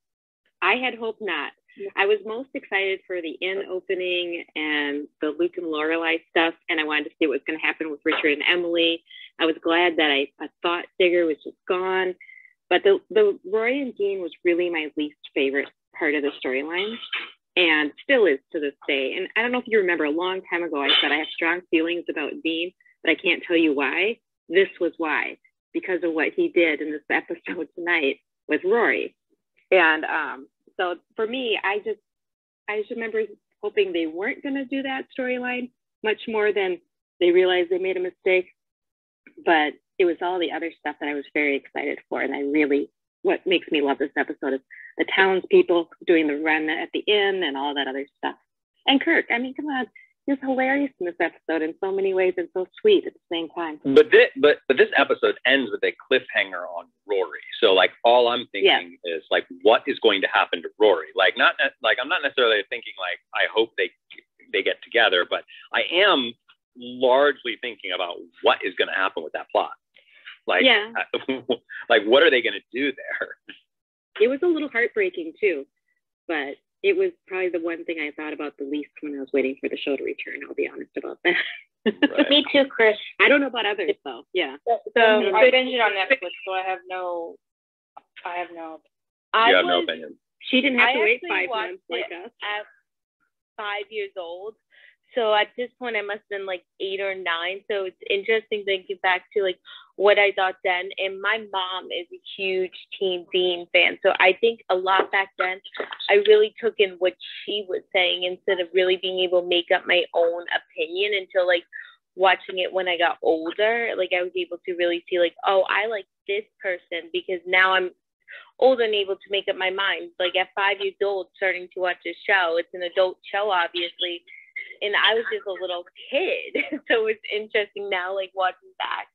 [SPEAKER 5] I had hoped not. I was most excited for the inn opening and the Luke and Lorelai stuff, and I wanted to see what was going to happen with Richard and Emily. I was glad that I thought Digger was just gone, but the Rory and Dean was really my least favorite part of the storyline, and still is to this day. And I don't know if you remember, a long time ago I said I have strong feelings about Dean, but I can't tell you why. This was why, because of what he did in this episode tonight with Rory. And so for me, I just remember hoping they weren't going to do that storyline much more than they realized they made a mistake. But it was all the other stuff that I was very excited for. And what makes me love this episode is the townspeople doing the run at the inn and all that other stuff. And Kirk, I mean, come on, he was hilarious in this episode in so many ways and so sweet at the same time.
[SPEAKER 1] But this episode ends with a cliffhanger on Rory. So like all I'm thinking is like, what is going to happen to Rory? Like I'm not necessarily thinking like I hope they get together, but I am largely thinking about what is going to happen with that plot. Like, like what are they going to do there?
[SPEAKER 5] It was a little heartbreaking too, but it was probably the one thing I thought about the least when I was waiting for the show to return. I'll be honest about that.
[SPEAKER 1] Right.
[SPEAKER 19] Me too, Chris.
[SPEAKER 5] I don't know about others though. Yeah.
[SPEAKER 14] So I binged it on Netflix, so I have no.
[SPEAKER 1] You have no opinion.
[SPEAKER 5] She didn't have to wait 5
[SPEAKER 19] watched
[SPEAKER 5] months like
[SPEAKER 19] it
[SPEAKER 5] us.
[SPEAKER 19] at 5 years old. So at this point, I must have been like 8 or 9. So it's interesting thinking back to like what I thought then. And my mom is a huge Team Dean fan. So I think a lot back then, I really took in what she was saying instead of really being able to make up my own opinion until like watching it when I got older. Like I was able to really see like, oh, I like this person because now I'm older and able to make up my mind. Like at 5 years old, starting to watch a show. It's an adult show, obviously. And I was just a little kid. So it's interesting now, like watching back,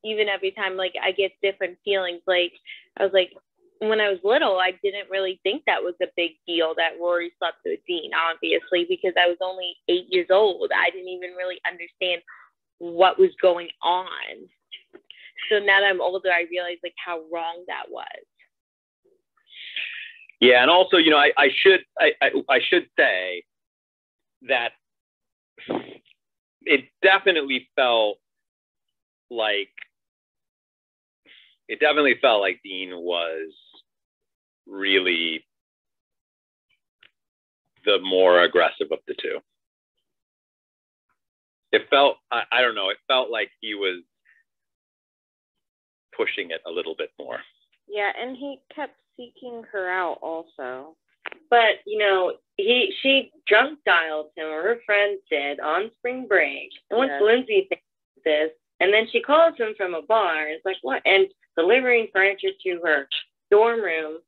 [SPEAKER 19] even every time, like I get different feelings. Like I was like, when I was little, I didn't really think that was a big deal that Rory slept with Dean, obviously, because I was only 8 years old. I didn't even really understand what was going on. So now that I'm older, I realize like how wrong that was.
[SPEAKER 1] Yeah, and also, I should say that it definitely felt like Dean was really the more aggressive of the two. It felt, I don't know, it felt like he was pushing it a little bit more.
[SPEAKER 13] Yeah, and he kept seeking her out also.
[SPEAKER 9] But, she drunk dialed him, or her friends did, on spring break. And once Lindsay thinks this, and then she calls him from a bar. It's like, what? And delivering furniture to her dorm room.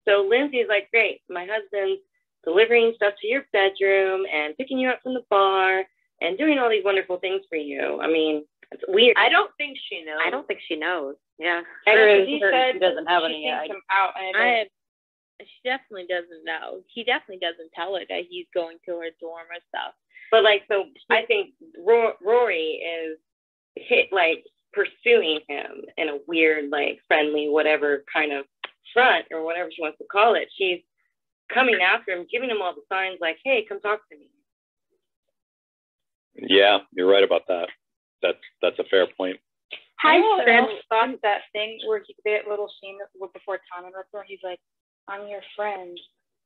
[SPEAKER 9] So Lindsay's like, great, my husband's delivering stuff to your bedroom and picking you up from the bar and doing all these wonderful things for you. I mean, it's weird.
[SPEAKER 14] I don't think she knows.
[SPEAKER 5] I don't think she knows. Yeah.
[SPEAKER 14] He said
[SPEAKER 9] she doesn't have
[SPEAKER 14] she
[SPEAKER 9] any
[SPEAKER 14] thinks him out, and
[SPEAKER 19] she definitely doesn't know. He definitely doesn't tell her that he's going to her dorm or stuff.
[SPEAKER 9] But like, so I think Rory is pursuing him in a weird, like friendly, whatever kind of front or whatever she wants to call it. She's coming after him, giving him all the signs like, hey, come talk to me.
[SPEAKER 1] Yeah, you're right about that. That's a fair point.
[SPEAKER 14] I thought that thing where that little scene before Tom and Ripper, he's like, I'm your friend.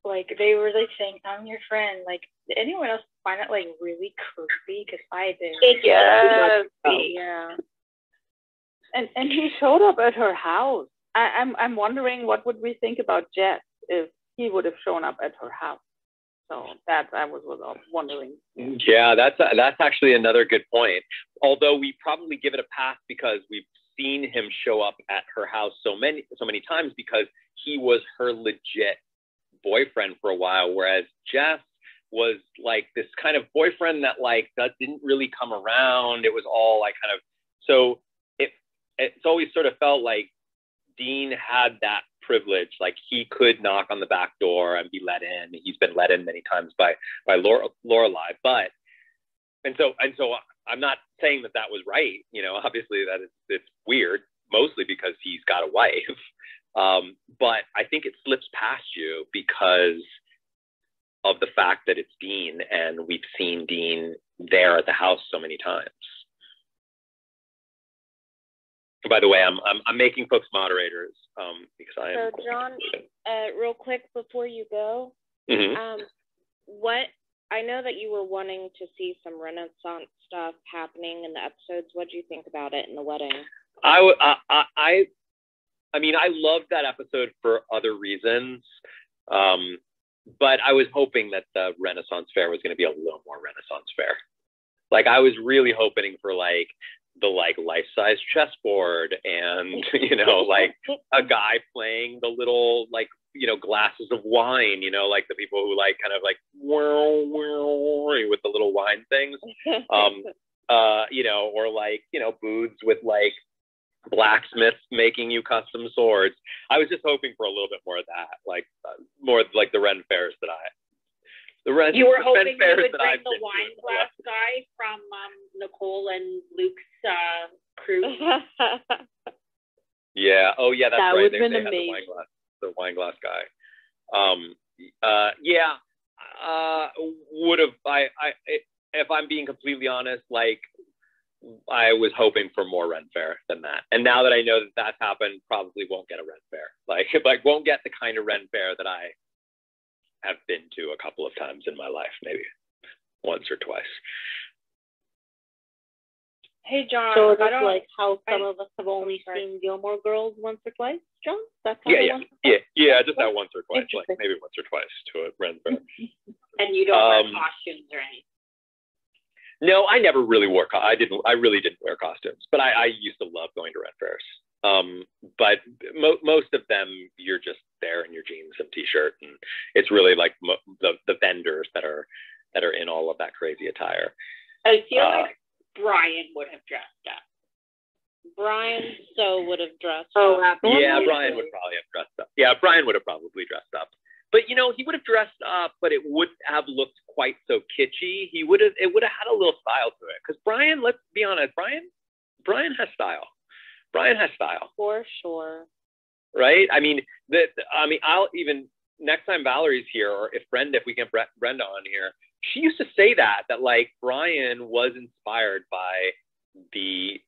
[SPEAKER 14] Like they were like saying, I'm your friend. Like, did anyone else find that like really creepy? Because I did.
[SPEAKER 3] Yeah. And he showed up at her house. I'm wondering what would we think about Jess if he would have shown up at her house.
[SPEAKER 20] So that I was wondering.
[SPEAKER 1] Yeah, that's actually another good point. Although we probably give it a pass because we've seen him show up at her house so many times because he was her legit boyfriend for a while, whereas Jess was like this kind of boyfriend that like that didn't really come around. It was all like kind of, so it's always sort of felt like Dean had that privilege, like he could knock on the back door and be let in. He's been let in many times by Lorelai, but and so I'm not saying that was right. You know, obviously that it's weird, mostly because he's got a wife. But I think it slips past you because of the fact that it's Dean, and we've seen Dean there at the house so many times. By the way, I'm making folks moderators because I am.
[SPEAKER 13] So John, real quick before you go, what I know that you were wanting to see some Renaissance stuff happening in the episodes. What do you think about it in the wedding?
[SPEAKER 1] I mean, I loved that episode for other reasons, but I was hoping that the Renaissance fair was going to be a little more Renaissance fair. Like I was really hoping for like the like life-size chessboard and you know like a guy playing the little like you know glasses of wine, you know, like the people who like kind of like with the little wine things, you know, or like you know booths with like blacksmiths making you custom swords. I was just hoping for a little bit more of that, like more like the Ren fairs that
[SPEAKER 7] you were hoping they would bring the wine glass guy from Nicole and Luke's crew.
[SPEAKER 1] Yeah. Oh, yeah. That's right.
[SPEAKER 7] Would
[SPEAKER 1] They
[SPEAKER 7] have
[SPEAKER 1] had
[SPEAKER 7] been amazing.
[SPEAKER 1] the wine glass guy. Yeah. Would have. If I'm being completely honest, like I was hoping for more Ren Fair than that. And now that I know that that's happened, probably won't get a Ren Fair. Like won't get the kind of Ren Fair that I have been to a couple of times in my life, maybe once or twice.
[SPEAKER 14] Hey, John.
[SPEAKER 9] So it's like how some of us have only seen Gilmore Girls once or twice, John? That's how
[SPEAKER 1] Yeah, just that once or twice, like maybe once or twice to a Ren Fair.
[SPEAKER 7] And you don't wear costumes or anything?
[SPEAKER 1] No, I never really wore. I really didn't wear costumes, but I used to love going to Ren Fairs. But most of them, you're just there in your jeans and t-shirt, and it's really like the vendors that are in all of that crazy attire.
[SPEAKER 7] I feel like Brian would have dressed up.
[SPEAKER 13] Brian would have dressed
[SPEAKER 1] up.
[SPEAKER 13] up.
[SPEAKER 1] Yeah, Brian would probably have dressed up. Yeah, Brian would have probably dressed up. But you know, he would have dressed up, but it wouldn't have looked quite so kitschy. It would have had a little style to it. Because Brian, let's be honest, Brian has style. Brian has style.
[SPEAKER 13] For sure.
[SPEAKER 1] Right? I mean, I'll even next time Valerie's here, or if we can get Brenda on here, she used to say that like Brian was inspired by the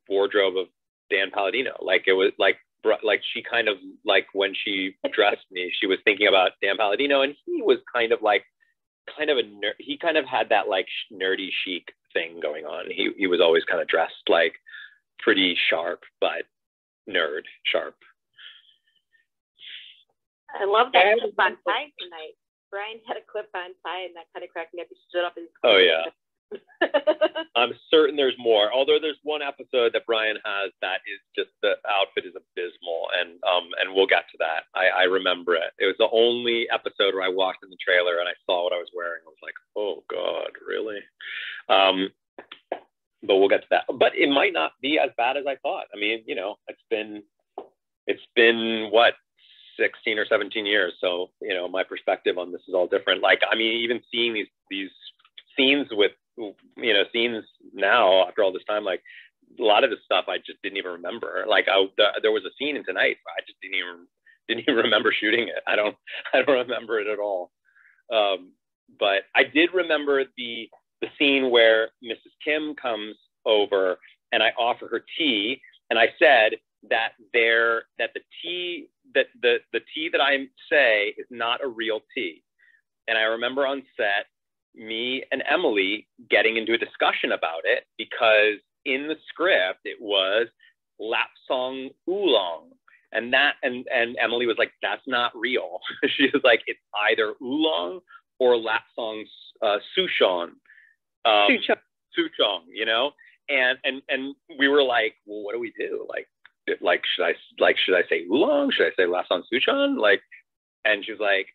[SPEAKER 1] wardrobe of Dan Palladino. Like it was like she kind of like when she dressed me, she was thinking about Dan Palladino, and he was kind of a nerd. He kind of had that like nerdy chic thing going on. He was always kind of dressed like pretty sharp, but nerd sharp.
[SPEAKER 5] I love that clip-on tie tonight. Brian had a clip-on tie, and that kind of cracked me up. He stood up and
[SPEAKER 1] oh yeah. I'm certain there's more. Although there's one episode that Brian has that is just the outfit is abysmal, and we'll get to that. I remember it. It was the only episode where I walked in the trailer and I saw what I was wearing. I was like, oh God, really? But we'll get to that. But it might not be as bad as I thought. I mean, you know, it's been what, 16 or 17 years. So, you know, my perspective on this is all different. Like, I mean, even seeing these scenes with, you know, scenes now after all this time, like a lot of this stuff I just didn't even remember. Like there was a scene in Tonight where I just didn't even remember shooting it. I don't remember it at all. But I did remember the scene where Mrs. Kim comes over and I offer her tea, and I said that the tea that I say is not a real tea. And I remember on set, me and Emily getting into a discussion about it, because in the script it was Lapsang Oolong, And Emily was like, that's not real. She was like, it's either oolong or Lapsang souchong. Souchong, you know? And we were like, well, what do we do? Like should I say oolong? Should I say Lapsang souchong? Like, and she was like,